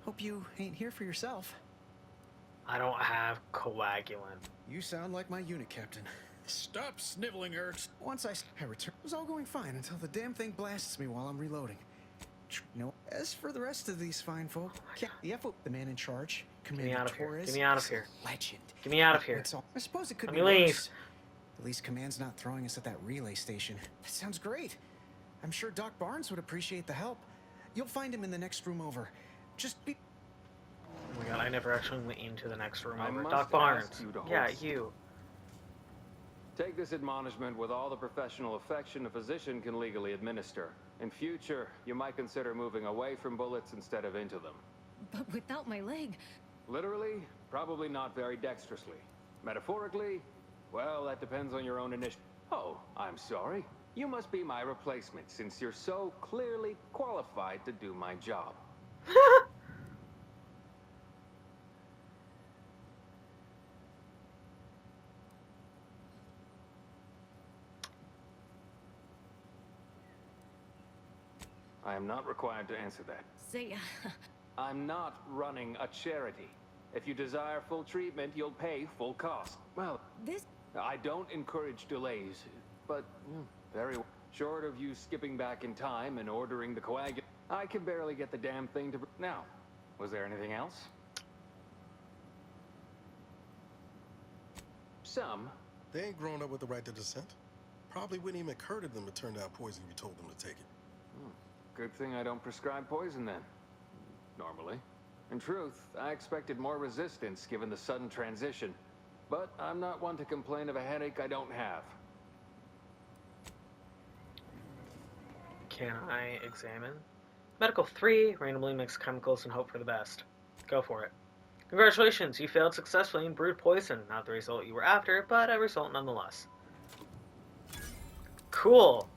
S17: Hope you ain't here for yourself.
S2: I don't have coagulant.
S17: You sound like my unit captain. Stop sniveling, Ertz. Once I return, it was all going fine until the damn thing blasts me while I'm reloading. No. As for the rest of these fine folk, the man in charge, Commander Torres,
S2: get me out of here.
S17: Legend.
S2: Get me out of here.
S17: I suppose it could
S2: Let
S17: be
S2: me leave.
S17: worse. At least Command's not throwing us at that relay station. That sounds great. I'm sure Doc Barnes would appreciate the help. You'll find him in the next room over. Just be...
S2: Oh my god, I never actually went into the next room over.
S21: must
S2: Doc Barnes.
S21: ask you to
S2: Yeah,
S21: hold-
S2: you.
S21: Take this admonishment with all the professional affection a physician can legally administer. In future, you might consider moving away from bullets instead of into them.
S15: But without my leg...
S21: Literally, probably not very dexterously. Metaphorically, well, that depends on your own initiative. Oh, I'm sorry. You must be my replacement since you're so clearly qualified to do my job. I am not required to answer that.
S15: Say...
S21: I'm not running a charity. If you desire full treatment, you'll pay full cost. Well,
S15: This...
S21: I don't encourage delays, but very short of you skipping back in time and ordering the coagulant, I can barely get the damn thing to... Now, was there anything else? Some.
S8: They ain't grown up with the right to dissent. Probably wouldn't even occur to them to turn down poison if you told them to take it.
S21: Good thing I don't prescribe poison then. Normally. In truth, I expected more resistance given the sudden transition. But I'm not one to complain of a headache I don't have.
S2: Can I examine? Medical 3, randomly mix chemicals and hope for the best. Go for it. Congratulations, you failed successfully and brewed poison. Not the result you were after, but a result nonetheless. Cool.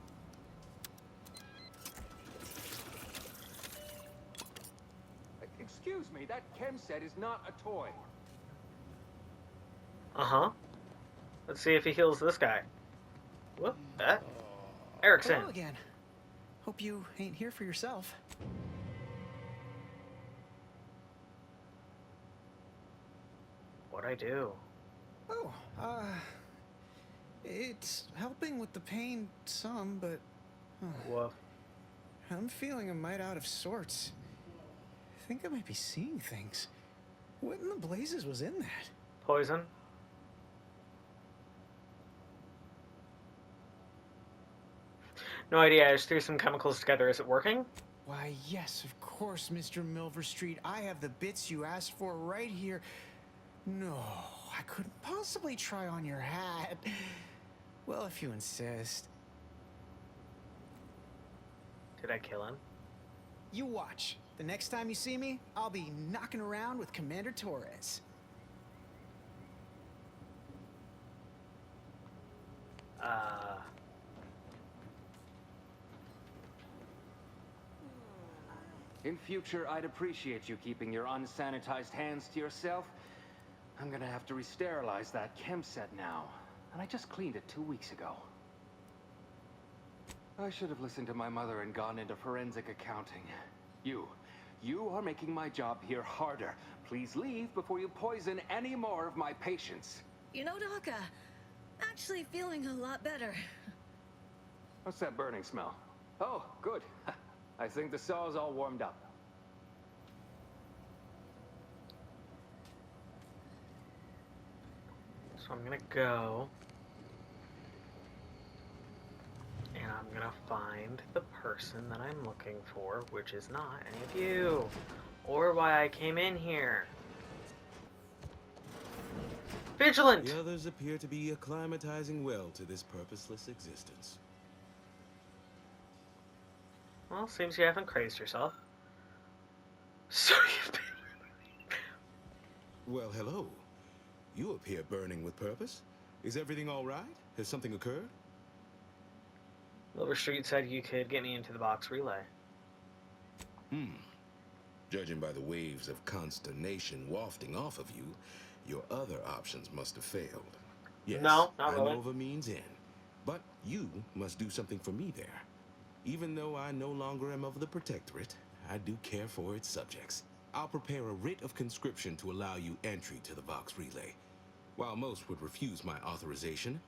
S21: Excuse me, that chem set is not a toy.
S2: Uh-huh. Let's see if he heals this guy. Whoop, that. Erickson.
S17: Hello again. Hope you ain't here for yourself.
S2: What'd I do?
S17: Oh, it's helping with the pain some, but...
S2: Woof.
S17: I'm feeling a mite out of sorts. I think I might be seeing things. What in the blazes was in that?
S2: Poison. No idea, I just threw some chemicals together. Is it working?
S17: Why, yes, of course, Mr. Milverstreet. I have the bits you asked for right here. No, I couldn't possibly try on your hat. Well, if you insist.
S2: Did I kill him?
S17: You watch. The next time you see me, I'll be knocking around with Commander Torres.
S21: In future, I'd appreciate you keeping your unsanitized hands to yourself. I'm gonna have to re-sterilize that chem set now. And I just cleaned it 2 weeks ago. I should have listened to my mother and gone into forensic accounting. You are making my job here harder. Please leave before you poison any more of my patients.
S9: You know, Doc, actually feeling a lot better.
S21: What's that burning smell? Oh, good. I think the saw's all warmed up.
S2: So I'm gonna go. And I'm gonna find the person that I'm looking for, which is not any of you. Or why I came in here. Vigilant!
S19: The others appear to be acclimatizing well to this purposeless existence.
S2: Well, seems you haven't crazed yourself. So you've been...
S19: Well, hello. You appear burning with purpose. Is everything all right? Has something occurred?
S2: Milverstreet said you could get me into the box relay.
S19: Judging by the waves of consternation wafting off of you, your other options must have failed. Yes,
S2: no, not really.
S19: Nova means in. But you must do something for me there. Even though I no longer am of the Protectorate, I do care for its subjects. I'll prepare a writ of conscription to allow you entry to the Vox Relay. While most would refuse my authorization,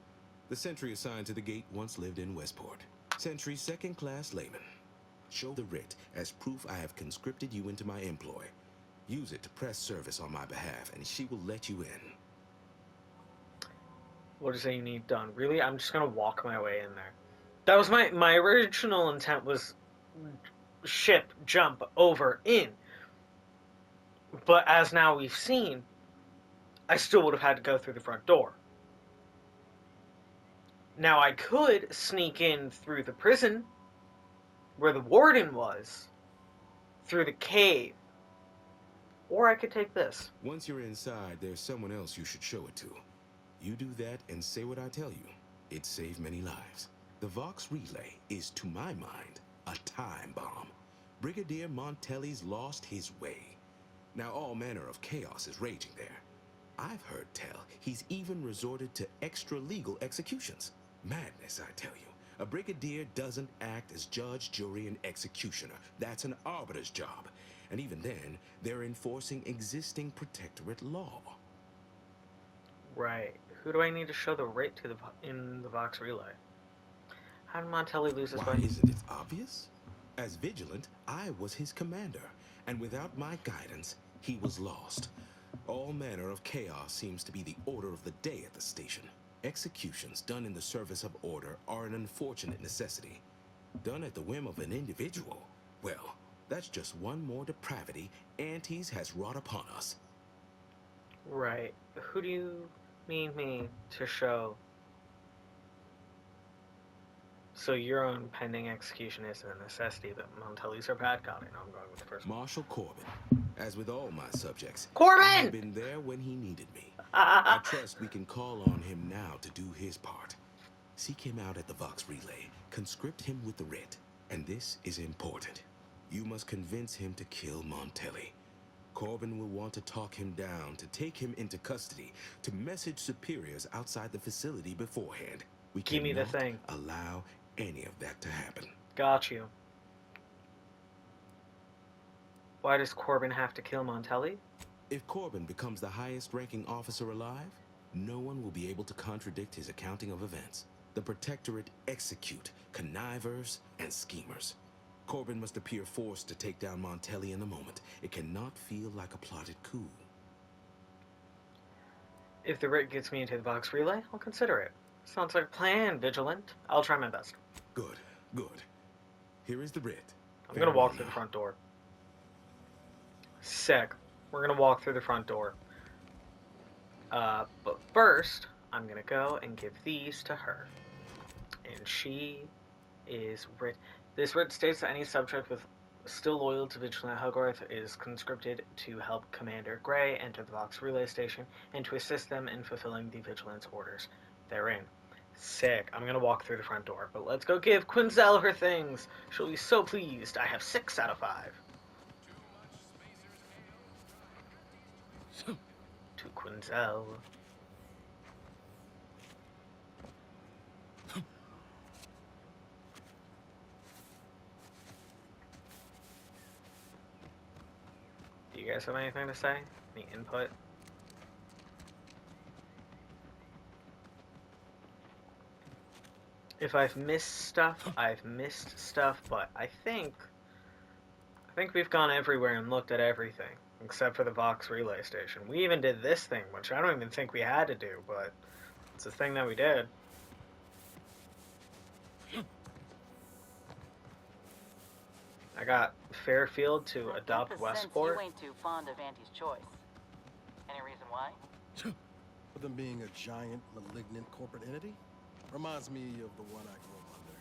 S19: the sentry assigned to the gate once lived in Westport. Sentry second-class layman. Show the writ as proof I have conscripted you into my employ. Use it to press service on my behalf, and she will let you in.
S2: What does you need done? Really? I'm just gonna walk my way in there. That was my original intent was ship, jump, over, in. But as now we've seen, I still would have had to go through the front door. Now I could sneak in through the prison, where the warden was, through the cave, or I could take this.
S19: Once you're inside, there's someone else you should show it to. You do that and say what I tell you. It saved many lives. The Vox Relay is, to my mind, a time bomb. Brigadier Montelli's lost his way. Now all manner of chaos is raging there. I've heard tell he's even resorted to extra-legal executions. Madness, I tell you. A brigadier doesn't act as judge, jury, and executioner. That's an arbiter's job. And even then, they're enforcing existing Protectorate law.
S2: Right. Who do I need to show the writ to in the Vox Relay? How did Montelli lose his
S19: Why
S2: way?
S19: isn't it obvious? As Vigilant, I was his commander, and without my guidance, he was lost. All manner of chaos seems to be the order of the day at the station. Executions done in the service of order are an unfortunate necessity. Done at the whim of an individual, well, that's just one more depravity Antes has wrought upon us.
S2: Right. Who do you need me to show? So your own pending execution is a necessity, but Montelli's our bad guy. No, I'm going with the first one.
S19: Marshal Corbin. As with all my subjects,
S2: Corbin!
S19: I have been there when he needed me. I trust we can call on him now to do his part. Seek him out at the Vox Relay, conscript him with the writ, and this is important. You must convince him to kill Montelli. Corbin will want to talk him down, to take him into custody, to message superiors outside the facility beforehand. We
S2: Give me the
S19: cannot
S2: thing.
S19: allow any of that to happen.
S2: Got you. Why does Corbin have to kill Montelli?
S19: If Corbin becomes the highest-ranking officer alive, no one will be able to contradict his accounting of events. The Protectorate execute connivers and schemers. Corbin must appear forced to take down Montelli in the moment. It cannot feel like a plotted coup.
S2: If the writ gets me into the Vox Relay, I'll consider it. Sounds like a plan, Vigilant. I'll try my best.
S19: Good, good. Here is the writ.
S2: I'm gonna walk through the front door. Sick. We're gonna walk through the front door. But first, I'm gonna go and give these to her. And she is writ. This writ states that any subject with still loyal to Vigilant Hogarth is conscripted to help Commander Gray enter the Vox Relay Station and to assist them in fulfilling the Vigilance orders therein. Sick. I'm gonna walk through the front door, but let's go give Quinzel her things. She'll be so pleased. I have 6 out of 5. To Quinzel. Do you guys have anything to say? Any input? If I've missed stuff, I've missed stuff, but I think we've gone everywhere and looked at everything, except for the Vox Relay Station. We even did this thing, which I don't even think we had to do, but it's a thing that we did. I got Fairfield to adopt Westport.
S6: You ain't too fond of Auntie's choice. Any reason why?
S8: For them being a giant, malignant corporate entity? Reminds me of the one I grew up under.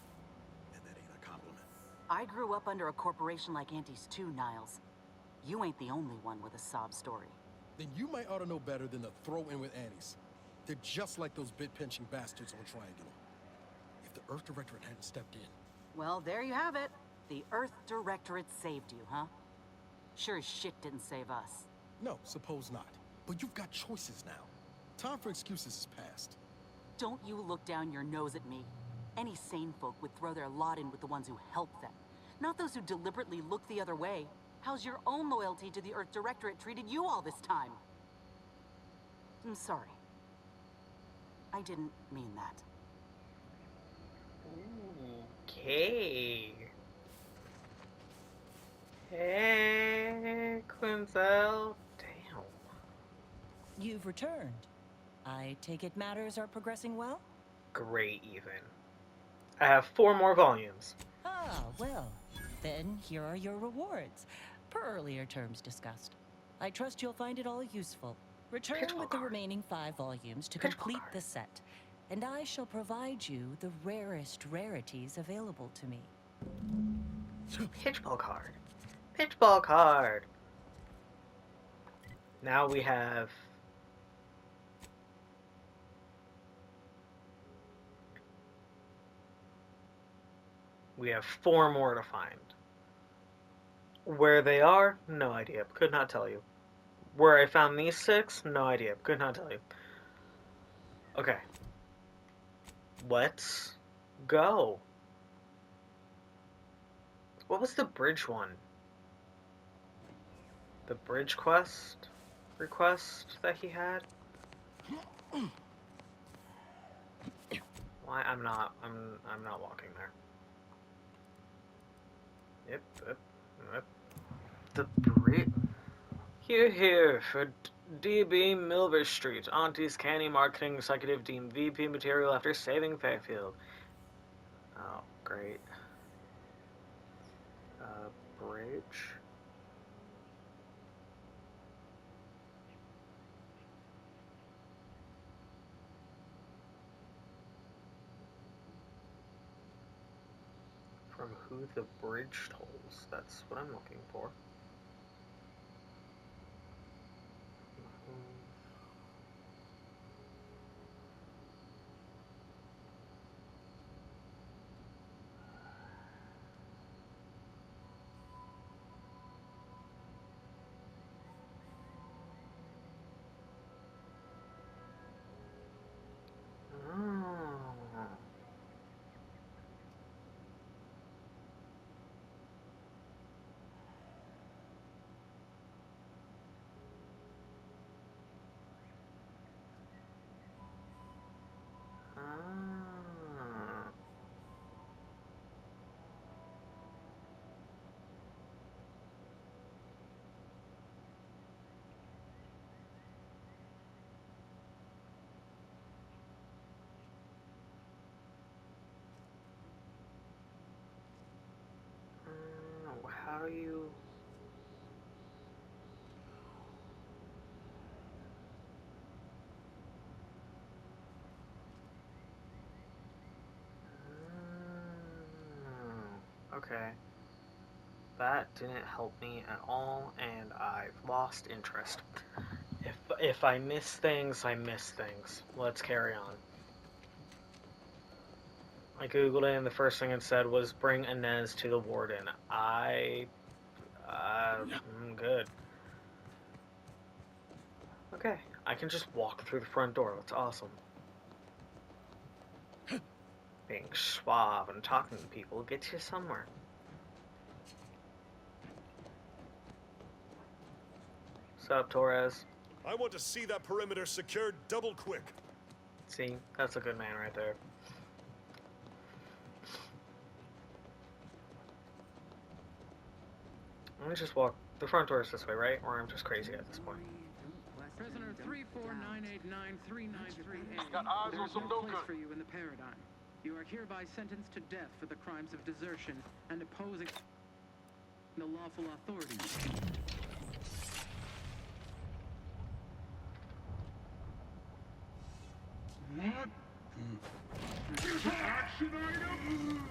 S8: And that ain't a compliment.
S6: I grew up under a corporation like Auntie's too, Niles. You ain't the only one with a sob story.
S8: Then you might ought to know better than to throw in with Annie's. They're just like those bit-pinching bastards on Triangular. If the Earth Directorate hadn't stepped in...
S6: Well, there you have it. The Earth Directorate saved you, huh? Sure as shit didn't save us.
S8: No, suppose not. But you've got choices now. Time for excuses is past.
S6: Don't you look down your nose at me. Any sane folk would throw their lot in with the ones who help them, not those who deliberately look the other way. How's your own loyalty to the Earth Directorate treated you all this time? I'm sorry. I didn't mean that.
S2: Okay. Hey, Quinzel. Damn.
S1: You've returned. I take it matters are progressing well?
S2: Great, even. I have 4 more volumes.
S1: Ah, well. Then here are your rewards, per earlier terms discussed. I trust you'll find it all useful. Return with the remaining 5 volumes to complete the set, and I shall provide you the rarest rarities available to me.
S2: Pitchball card. Pitchball card. Now we have... We have 4 more to find. Where they are, no idea. Could not tell you. Where I found these 6, no idea. Could not tell you. Okay. Let's go. What was the bridge one? The bridge quest request that he had? Why? I'm not walking there. Yep. The bridge. Here for DB Milver Street. Auntie's Candy Marketing Executive deemed VP material after saving Fairfield. Oh, great. Bridge. From who the bridge tolls. That's what I'm looking for. How do you... Okay. That didn't help me at all, and I've lost interest. If I miss things, I miss things. Let's carry on. I googled it, and the first thing it said was bring Inez to the warden. I'm good. Okay, I can just walk through the front door. That's awesome. Being suave and talking to people gets you somewhere. What's up, Torres?
S4: I want to see that perimeter secured double quick.
S2: See, that's a good man right there. Let me just walk. The front door is this way, right? Or I'm just crazy at this point.
S5: Prisoner 349893938.
S12: Got eyes on
S5: There's
S12: some
S5: no place
S12: Doka.
S5: for you in the paradigm. You are hereby sentenced to death for the crimes of desertion and opposing the lawful authorities.
S12: What? Action item!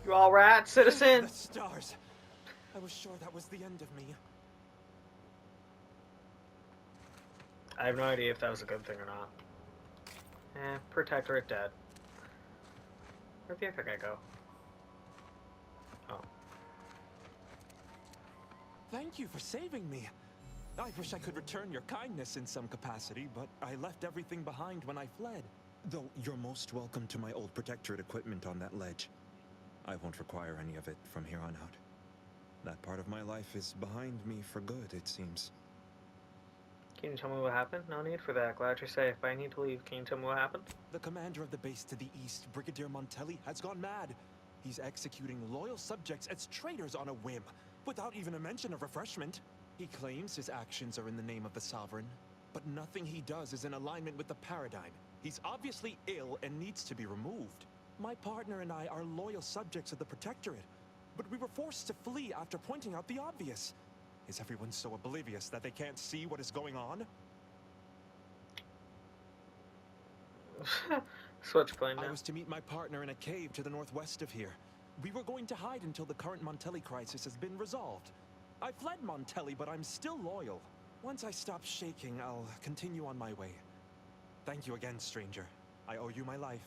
S2: You all right, citizen?
S7: The stars. I was sure that was the end of me.
S2: I have no idea if that was a good thing or not. Protectorate dead. Where'd the other guy go? Oh.
S7: Thank you for saving me. I wish I could return your kindness in some capacity, but I left everything behind when I fled. Though you're most welcome to my old Protectorate equipment on that ledge. I won't require any of it from here on out. That part of my life is behind me for good, it seems.
S2: Can you tell me what happened? No need for that. Glad you're safe. But I need to leave. Can you tell me what happened?
S7: The commander of the base to the east, Brigadier Montelli, has gone mad. He's executing loyal subjects as traitors on a whim, without even a mention of refreshment. He claims his actions are in the name of the Sovereign, but nothing he does is in alignment with the paradigm. He's obviously ill and needs to be removed. My partner and I are loyal subjects of the Protectorate, but we were forced to flee after pointing out the obvious. Is everyone so oblivious that they can't see what is going on?
S2: Switchblade now.
S7: I was to meet my partner in a cave to the northwest of here. We were going to hide until the current Montelli crisis has been resolved. I fled Montelli, but I'm still loyal. Once I stop shaking, I'll continue on my way. Thank you again, stranger. I owe you my life.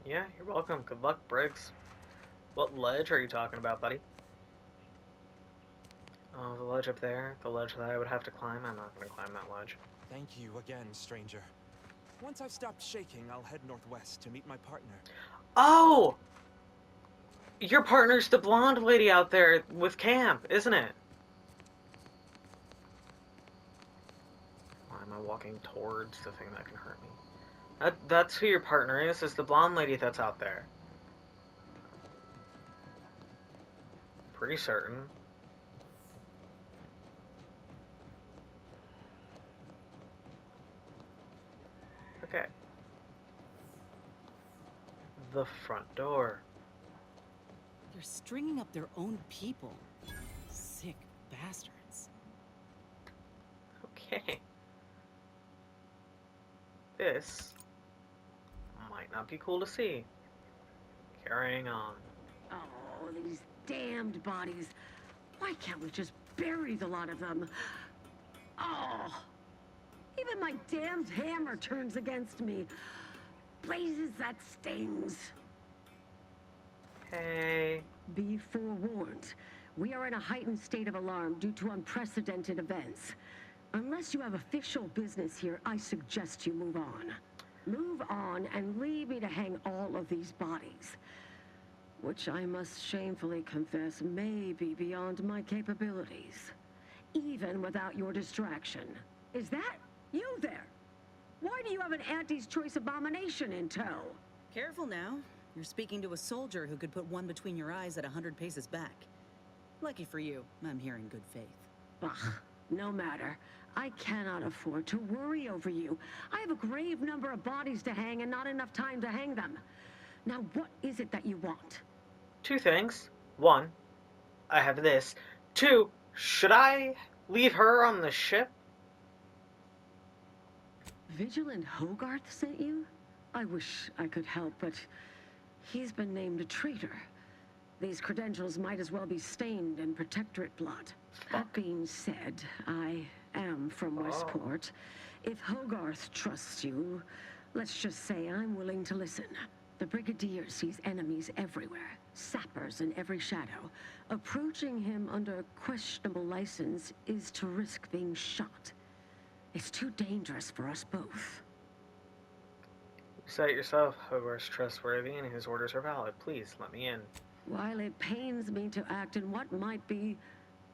S2: Yeah, you're welcome. Good luck, Briggs. What ledge are you talking about, buddy? Oh, the ledge up there. The ledge that I would have to climb. I'm not going to climb that ledge.
S7: Thank you again, stranger. Once I've stopped shaking, I'll head northwest to meet my partner.
S2: Oh! Your partner's the blonde lady out there with Camp, isn't it? am I walking towards the thing that can hurt me? That's who your partner is the blonde lady that's out there. Pretty certain. Okay. The front door.
S6: They're stringing up their own people. Sick bastards.
S2: Okay. This might not be cool to see. Carrying on.
S12: Oh, these damned bodies. Why can't we just bury the lot of them? Oh, even my damned hammer turns against me. Blazes, that stings.
S2: Hey.
S12: Be forewarned. We are in a heightened state of alarm due to unprecedented events. Unless you have official business here, I suggest you move on. Move on and leave me to hang all of these bodies. Which I must shamefully confess may be beyond my capabilities. Even without your distraction. Is that you there? Why do you have an Auntie's Choice abomination in tow?
S6: Careful now. You're speaking to a soldier who could put one between your eyes at 100 paces back. Lucky for you, I'm here in good faith.
S12: Bah, no matter. I cannot afford to worry over you. I have a grave number of bodies to hang and not enough time to hang them. Now, what is it that you want?
S2: 2 things. 1, I have this. 2, should I leave her on the ship?
S12: Vigilant Hogarth sent you? I wish I could help, but he's been named a traitor. These credentials might as well be stained in Protectorate blood. That being said, I am from Westport. If Hogarth trusts you, let's just say I'm willing to listen. The Brigadier sees enemies everywhere, sappers in every shadow. Approaching him under questionable license is to risk being shot. It's too dangerous for us both.
S2: You said it yourself. Hogarth's trustworthy and his orders are valid. Please, let me in.
S12: While it pains me to act in what might be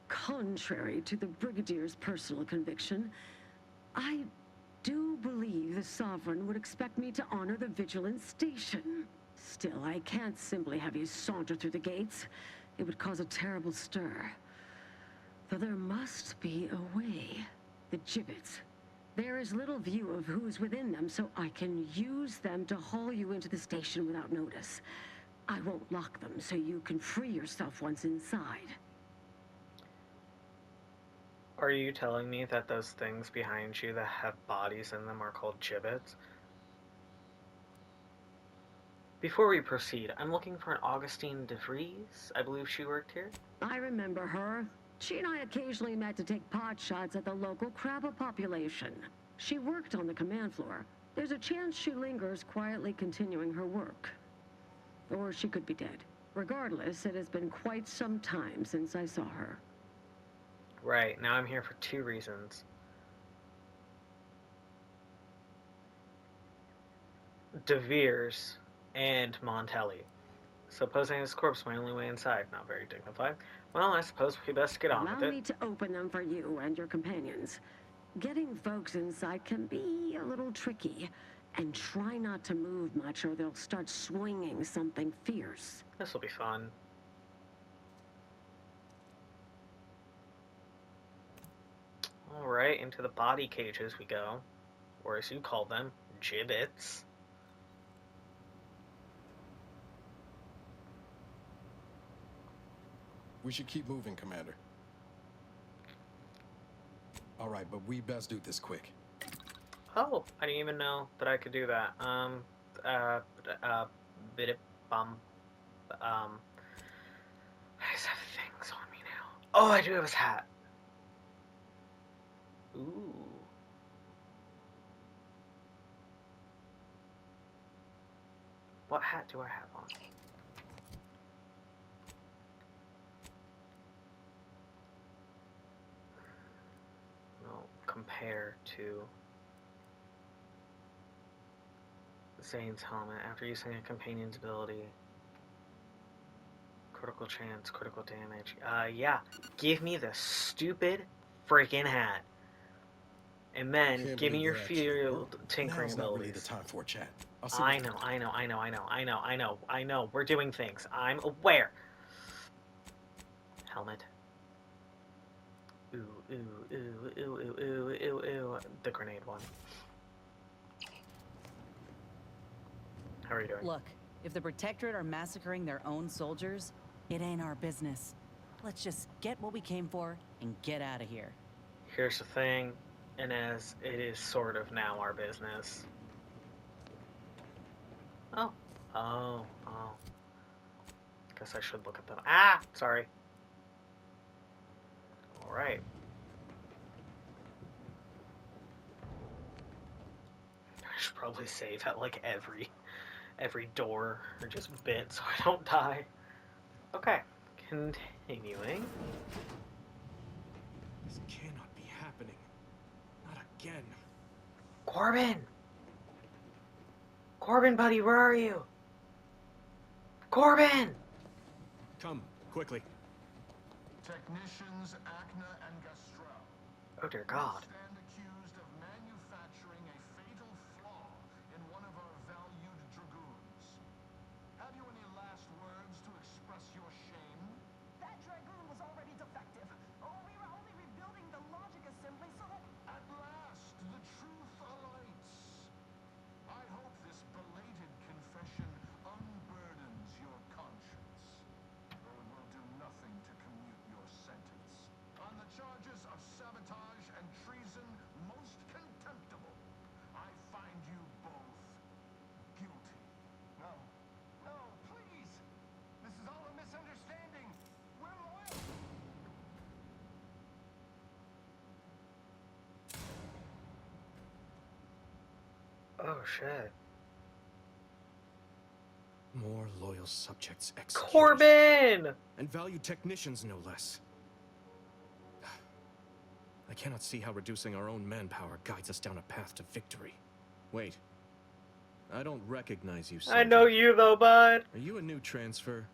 S12: contrary to the Brigadier's personal conviction, I do believe the Sovereign would expect me to honor the Vigilance Station. Still, I can't simply have you saunter through the gates. It would cause a terrible stir. Though there must be a way. The gibbets. There is little view of who's within them, so I can use them to haul you into the station without notice. I won't lock them, so you can free yourself once inside.
S2: Are you telling me that those things behind you that have bodies in them are called gibbets? Before we proceed, I'm looking for an Augustine DeVries. I believe she worked here.
S12: I remember her. She and I occasionally met to take pot shots at the local crabber population. She worked on the command floor. There's a chance she lingers, quietly continuing her work. Or she could be dead. Regardless, it has been quite some time since I saw her.
S2: Right, now I'm here for 2 reasons. DeVries and Montelli. Supposing his corpse my only way inside. Not very dignified. Well, I suppose we best get on with it.
S12: Allow me to open them for you and your companions. Getting folks inside can be a little tricky. And try not to move much or they'll start swinging something fierce.
S2: This will be fun. Alright, into the body cages we go. Or as you call them, gibbets.
S8: We should keep moving, Commander. All right, but we best do this quick.
S2: Oh, I didn't even know that I could do that. Bit of I just have things on me now. Oh, I do have his hat. Ooh. What hat do I have on? No, compare to Zane's helmet after using a companion's ability. Critical chance, critical damage. Yeah. Give me the stupid freaking hat. And then
S8: Can't
S2: give me
S8: believe
S2: your
S8: they're actually
S2: field
S8: working.
S2: tinkering
S8: Now's not really the
S2: abilities.
S8: time for a chat. I'll see
S2: I
S8: what-
S2: know. We're doing things. I'm aware. Helmet. Ooh, ooh, ooh, ooh, ooh, ooh, ooh, ooh. The grenade one. How are you doing?
S6: Look, if the Protectorate are massacring their own soldiers, it ain't our business. Let's just get what we came for and get out of here.
S2: Here's the thing, and as it is sort of now our business. Oh. Oh. Oh. Guess I should look at them. Ah! Sorry. Alright. I should probably save at like every door or just bit so I don't die. Okay. Continuing.
S7: This cannot be happening. Not again.
S2: Corbin! Corbin, buddy, where are you? Corbin!
S7: Come, quickly.
S14: Technicians Acna and Gastrell
S2: Oh dear God.
S14: stand accused of manufacturing a fatal flaw in one of our valued dragoons. Have you any last words to express your shame?
S18: That dragoon was already defective. Oh, we were only rebuilding the logic assembly so that...
S14: At last, the truth alights. I hope this belated confession unburdens your conscience, though it will do nothing to commute your sentence. On the charges of sabotage and treason most contemptible, I find you both guilty.
S18: No. No, please! This is all a misunderstanding. We're loyal.
S2: Oh shit.
S7: More loyal subjects executed.
S2: Corbin!
S7: And valued technicians, no less. I cannot see how reducing our own manpower guides us down a path to victory. Wait. I don't recognize you,
S2: I know you though, bud.
S7: Are you a new transfer?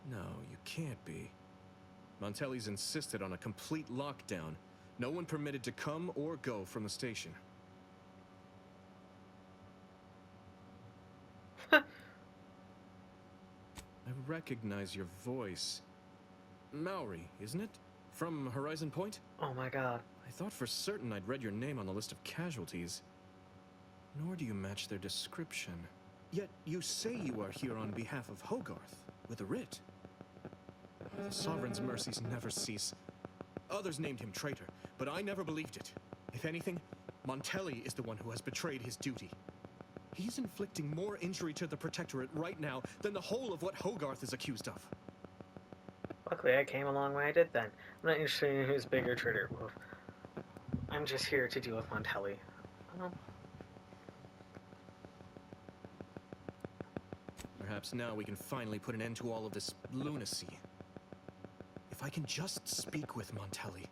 S7: No, you can't be. Montelli's insisted on a complete lockdown. No one permitted to come or go from the station. I recognize your voice. Maori, isn't it? From Horizon Point?
S2: Oh my God.
S7: I thought for certain I'd read your name on the list of casualties. Nor do you match their description. Yet you say you are here on behalf of Hogarth, with a writ. The Sovereign's mercies never cease. Others named him traitor, but I never believed it. If anything, Montelli is the one who has betrayed his duty. He's inflicting more injury to the Protectorate right now than the whole of what Hogarth is accused of.
S2: Luckily, I came a long way I did then. I'm not interested in who's bigger traitor. I'm just here to deal with Montelli.
S7: Perhaps now we can finally put an end to all of this lunacy. If I can just speak with Montelli,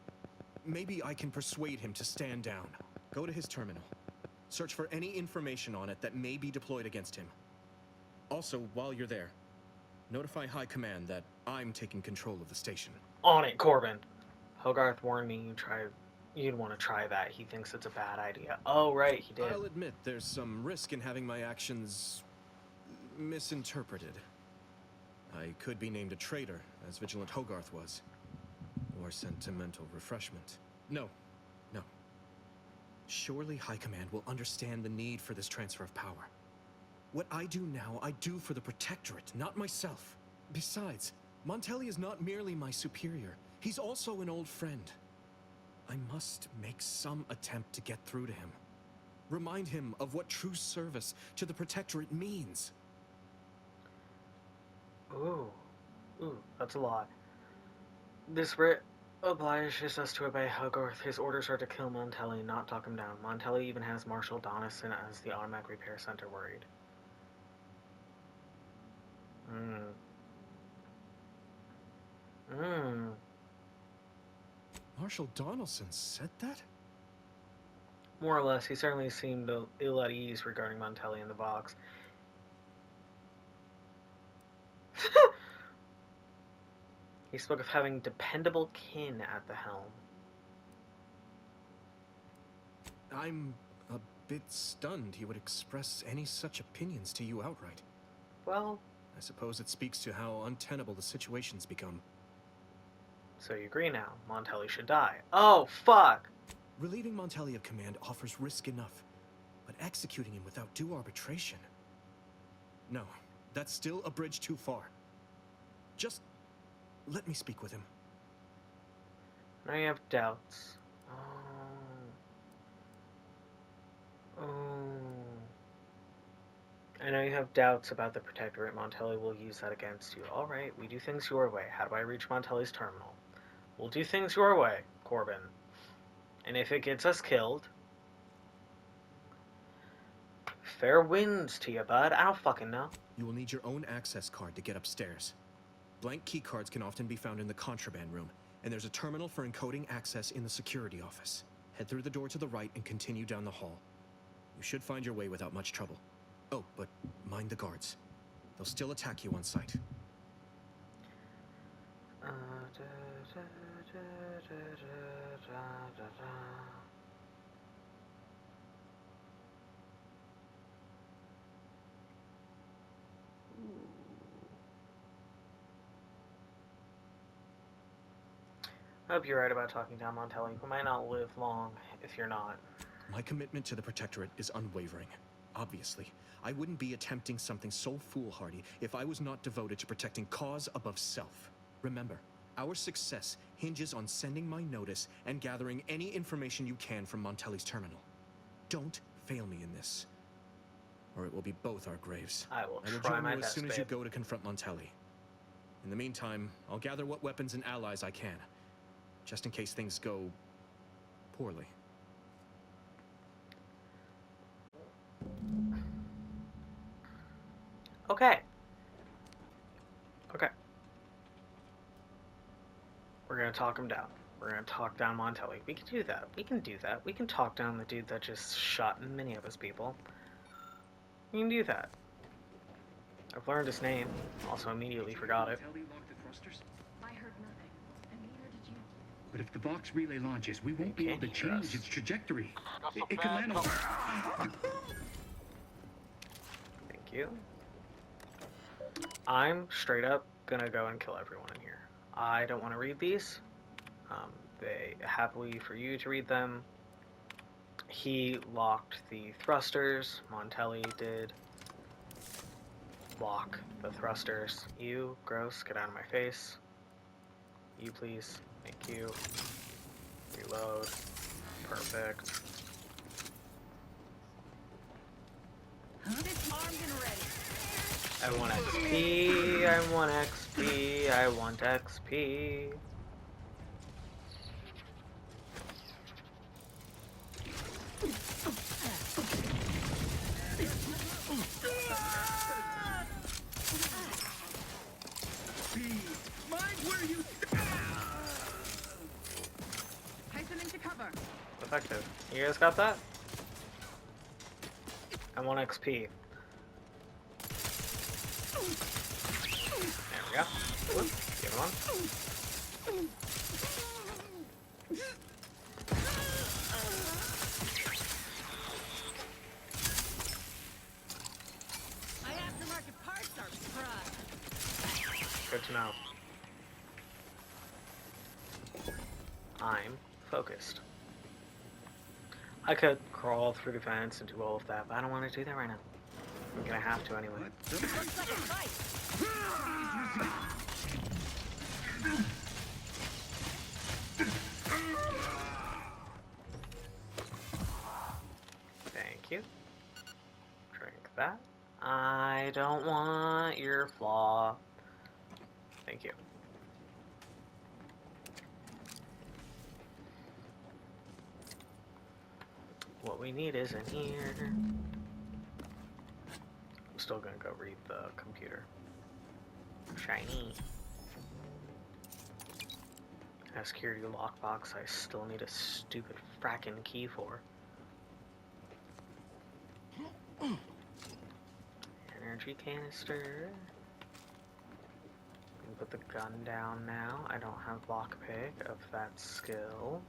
S7: maybe I can persuade him to stand down. Go to his terminal. Search for any information on it that may be deployed against him. Also, while you're there, notify High Command that I'm taking control of the station.
S2: On it, Corbin. Hogarth warned me you'd want to try that. He thinks it's a bad idea. Oh, right, he did.
S7: I'll admit there's some risk in having my actions misinterpreted. I could be named a traitor, as Vigilant Hogarth was. Or sentimental refreshment. No. Surely High Command will understand the need for this transfer of power. What I do now, I do for the Protectorate, not myself. Besides, Montelli is not merely my superior. He's also an old friend. I must make some attempt to get through to him. Remind him of what true service to the Protectorate means.
S2: Ooh, that's a lot. This writ obliges us to obey Hogarth. His orders are to kill Montelli, not talk him down. Montelli even has Marshal Donison as the automatic repair center worried.
S7: Marshal Donaldson said that?
S2: More or less, he certainly seemed ill at ease regarding Montelli in the box. He spoke of having dependable kin at the helm.
S11: I'm a bit stunned he would express any such opinions to you outright.
S2: Well,
S11: I suppose it speaks to how untenable the situation's become.
S2: so you agree now. Montelli should die. Oh, fuck!
S11: Relieving Montelli of command offers risk enough, but executing him without due arbitration... No, that's still a bridge too far. Just let me speak with him.
S2: Now you have doubts. Oh. I know you have doubts about the Protectorate. Montelli will use that against you. Alright, we do things your way. How do I reach Montelli's terminal? We'll do things your way, Corbin. And if it gets us killed... fair winds to you, bud. I don't fucking know.
S11: You will need your own access card to get upstairs. Blank keycards can often be found in the contraband room, and there's a terminal for encoding access in the security office. Head through the door to the right and continue down the hall. You should find your way without much trouble. Oh, but mind the guards. They'll still attack you on sight.
S2: I hope you're right about talking down Montelli. You might not live long if you're not.
S11: My commitment to the Protectorate is unwavering. Obviously, I wouldn't be attempting something so foolhardy if I was not devoted to protecting cause above self. Remember, our success hinges on sending my notice and gathering any information you can from Montelli's terminal. Don't fail me in this, or it will be both our graves.
S2: I will
S11: join
S2: try my
S11: you as
S2: best,
S11: soon as
S2: babe.
S11: you go to confront Montelli. In the meantime, I'll gather what weapons and allies I can, just in case things go poorly.
S2: Okay. Okay. We're gonna talk him down. We're gonna talk down Montelli. We can do that. We can do that. We can talk down the dude that just shot many of his people. We can do that. I've learned his name. Also immediately forgot it.
S5: I heard nothing, and neither did you. But if the Vox relay launches, we won't be able to change its trajectory. It can land on...
S2: Thank you. I'm straight up gonna go and kill everyone in here. I don't want to read these. They happily for you to read them. He locked the thrusters. Montelli did lock the thrusters. You, gross, get out of my face. You, please. Thank you. Reload. Perfect. I want XP, I want XP, I want XP. Effective. You guys got that? I want XP. There we go. Whoop. Give one.
S1: My aftermarket parts are prime.
S2: Good to know. I'm focused. I could crawl through the fence and do all of that, but I don't want to do that right now. I'm gonna have to anyway. Thank you. Drink that. I don't want your flaw. Thank you. What we need is in here. I'm still gonna go read the computer. Shiny. A security lockbox I still need a stupid frackin' key for. Energy canister. I can put the gun down now. I don't have lockpick of that skill.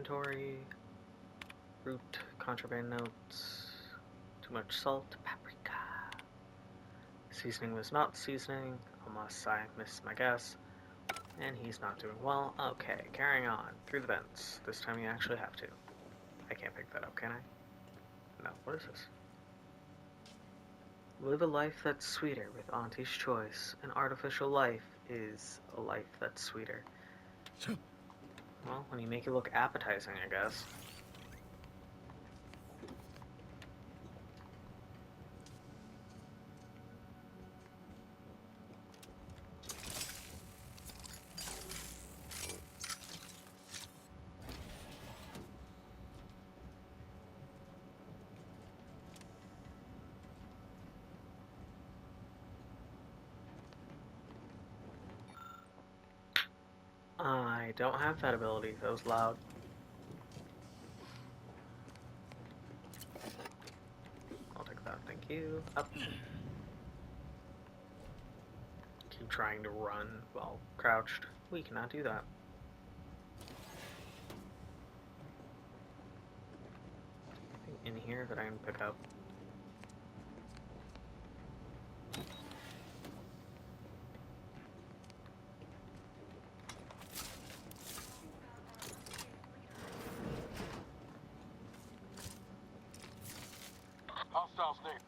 S2: inventory. Root, contraband notes. Too much salt, paprika. Seasoning was not seasoning, unless I missed my guess. And he's not doing well. Okay, carrying on. Through the vents. This time you actually have to. I can't pick that up, can I? No, what is this? Live a life that's sweeter with Auntie's Choice. An artificial life is a life that's sweeter. Well, when you make it look appetizing, I guess. I don't have that ability. That was loud. I'll take that. Thank you. Up. Keep trying to run while crouched. We cannot do that. Anything in here that I can pick up?
S14: Hostiles near.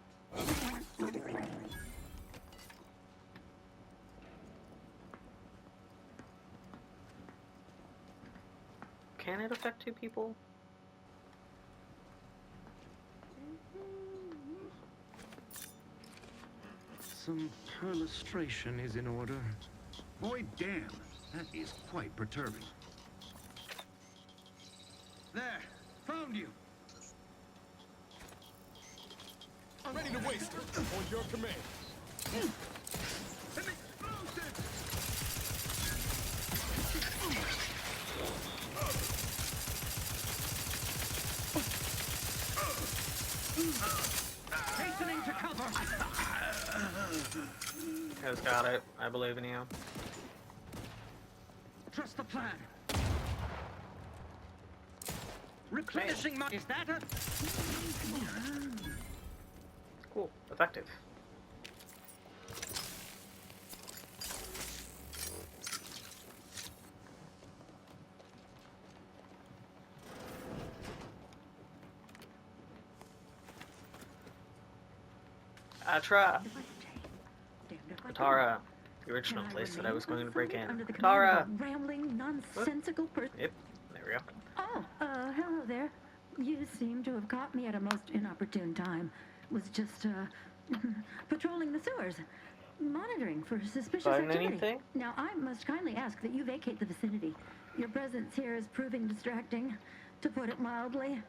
S2: Can it affect two people?
S16: Some perlustration is in order.
S20: Boy, damn, that is quite perturbing. There, found you.
S7: I'm ready to waste it. On your command.
S20: An explosive!
S16: Hastening to cover.
S2: Has got it. I believe in you.
S16: Trust the plan. Replenishing my. Is that a?
S2: Cool. Effective. Atra! Katara, the original place that I was going to break in. Katara!
S12: Rambling, nonsensical person.
S2: Yep, there we go.
S12: Oh, hello there. You seem to have caught me at a most inopportune time. Was just, patrolling the sewers. Monitoring for suspicious
S2: Find
S12: activity.
S2: anything?
S12: Now, I must kindly ask that you vacate the vicinity. Your presence here is proving distracting, to put it mildly.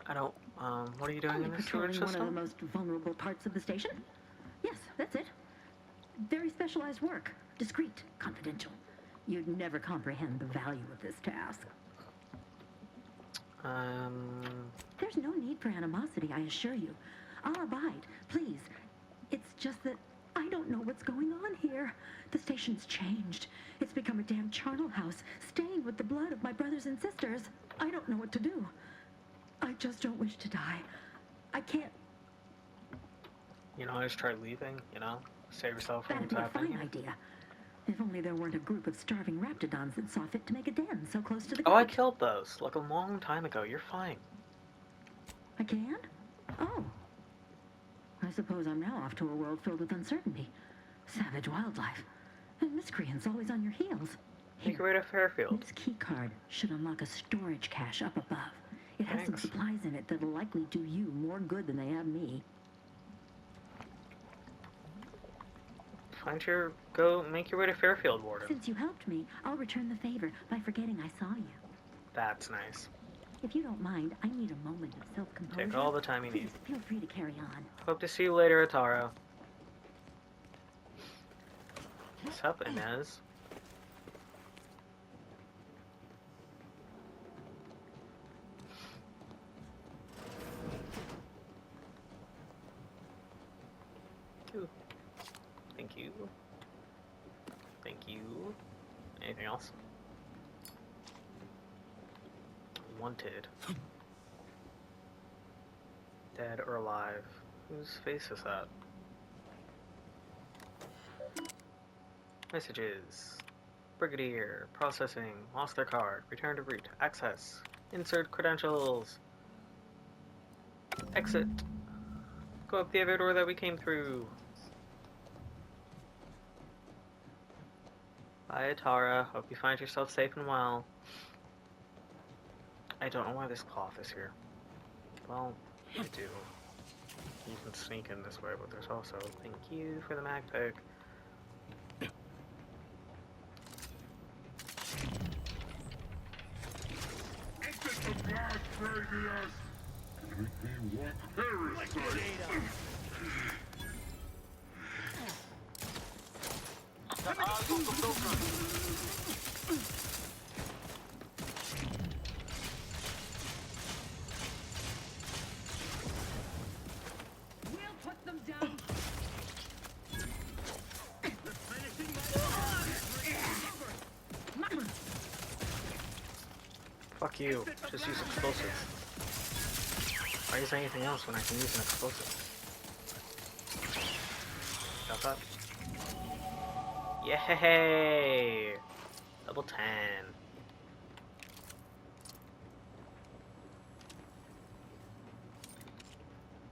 S2: I don't, what are you doing
S12: Only
S2: in this
S12: patrolling
S2: storage
S12: one of
S2: system?
S12: the most vulnerable parts of the station? Yes, that's it. Very specialized work. Discreet, confidential. You'd never comprehend the value of this task. There's no need for animosity, I assure you. I'll abide, please. It's just that I don't know what's going on here. The station's changed. It's become a damn charnel house, stained with the blood of my brothers and sisters. I don't know what to do. I just don't wish to die. I can't.
S2: You know, I just try leaving, you know? Save yourself from
S12: That'd be a
S2: happening.
S12: fine idea. If only there weren't a group of starving raptidons that saw fit to make a den so close to the
S2: Oh, I
S12: gate.
S2: killed those, like a long time ago. You're fine.
S12: I can? Oh. I suppose I'm now off to a world filled with uncertainty. Savage wildlife. And miscreants always on your heels.
S2: Make your way to Fairfield.
S12: This key card should unlock a storage cache up above. It has
S2: Thanks.
S12: some supplies in it that'll likely do you more good than they have me.
S2: Go make your way to Fairfield, Warden.
S12: Since you helped me, I'll return the favor by forgetting I saw you.
S2: That's nice.
S12: If you don't mind, I need a moment of self-composure.
S2: Take all the time you need.
S12: Please, feel free to carry on.
S2: Hope to see you later, Ataro. What's up, Inez? Ooh. Thank you. Thank you. Anything else? wanted. Dead or alive? Whose face is that? Messages. Brigadier. Processing. Lost their card. Return to route. Access. Insert credentials. Exit. Go up the other door that we came through. Bye, Atara. Hope you find yourself safe and well. I don't know why this cloth is here. Well, I do. You can sneak in this way, but there's also thank you for the mag pick.
S12: We'll put them down.
S2: Fuck you. Just use explosives. Why use anything else when I can use an explosive? Got that? Yay! Level 10.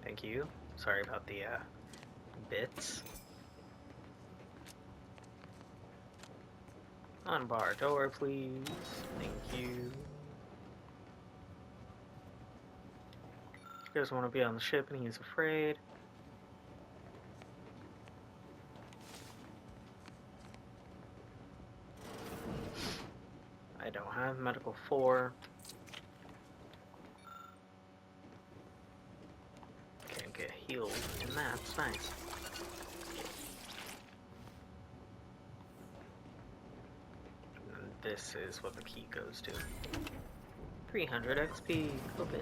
S2: Thank you. Sorry about the bits. Unbar door, please. Thank you. He doesn't want to be on the ship and he's afraid. I don't have medical 4. Can't get healed, and that's nice. And this is what the key goes to. 300 XP. Open.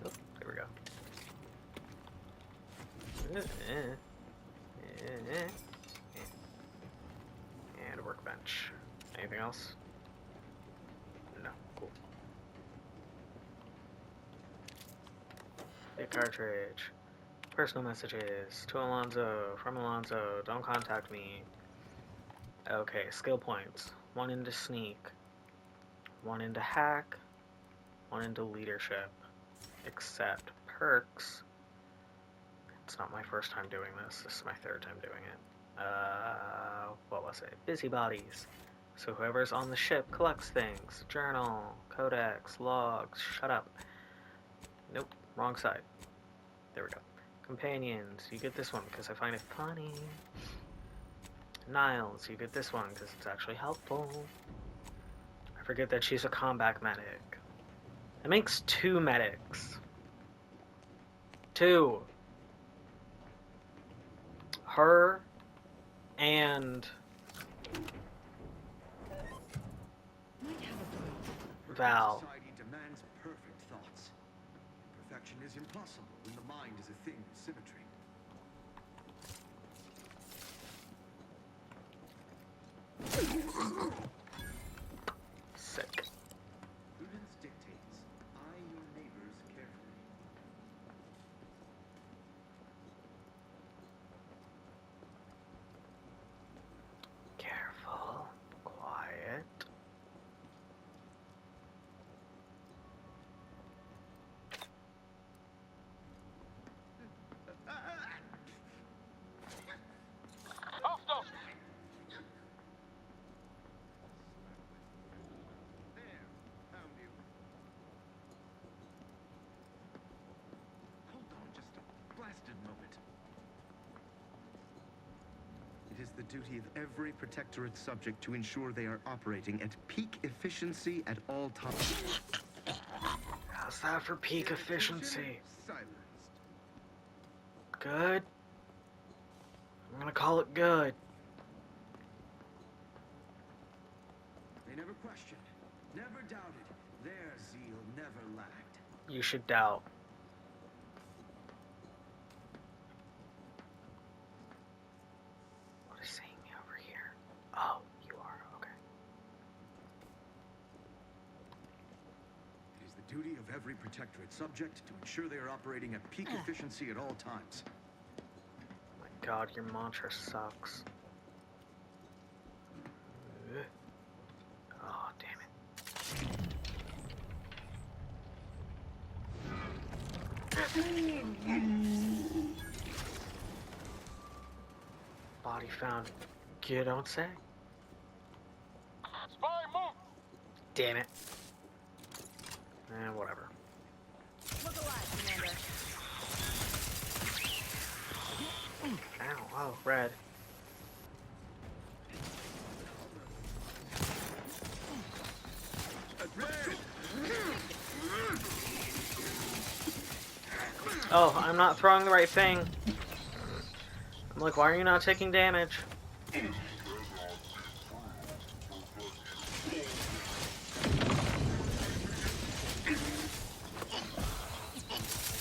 S2: Oh, there we go. And a workbench. Anything else? No. Cool. Big cartridge. Personal messages. To Alonzo. From Alonzo. Don't contact me. Okay, skill points. 1 into sneak. 1 into hack. 1 into leadership. Except perks. It's not my first time doing this. This is my 3rd time doing it. What was it? Busybodies. So whoever's on the ship collects things. Journal, codex, logs. Shut up. Nope, wrong side. There we go. Companions. You get this one because I find it funny. Niles. You get this one because it's actually helpful. I forget that she's a combat medic. It makes 2 medics. 2. Her and Val.
S10: Society demands perfect thoughts. Perfection is impossible when the mind is a thing of symmetry.
S2: Sick.
S10: Prudence dictates, eye your neighbors carefully.
S2: Careful. Quiet.
S10: Hold on just a blasted moment. It is the duty of every Protectorate subject to ensure they are operating at peak efficiency at all times.
S2: How's that for peak efficiency?
S10: Silenced.
S2: Good. I'm gonna call it good.
S10: They never questioned, never doubted. Their zeal never lagged.
S2: You should doubt. What is seeing me over here? Oh, you are. Okay.
S10: duty of every Protectorate subject to ensure they are operating at peak efficiency at all times.
S2: My god, your mantra sucks. Oh, damn it. Body found. You don't say.
S18: Spy, move!
S2: Damn it. Whatever.
S9: Look alive, Commander.
S2: Ow, oh, red. Oh, I'm not throwing the right thing. I'm like, why are you not taking damage?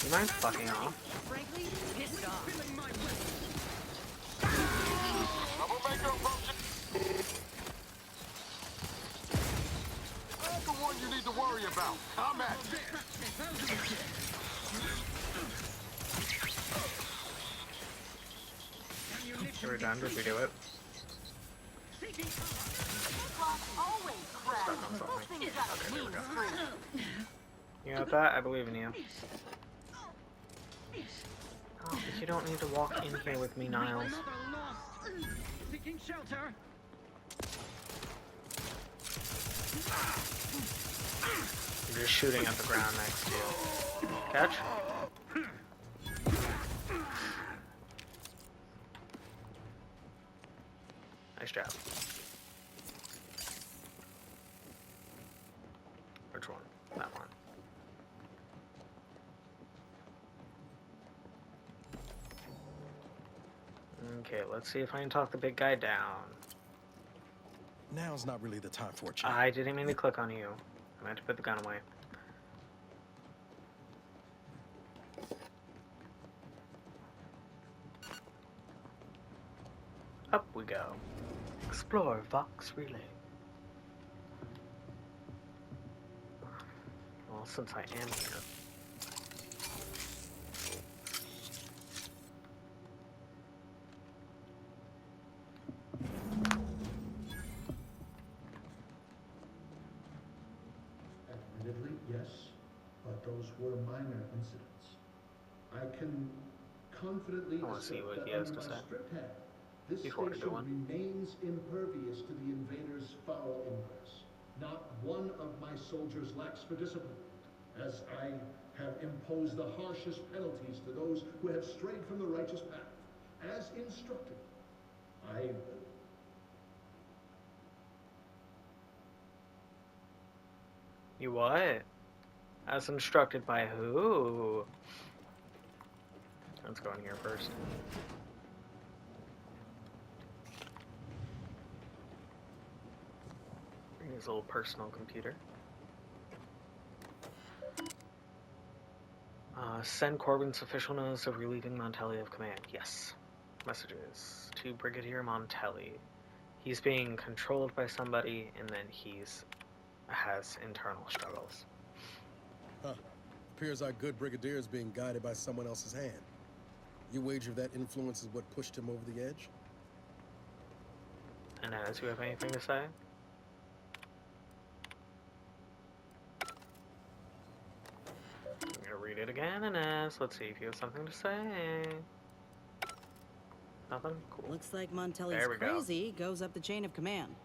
S2: You mind fucking off?
S9: Frankly, pissed off.
S18: Troublemaker approaching. I'm the one you need to worry about. I'm at you.
S2: We're done. Did we do it? Stuck on something. You got that? I believe in you. Oh, but you don't need to walk in here with me, Niles.
S5: Seeking shelter.
S2: You're just shooting at the ground next to you. Catch? Nice job. Which one? That one. Okay, let's see if I can talk the big guy down.
S8: Now's not really the time for a chat.
S2: I didn't mean to click on you. I meant to put the gun away. Up we go. Explore Vox Relay. Well, since I am here.
S13: Admittedly, yes, but those were minor incidents. I can confidently
S2: I want to see
S13: assert
S2: what
S13: that
S2: he has
S13: under
S2: to
S13: my
S2: say.
S13: strict hand, this
S2: Before I do
S13: station
S2: one.
S13: remains impervious to the invaders' foul ingress. Not one of my soldiers lacks for discipline, as I have imposed the harshest penalties to those who have strayed from the righteous path. As instructed, I...
S2: You what? As instructed by who? Let's go in here first. Bring his little personal computer. Send Corbin's official notice of relieving Montelli of command. Yes. Messages to Brigadier Montelli. He's being controlled by somebody, and then has internal struggles.
S8: Huh. Appears our good brigadier is being guided by someone else's hand. You wager that influence is what pushed him over the edge?
S2: And as you have anything to say? I'm gonna read it again, and let's see if you have something to say. Nothing? Cool.
S6: Looks like Montelli's
S2: There we go.
S6: crazy goes up the chain of command.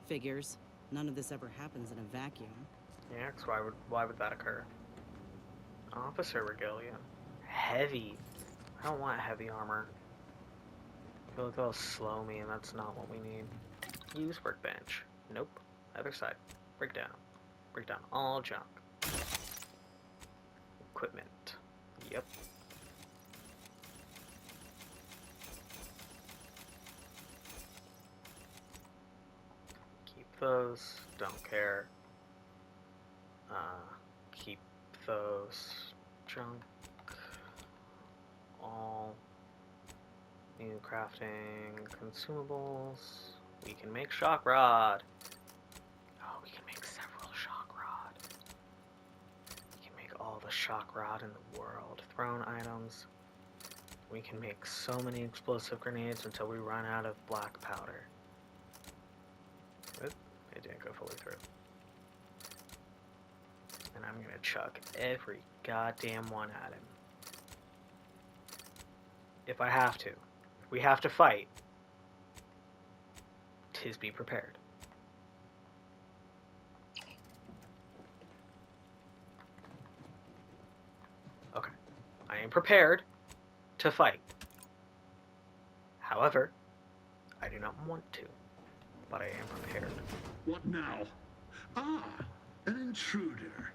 S6: Figures. None of this ever happens in a vacuum.
S2: Yeah, 'cause why would that occur? Officer regalia. Heavy. I don't want heavy armor. I feel like they'll slow me, and that's not what we need. Use workbench. Nope. Other side. Break down. Break down all junk. Equipment. Yep. Keep those. Don't care. Keep those. Junk. All. New crafting consumables. We can make shock rod. Oh, we can make several shock rod. all the shock rod in the world. Thrown items. We can make so many explosive grenades until we run out of black powder. Oop, it didn't go fully through. And I'm gonna chuck every goddamn one at him. If I have to. If we have to fight, 'tis be prepared. Okay. I am prepared to fight. However, I do not want to, but I am prepared.
S14: What now? Ah, an intruder.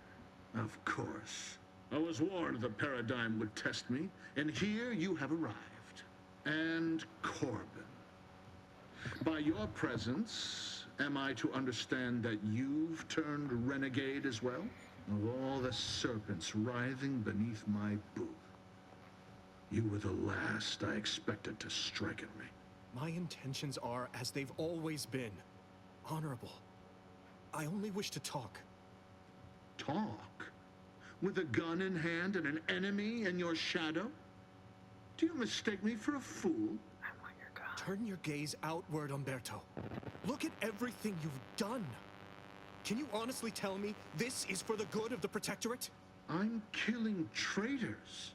S14: Of course. I was warned the paradigm would test me, and here you have arrived. And Corbin. By your presence, am I to understand that you've turned renegade as well? Of all the serpents writhing beneath my boot, you were the last I expected to strike at me.
S11: My intentions are as they've always been. Honorable. I only wish to talk.
S14: Talk? With a gun in hand and an enemy in your shadow? Do you mistake me for a fool?
S11: Turn your gaze outward, Umberto. Look at everything you've done. Can you honestly tell me this is for the good of the Protectorate?
S14: I'm killing traitors.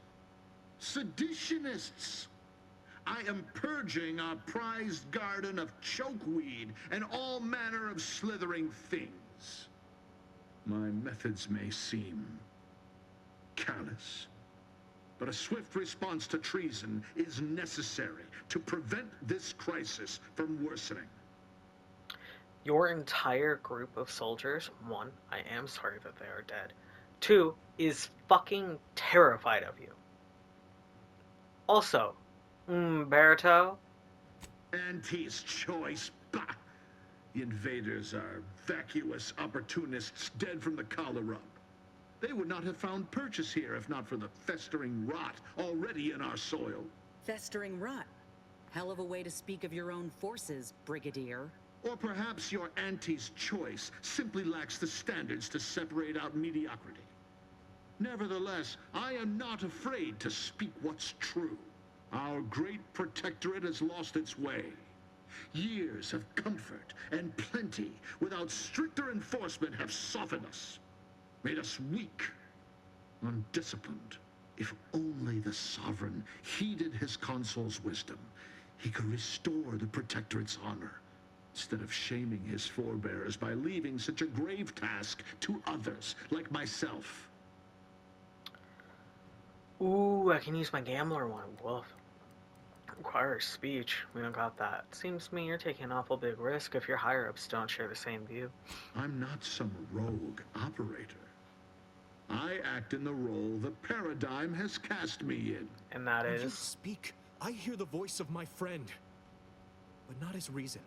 S14: Seditionists. I am purging our prized garden of chokeweed and all manner of slithering things. My methods may seem callous, but a swift response to treason is necessary to prevent this crisis from worsening.
S2: Your entire group of soldiers, one, I am sorry that they are dead. Two, is fucking terrified of you. Also, Umberto?
S14: Auntie's choice, bah! The invaders are vacuous opportunists dead from the collar up. They would not have found purchase here if not for the festering rot already in our soil.
S6: Festering rot? Hell of a way to speak of your own forces, Brigadier.
S14: Or perhaps your auntie's choice simply lacks the standards to separate out mediocrity. Nevertheless, I am not afraid to speak what's true. Our great protectorate has lost its way. Years of comfort and plenty without stricter enforcement have softened us, made us weak, undisciplined. If only the Sovereign heeded his consul's wisdom, he could restore the Protectorate's honor, instead of shaming his forebears by leaving such a grave task to others, like myself.
S2: Ooh, I can use my gambler one. Woof. Requires speech. We don't got that. Seems to me you're taking an awful big risk if your higher-ups don't share the same view.
S14: I'm not some rogue operator. I act in the role the paradigm has cast me in.
S2: And that
S11: When
S2: is...
S11: you speak, I hear the voice of my friend. But not his reason.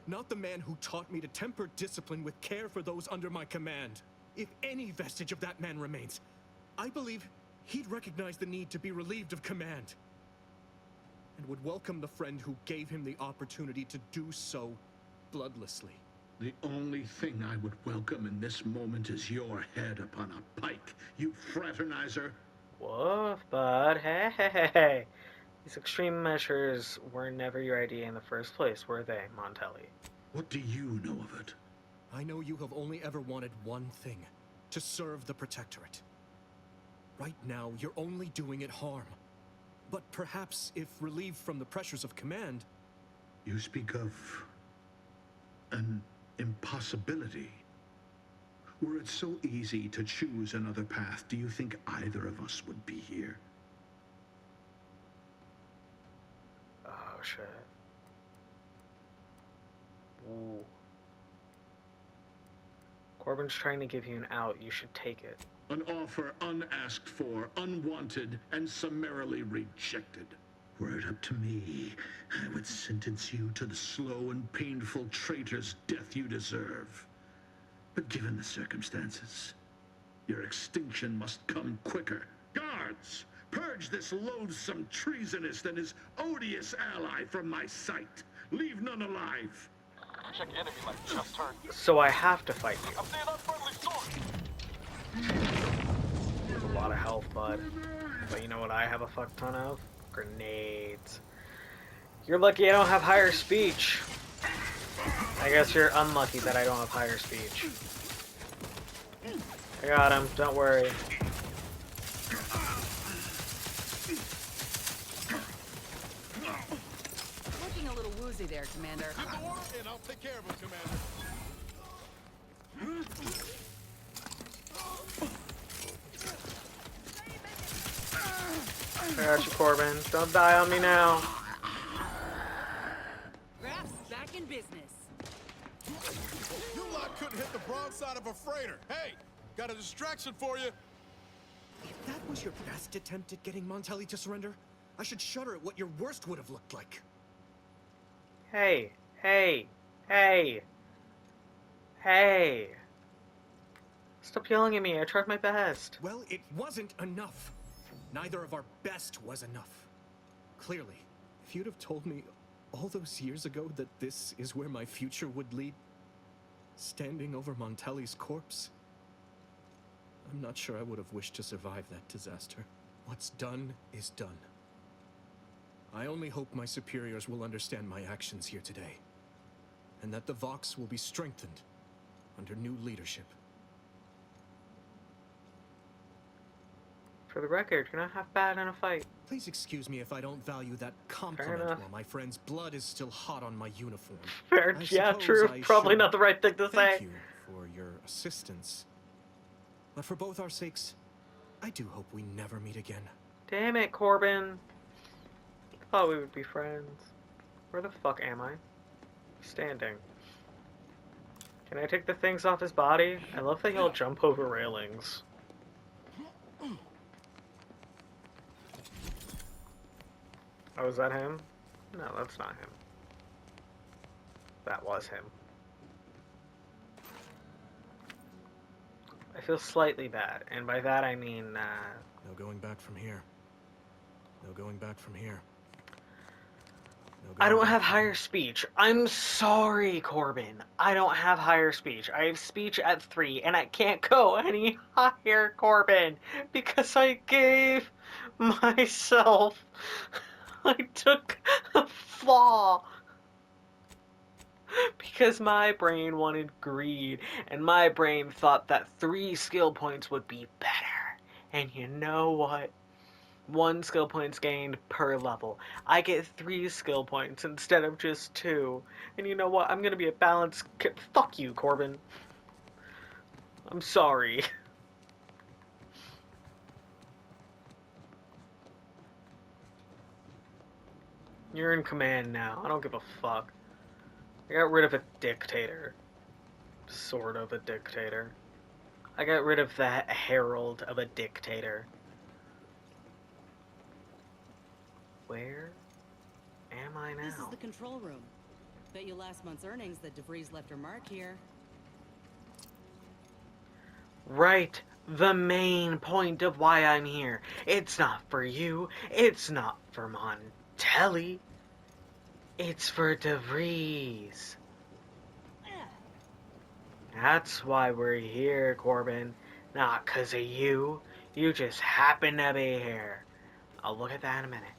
S11: Not the man who taught me to temper discipline with care for those under my command. If any vestige of that man remains, I believe he'd recognize the need to be relieved of command. And would welcome the friend who gave him the opportunity to do so bloodlessly.
S14: The only thing I would welcome in this moment is your head upon a pike, you fraternizer.
S2: Woof, bud. Hey, hey, hey, hey. These extreme measures were never your idea in the first place, were they, Montelli?
S14: What do you know of it?
S11: I know you have only ever wanted one thing, to serve the Protectorate. Right now, you're only doing it harm. But perhaps if relieved from the pressures of command...
S14: You speak of... an impossibility. Were it so easy to choose another path, do you think either of us would be here?
S2: Oh, shit. Ooh. Corbin's trying to give you an out. You should take it.
S14: An offer unasked for, unwanted, and summarily rejected. Were it up to me, I would sentence you to the slow and painful traitor's death you deserve. But given the circumstances, your extinction must come quicker. Guards, purge this loathsome treasonist and his odious ally from my sight. Leave none alive.
S3: Check enemy like just heard.
S2: So I have to fight you.
S3: I'm seeing unfriendly
S2: lot of health, bud. But you know what I have a fuck ton of? Grenades. You're lucky I don't have higher speech. I guess you're unlucky that I don't have higher speech. I got him, don't worry.
S6: Looking a little woozy there, Commander.
S4: Give the order, and I'll take care of him, Commander.
S2: I got you, Corbin. Don't die on me now.
S6: Raph's back in business.
S4: You lot couldn't hit the broadside of a freighter. Hey, got a distraction for you.
S11: If that was your best attempt at getting Montelli to surrender, I should shudder at what your worst would have looked like.
S2: Hey, hey, hey, hey. Stop yelling at me. I tried my best.
S11: Well, it wasn't enough. Neither of our best was enough. Clearly, if you'd have told me all those years ago that this is where my future would lead, standing over Montelli's corpse, I'm not sure I would have wished to survive that disaster. What's done is done. I only hope my superiors will understand my actions here today, and that the Vox will be strengthened under new leadership.
S2: For the record, you're not half bad in a fight.
S11: Please excuse me if I don't value that compliment while my friend's blood is still hot on my uniform.
S2: Fair, yeah, true. Probably not the right thing to say.
S11: Thank you for your assistance. But for both our sakes, I do hope we never meet again.
S2: Damn it, Corbin. I thought we would be friends. Where the fuck am I? Standing. Can I take the things off his body? I love that he'll jump over railings. Oh, is that him? No, that's not him. That was him. I feel slightly bad, and by that I mean,
S11: No going back from here. No going back from here.
S2: I don't have higher speech. I'm sorry, Corbin. I don't have higher speech. I have speech at 3, and I can't go any higher, Corbin, because I gave myself... I took a fall. Because my brain wanted greed, and my brain thought that 3 skill points would be better. And you know what? 1 skill points gained per level. I get 3 skill points instead of just 2. And you know what? I'm gonna be a balanced... Fuck you, Corbin. I'm sorry. You're in command now. I don't give a fuck. I got rid of a dictator. Sort of a dictator. I got rid of the herald of a dictator. Where am I now?
S6: This is the control room. Bet you last month's earnings that DeVries left her mark here.
S2: Right. The main point of why I'm here. It's not for you. It's not for Montelli. It's for DeVries. That's why we're here, Corbin. Not 'cause of you. You just happen to be here. I'll look at that in a minute.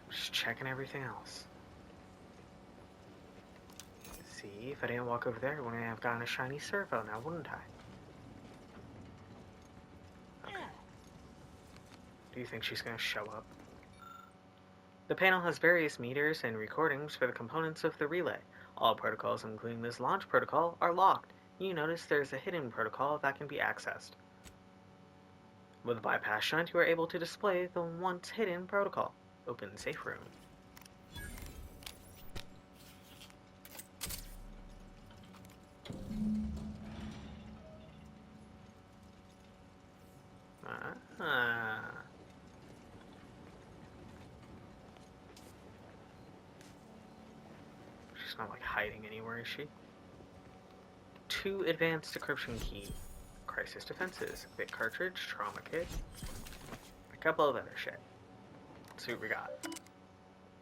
S2: Just checking everything else. See, if I didn't walk over there, I wouldn't have gotten a shiny servo now, wouldn't I? Okay. Do you think she's gonna show up? The panel has various meters and recordings for the components of the relay. All protocols, including this launch protocol, are locked. You notice there's a hidden protocol that can be accessed. With a bypass shunt, you are able to display the once hidden protocol. Open safe room. She's not like hiding anywhere, is she? 2 advanced decryption key. Crisis defenses. Bit cartridge, trauma kit. A couple of other shit. Let's see what we got.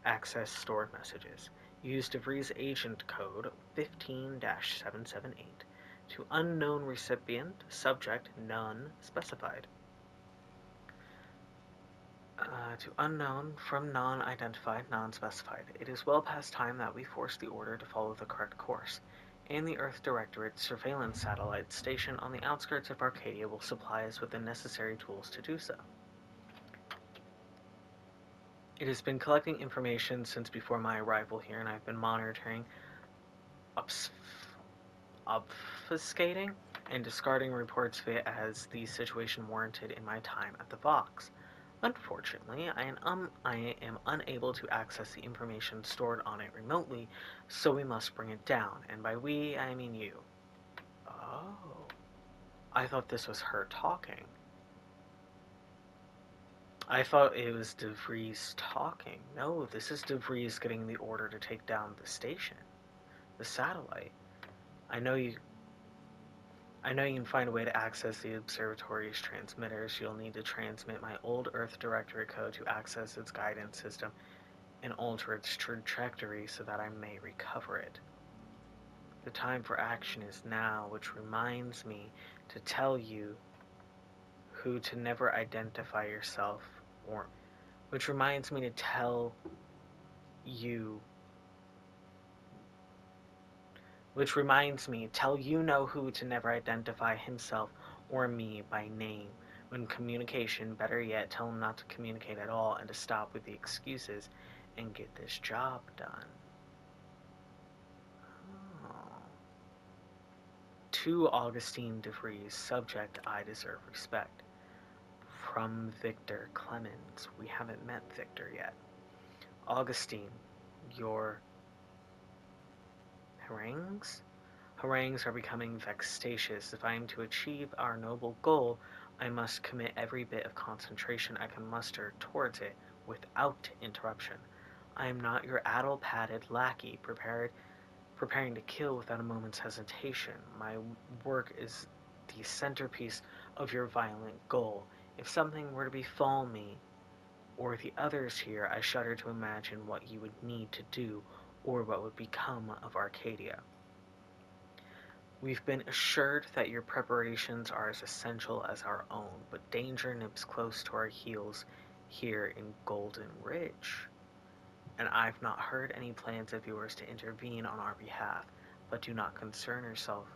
S2: Access stored messages. Use DeVries agent code 15-778 To unknown recipient, subject, none specified. To unknown, from non-identified, non-specified. It is well past time that we force the order to follow the correct course, and the Earth Directorate surveillance satellite stationed on the outskirts of Arcadia will supply us with the necessary tools to do so. It has been collecting information since before my arrival here, and I've been monitoring, obfuscating, and discarding reports of it as the situation warranted in my time at the Vox. Unfortunately, I am unable to access the information stored on it remotely, so we must bring it down, and by we, I mean you. Oh. I thought this was her talking. I thought it was DeVries talking. No, this is DeVries getting the order to take down the station. The satellite. I know you can find a way to access the observatory's transmitters. You'll need to transmit my old Earth Directorate code to access its guidance system and alter its trajectory so that I may recover it. The time for action is now, which reminds me to tell you who to never identify yourself, or which reminds me to tell you know who to never identify himself or me by name. When communication, better yet, tell him not to communicate at all and to stop with the excuses and get this job done. Oh. To Augustine DeVries, subject, I deserve respect. From Victor Clemens. We haven't met Victor yet. Augustine, your harangues? Harangues are becoming vexatious. If I am to achieve our noble goal, I must commit every bit of concentration I can muster towards it without interruption. I am not your addle-padded lackey preparing to kill without a moment's hesitation. My work is the centerpiece of your violent goal. If something were to befall me or the others here, I shudder to imagine what you would need to do or what would become of Arcadia. We've been assured that your preparations are as essential as our own, but danger nips close to our heels here in Golden Ridge. And I've not heard any plans of yours to intervene on our behalf, but do not concern yourself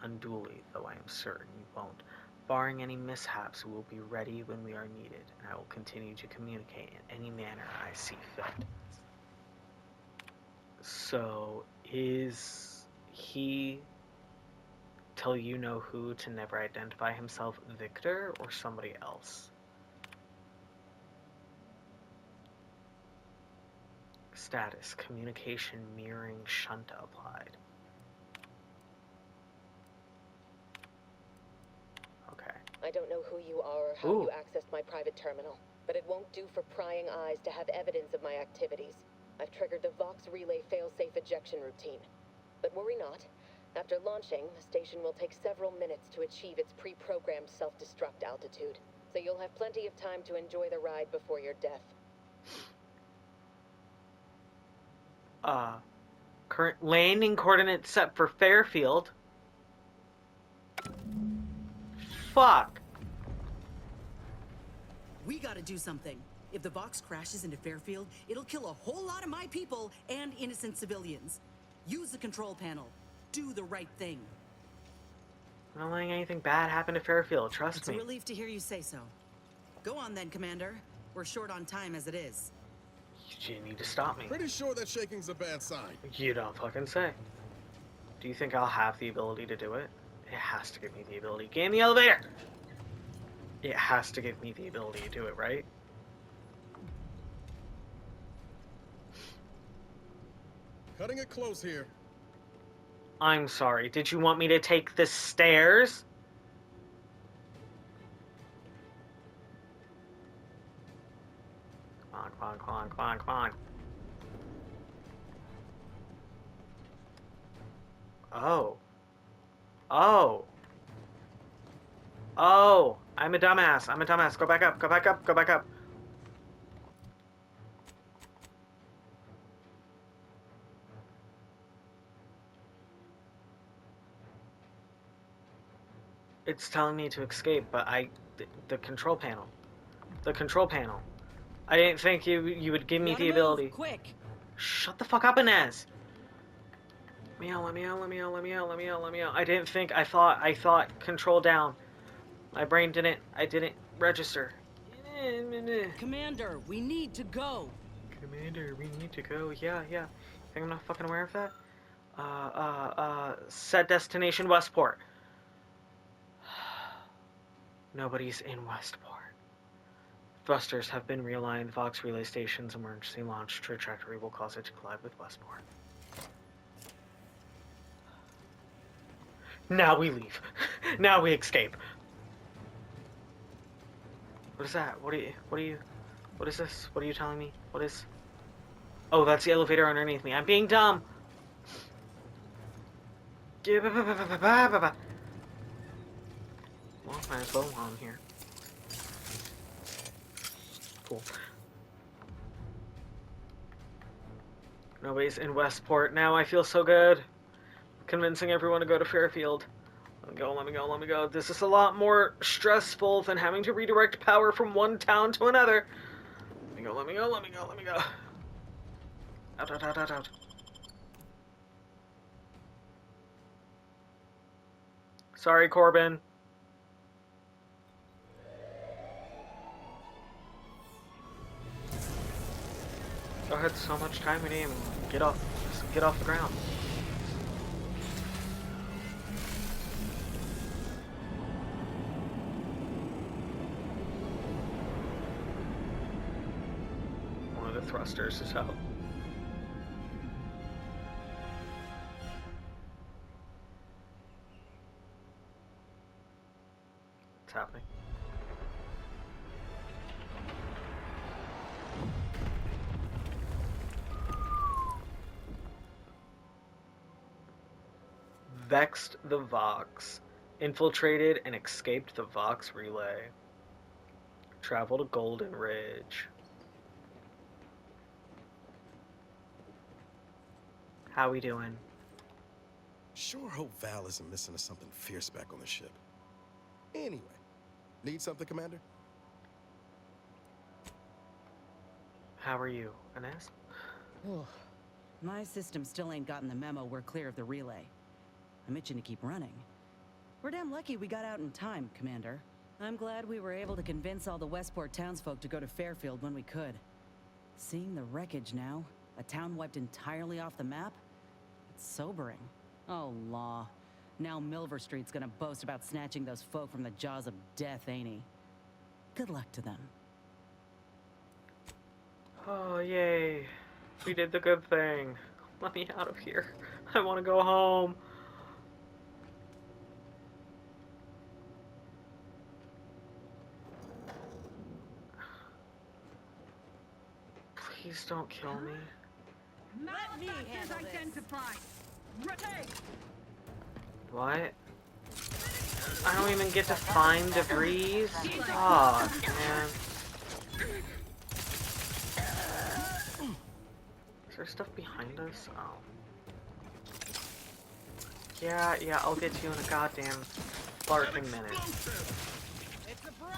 S2: unduly, though I am certain you won't. Barring any mishaps, we will be ready when we are needed, and I will continue to communicate in any manner I see fit. So, is he tell you know who to never identify himself, Victor, or somebody else? Status, communication mirroring shunt applied. Okay.
S15: I don't know who you are or how you accessed my private terminal, but it won't do for prying eyes to have evidence of my activities. I've triggered the Vox Relay failsafe ejection routine. But worry not. After launching, the station will take several minutes to achieve its pre-programmed self-destruct altitude, so you'll have plenty of time to enjoy the ride before your death.
S2: Current landing coordinates set for Fairfield. Fuck.
S6: We gotta do something. If the Vox crashes into Fairfield, it'll kill a whole lot of my people and innocent civilians. Use the control panel. Do the right thing.
S2: I'm not letting anything bad happen to Fairfield, trust me.
S6: It's a relief to hear you say so. Go on then, Commander. We're short on time as it is.
S2: You need to stop me.
S8: Pretty sure that shaking's a bad sign.
S2: You don't fucking say. Do you think I'll have the ability to do it? It has to give me the ability. Get in the elevator! It has to give me the ability to do it, right?
S8: Cutting it close here.
S2: I'm sorry. Did you want me to take the stairs? Come on, come on, come on, come on. Oh. Oh. Oh. I'm a dumbass. I'm a dumbass. Go back up. Go back up. Go back up. It's telling me to escape, but the control panel. The control panel. I didn't think you would give me the ability.
S6: Quick!
S2: Shut the fuck up, Inez! Let me out, let me out, let me out, let me out, let me out, let me out. I didn't think, I thought control down. My brain didn't register.
S6: Commander, we need to go!
S2: Commander, we need to go. Yeah. Think I'm not fucking aware of that? Set destination Westport. Nobody's in Westport. Thrusters have been realigned. The Vox relay station's emergency launch trajectory will cause it to collide with Westport. Now we leave. Now we escape. What is that? What is this? What are you telling me? What is... Oh, that's the elevator underneath me. I'm being dumb! Well, might as well while I'm here. Cool. Nobody's in Westport. Now I feel so good. Convincing everyone to go to Fairfield. Let me go, let me go, let me go. This is a lot more stressful than having to redirect power from one town to another. Let me go, let me go, let me go, let me go. Out, out, out, out, out. Sorry, Corbin. I had so much time in him. Get off. Just get off the ground. One of the thrusters is out. What's happening? Vexed the Vox. Infiltrated and escaped the Vox relay. Travel to Golden Ridge. How we doing?
S8: Sure hope Val isn't missing to something fierce back on the ship. Anyway, need something, Commander?
S2: How are you, Inez?
S6: My system still ain't gotten the memo we're clear of the relay. I'm itching to keep running. We're damn lucky we got out in time, Commander. I'm glad we were able to convince all the Westport townsfolk to go to Fairfield when we could. Seeing the wreckage now, a town wiped entirely off the map, it's sobering. Oh, law. Now Milver Street's gonna boast about snatching those folk from the jaws of death, ain't he? Good luck to them.
S2: Oh, yay. We did the good thing. Let me out of here. I want to go home. Please don't kill me.
S12: Let me handle identified. Rotate.
S2: What? I don't even get to find debris? Fuck, man. Is there stuff behind us? Oh. Yeah, I'll get to you in a goddamn barking minute.
S6: It's a bro.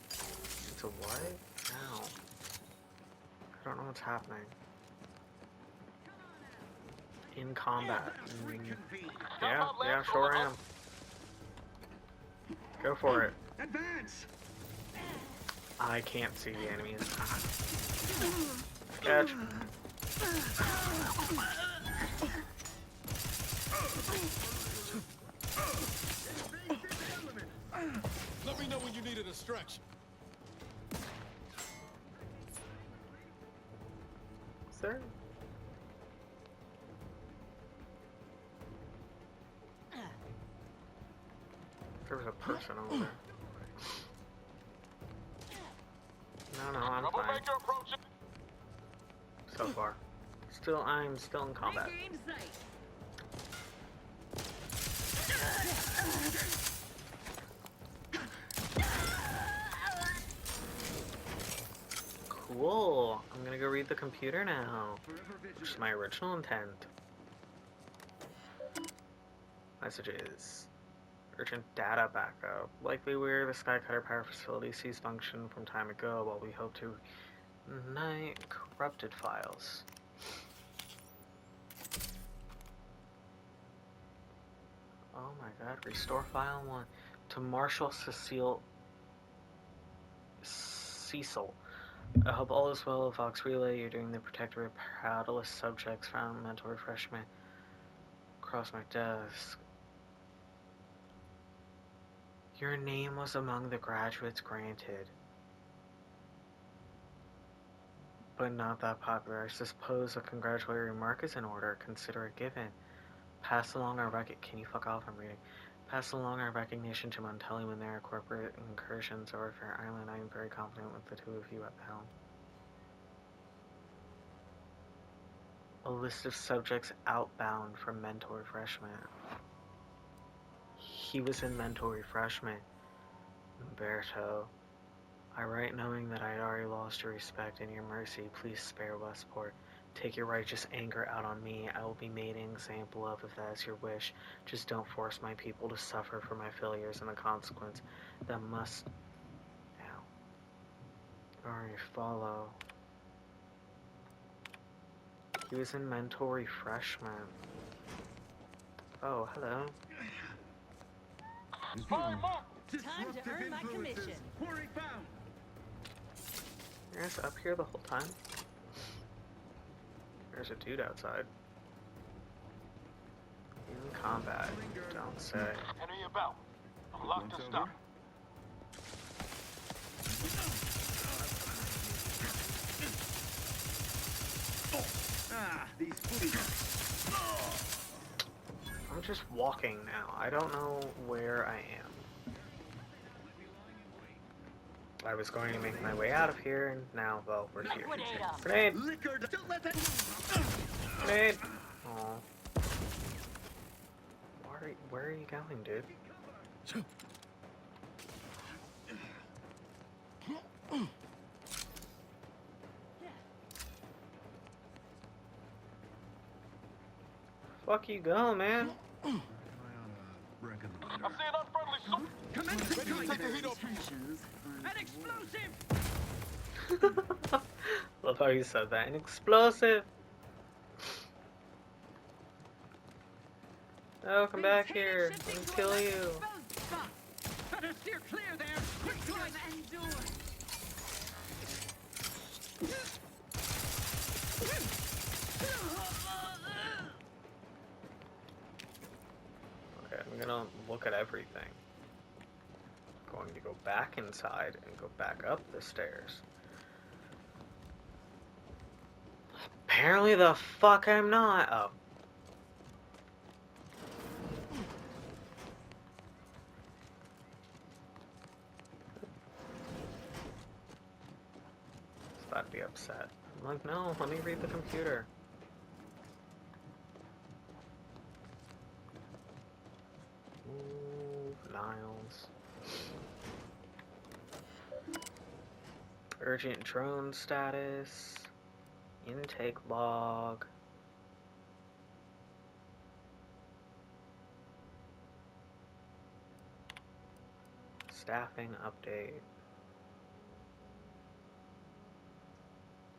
S2: It's a what? Ow. I don't know what's happening. In combat. Yeah, sure am. Go for it.
S10: Advance!
S2: I can't see the enemies. Catch.
S4: Let me know when you need a distraction.
S2: Sir? There was a person over there. No, I'm fine. So far. I'm still in combat. Cool. I'm gonna go read the computer now. Which is my original intent. Messages. Urgent data backup. Likely where the Skycutter power facility ceased function from time ago, while we hope to ignite corrupted files. Oh my god, restore file 1 to Marshal Cecil. I hope all is well, Vox Relay. You're doing the Protectorate proudest subjects found mental refreshment across my desk. Your name was among the graduates granted, but not that popular. I suppose a congratulatory remark is in order. Consider it given. Pass along our can you fuck off? I'm reading. Pass along our recognition to Montelli when there are corporate incursions over Fair Island. I am very confident with the two of you at the helm. A list of subjects outbound from mental refreshment. He was in mental refreshment. Umberto. I write knowing that I had already lost your respect and your mercy. Please spare Westport. Take your righteous anger out on me. I will be made an example of if that is your wish. Just don't force my people to suffer for my failures and the consequence that must already follow. He was in mental refreshment. Oh, hello.
S1: Time to earn my commission.
S2: You're just up here the whole time? There's a dude outside. In combat, don't say.
S3: Enemy about. I'm locked and stuck.
S10: These fools.
S2: I'm just walking now. I don't know where I am. I was going to make my way out of here, and now, well, we're here. Grenade! Grenade! Aw. Where are you going, dude? Fuck you go, man.
S3: I'm seeing unfriendly soup.
S5: An explosive!
S2: Love how you said that. An explosive! Oh, come back here. I'm gonna kill you.
S5: Better steer clear there. Quick drive endure.
S2: Okay, I'm gonna look at everything. Going to go back inside and go back up the stairs. Apparently the fuck I'm not. Oh. It's about to be upset. I'm like, no, let me read the computer. Ooh, Niles. Urgent drone status. Intake log. Staffing update.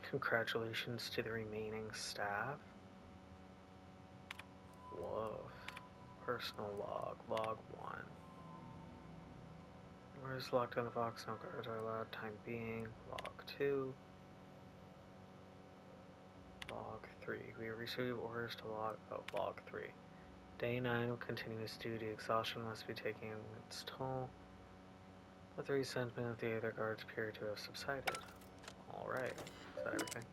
S2: Congratulations to the remaining staff. Whoa. Personal log. Log 1. Orders locked on the box. No guards are allowed. Time being. Log 2. Log 3. We receive orders to log. Oh, log 3. Day 9 of continuous duty. Exhaustion must be taking its toll. But the resentment of the other guards appear to have subsided. Alright. Is that everything?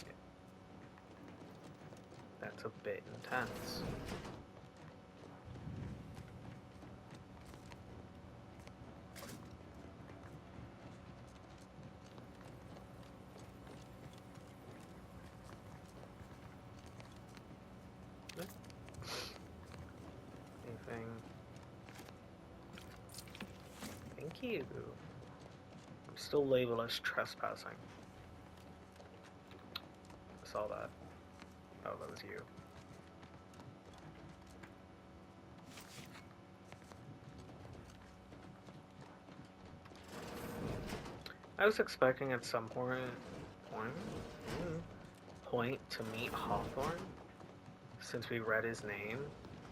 S2: Yeah. That's a bit intense. Anything? Thank you. I'm still labeled as trespassing. I saw that. Oh, that was you. I was expecting at some point to meet Hawthorne. Since we read his name,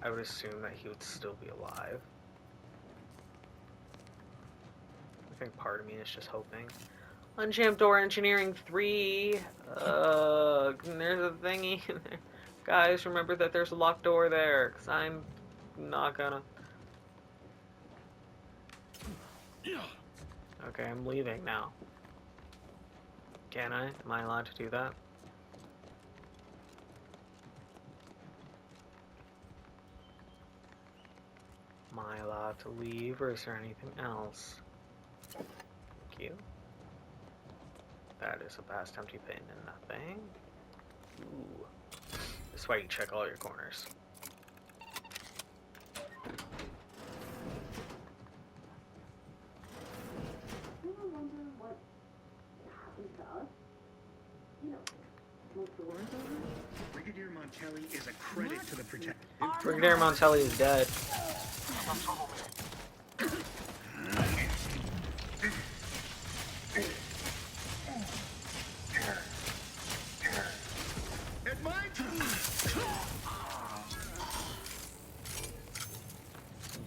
S2: I would assume that he would still be alive. I think part of me is just hoping. Unjammed door engineering 3. There's a thingy in there. Guys, remember that there's a locked door there, because I'm not gonna. Okay, I'm leaving now. Can I? Am I allowed to do that? Am I allowed to leave, or is there anything else? Thank you. That is a past empty bin and nothing. Ooh. This is why you check all your corners.
S10: Brigadier Montelli is a credit to the Protect.
S2: Brigadier Montelli is dead.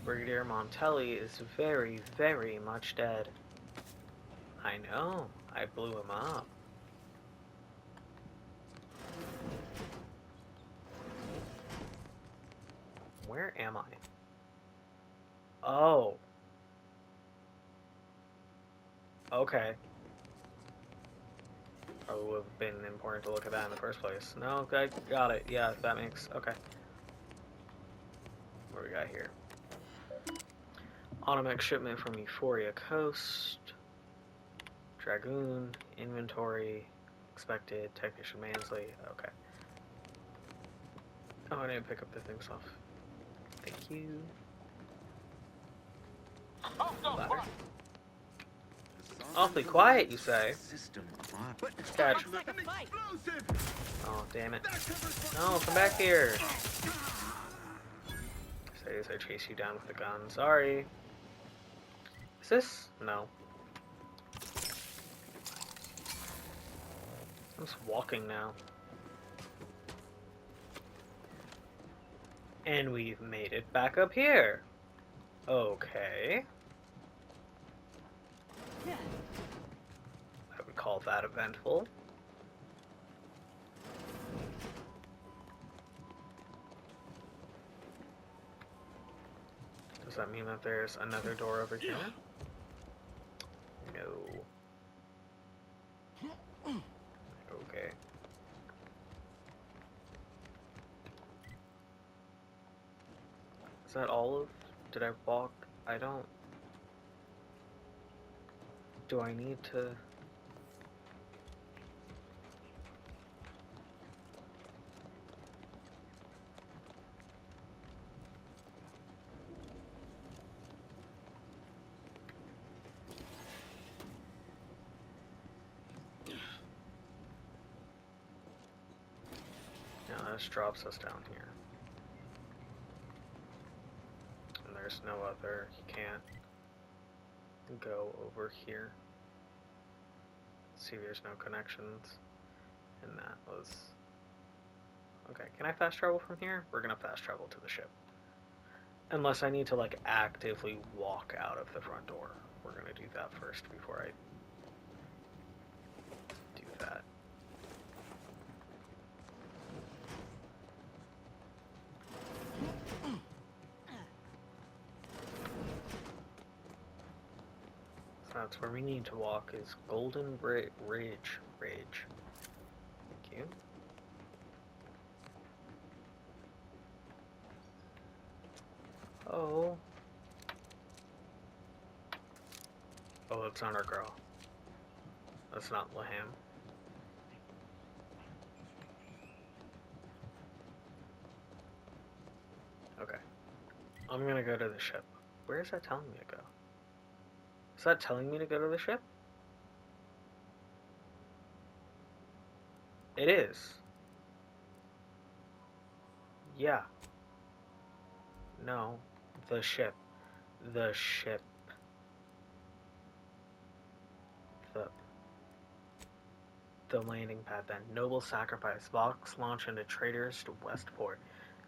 S2: Brigadier Montelli is very, very much dead. I know. I blew him up. Where am I? Oh. Okay. Probably would have been important to look at that in the first place. No, okay, got it. Yeah, that makes... Okay. What do we got here? Automatic shipment from Euphoria Coast. Dragoon. Inventory. Expected. Technician Mansley. Okay. Oh, I didn't pick up the things off. Thank you. Ladder. Awfully quiet, you say? Catch. Oh, damn it. No, come back here. Say as I chase you down with the gun. Sorry. Is this? No. I'm just walking now. And we've made it back up here. Okay. I would call that eventful. Does that mean that there's another door over here? No. Okay. Is that all of... Did I walk? I don't... Do I need to... No, this drops us down here. And there's no other... You can't go over here. See, there's no connections. And that was... Okay, can I fast travel from here? We're gonna fast travel to the ship. Unless I need to, like, actively walk out of the front door. We're gonna do that first before I do that. So that's where we need to walk, is Golden Ridge. Thank you. Oh. Oh, it's not our girl. That's not Laham. Okay. I'm gonna go to the ship. Where is that telling me to go? Is that telling me to go to the ship? It is. Yeah. No. The ship. The ship. The the landing pad then. Noble sacrifice. Vox launch into traitors to Westport.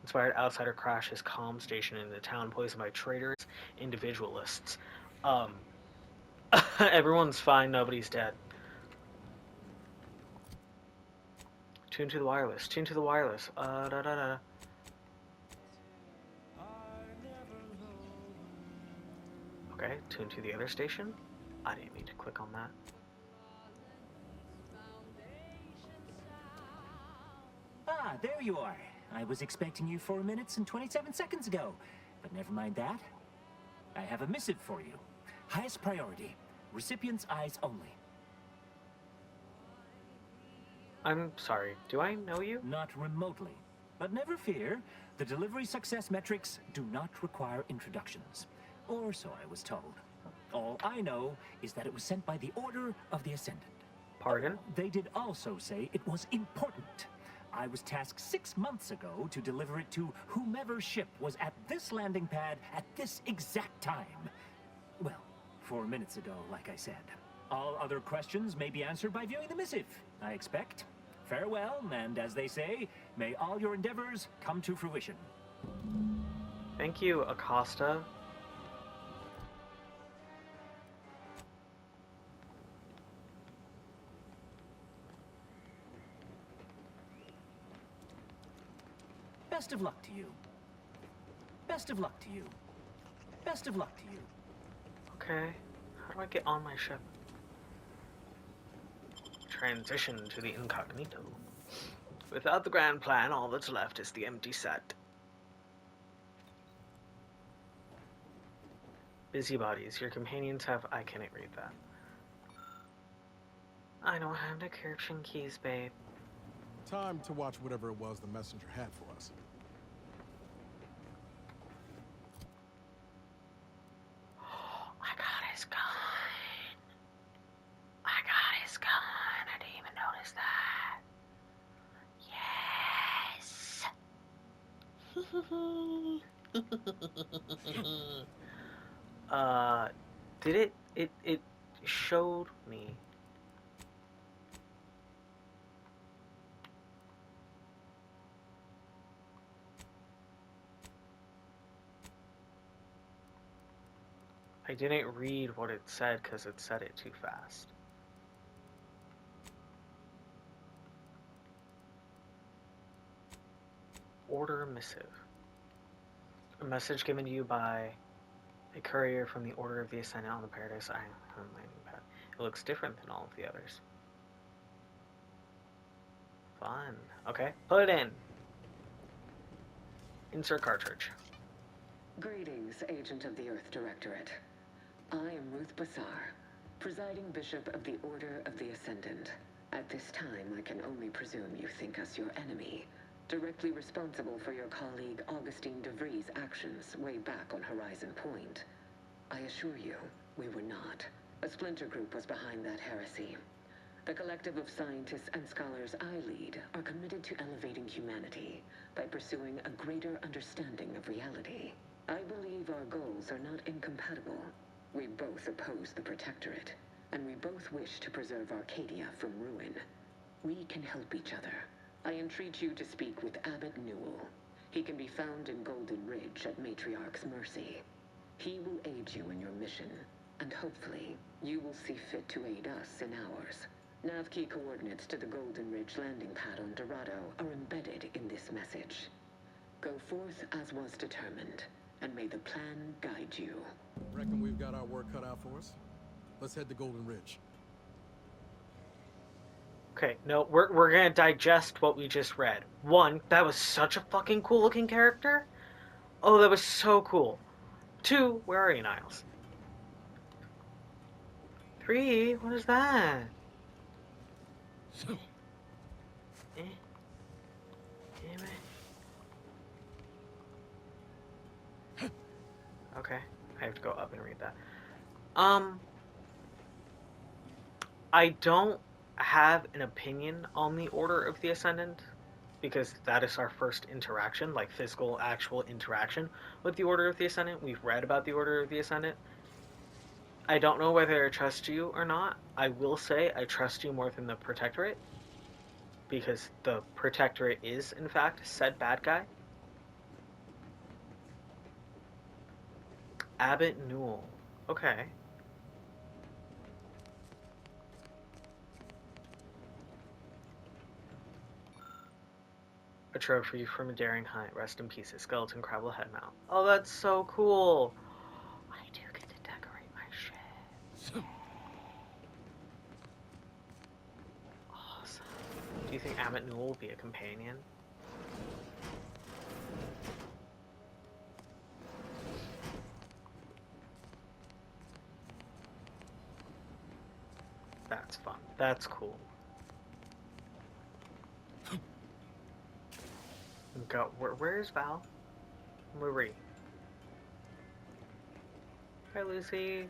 S2: Inspired outsider crash his comm station in the town poisoned by traitors, individualists. Everyone's fine, nobody's dead. Tune to the wireless. Tune to the wireless. Okay, tune to the other station. I didn't mean to click on that.
S17: Ah, there you are. I was expecting you 4 minutes and 27 seconds ago, but never mind that. I have a missive for you. Highest priority. Recipient's eyes only.
S2: I'm sorry, do I know you?
S17: Not remotely. But never fear, the delivery success metrics do not require introductions. Or so I was told. All I know is that it was sent by the Order of the Ascendant.
S2: Pardon?
S17: They did also say it was important. I was tasked 6 months ago to deliver it to whomever ship was at this landing pad at this exact time. Well, 4 minutes ago, like I said. All other questions may be answered by viewing the missive, I expect. Farewell, and as they say, may all your endeavors come to fruition.
S2: Thank you, Acosta.
S17: Best of luck to you. Best of luck to you. Best of luck to you.
S2: Okay, how do I get on my ship? Transition to the incognito. Without the grand plan, all that's left is the empty set. Busybodies, your companions have... I can't read that. I don't have decryption keys, babe.
S4: Time to watch whatever it was the messenger had for us.
S2: I got his gun. I got his gun. I didn't even notice that. Yes. Did it showed me. I didn't read what it said because it said it too fast. Order missive. A message given to you by a courier from the Order of the Ascendant on the Paradise Island landing pad. It looks different than all of the others. Fun. Okay, put it in. Insert cartridge.
S15: Greetings, Agent of the Earth Directorate. I am Ruth Bassar, presiding Bishop of the Order of the Ascendant. At this time, I can only presume you think us your enemy, directly responsible for your colleague Augustine de Vries' actions way back on Horizon Point. I assure you, we were not. A splinter group was behind that heresy. The collective of scientists and scholars I lead are committed to elevating humanity by pursuing a greater understanding of reality. I believe our goals are not incompatible. We both oppose the Protectorate, and we both wish to preserve Arcadia from ruin. We can help each other. I entreat you to speak with Abbot Newell. He can be found in Golden Ridge at Matriarch's mercy. He will aid you in your mission, and hopefully, you will see fit to aid us in ours. Nav key coordinates to the Golden Ridge landing pad on Dorado are embedded in this message. Go forth as was determined, and may the plan guide you.
S4: Reckon we've got our work cut out for us? Let's head to Golden Ridge.
S2: Okay, no, we're gonna digest what we just read. One, that was such a fucking cool looking character. Oh, that was so cool. Two, where are you, Niles? Three, what is that? Eh? Damn it. Okay, I have to go up and read that. I don't have an opinion on the Order of the Ascendant, because that is our first interaction, like physical, actual interaction with the Order of the Ascendant. We've read about the Order of the Ascendant. I don't know whether I trust you or not. I will say I trust you more than the Protectorate, because the Protectorate is, in fact, said bad guy. Abbot Newell. Okay. A trophy from a daring hunt. Rest in peace, a skeleton crabble head mount. Oh, that's so cool. I do get to decorate my shit. Awesome. Do you think Abbot Newell will be a companion? That's fun. That's cool. Go. Where's Val? Marie. Hi, Lucy.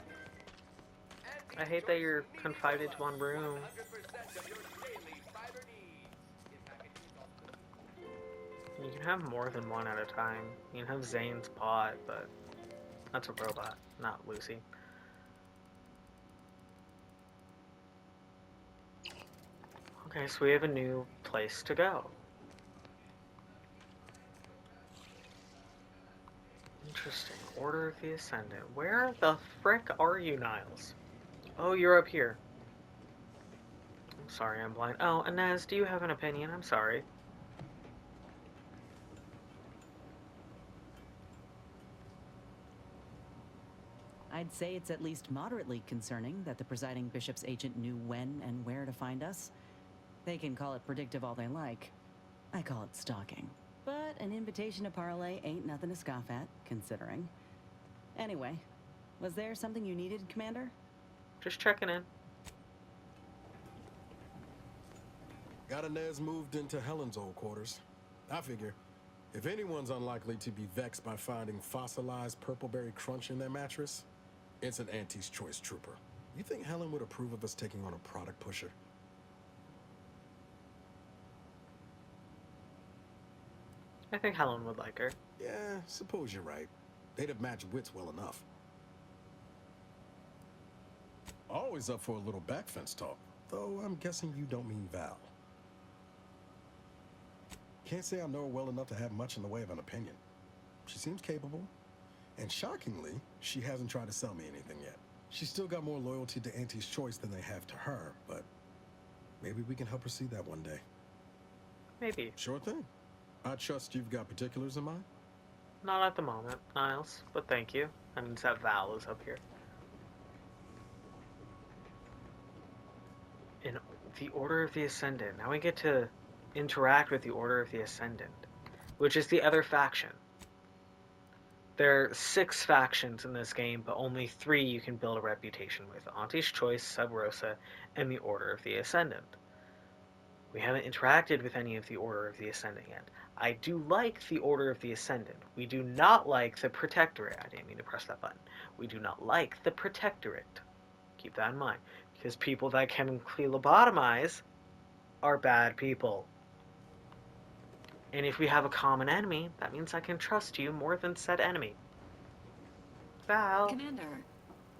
S2: I hate that you're confined to one room. You can have more than one at a time. You can have Zane's bot, but that's a robot, not Lucy. Okay, so we have a new place to go. Interesting. Order of the Ascendant. Where the frick are you, Niles? Oh, you're up here. I'm sorry, I'm blind. Oh, Inez, do you have an opinion? I'm sorry.
S6: I'd say it's at least moderately concerning that the presiding bishop's agent knew when and where to find us. They can call it predictive all they like. I call it stalking. But an invitation to parlay ain't nothing to scoff at, considering. Anyway, was there something you needed, Commander?
S2: Just checking in.
S8: Got Inez moved into Helen's old quarters. I figure, if anyone's unlikely to be vexed by finding fossilized purpleberry crunch in their mattress, it's an Auntie's Choice trooper. You think Helen would approve of us taking on a product pusher?
S2: I think Helen would like her.
S8: Yeah, suppose you're right. They'd have matched wits well enough. Always up for a little backfence talk, though I'm guessing you don't mean Val. Can't say I know her well enough to have much in the way of an opinion. She seems capable, and shockingly, she hasn't tried to sell me anything yet. She's still got more loyalty to Auntie's Choice than they have to her, but maybe we can help her see that one day.
S2: Maybe.
S8: Sure thing. I trust you've got particulars in mind?
S2: Not at the moment, Niles, but thank you. And that Val is up here. In the Order of the Ascendant. Now we get to interact with the Order of the Ascendant, which is the other faction. There are 6 factions in this game, but only 3 you can build a reputation with. Auntie's Choice, Sub Rosa, and the Order of the Ascendant. We haven't interacted with any of the Order of the Ascendant yet. I do like the Order of the Ascendant. We do not like the Protectorate. I didn't mean to press that button. We do not like the Protectorate. Keep that in mind. Because people that chemically lobotomize are bad people. And if we have a common enemy, that means I can trust you more than said enemy. Val.
S21: Commander,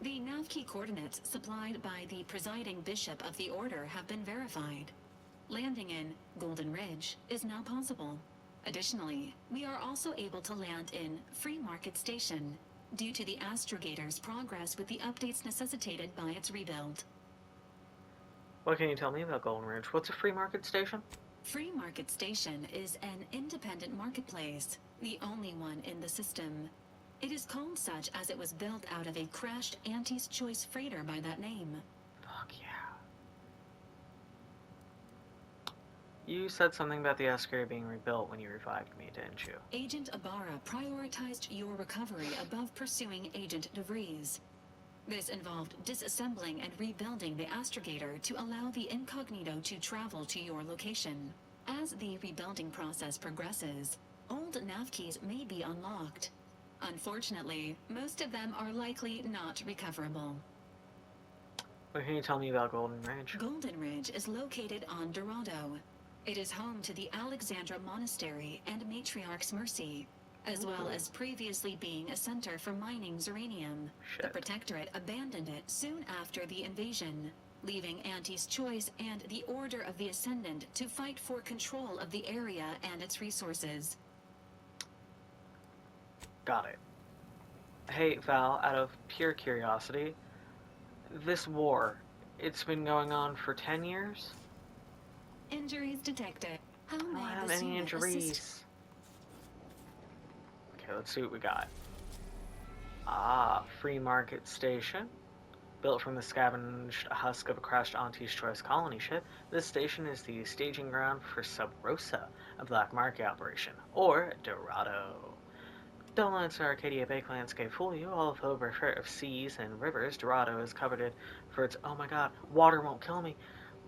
S21: the nav key coordinates supplied by the presiding bishop of the Order have been verified. Landing in Golden Ridge is now possible. Additionally, we are also able to land in Free Market Station due to the Astrogator's progress with the updates necessitated by its rebuild.
S2: What can you tell me about Golden Ridge? What's a Free Market Station?
S21: Free Market Station is an independent marketplace, the only one in the system. It is called such as it was built out of a crashed Auntie's Choice freighter by that name.
S2: Fuck yeah. You said something about the Astrogator being rebuilt when you revived me, didn't you?
S21: Agent Ibarra prioritized your recovery above pursuing Agent DeVries. This involved disassembling and rebuilding the Astrogator to allow the Incognito to travel to your location. As the rebuilding process progresses, old nav keys may be unlocked. Unfortunately, most of them are likely not recoverable.
S2: What can you tell me about Golden Ridge?
S21: Golden Ridge is located on Dorado. It is home to the Alexandra Monastery and Matriarch's Mercy. as well as previously being a center for mining uranium. The Protectorate abandoned it soon after the invasion, leaving Auntie's Choice and the Order of the Ascendant to fight for control of the area and its resources.
S2: Got it. Hey, Val, out of pure curiosity, this war, it's been going on for 10 years?
S21: Injuries detected. How
S2: I don't
S21: may
S2: have
S21: this
S2: any
S21: unit
S2: injuries.
S21: assist?
S2: Okay, let's see what we got. Ah, Free Market Station. Built from the scavenged husk of a crashed Auntie's Choice colony ship, this station is the staging ground for Sub Rosa, a black market operation, or Dorado. Don't let its Arcadia Bay landscape fool you. All over of seas and rivers, Dorado is coveted for its, oh my god, water won't kill me,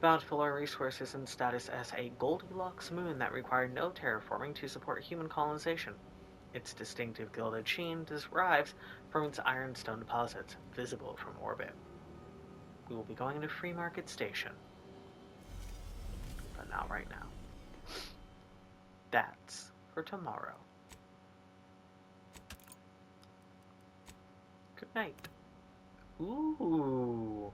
S2: bountiful resources and status as a Goldilocks moon that required no terraforming to support human colonization. Its distinctive gilded sheen derives from its ironstone deposits, visible from orbit. We will be going to Free Market Station, but not right now. That's for tomorrow. Good night. Ooh.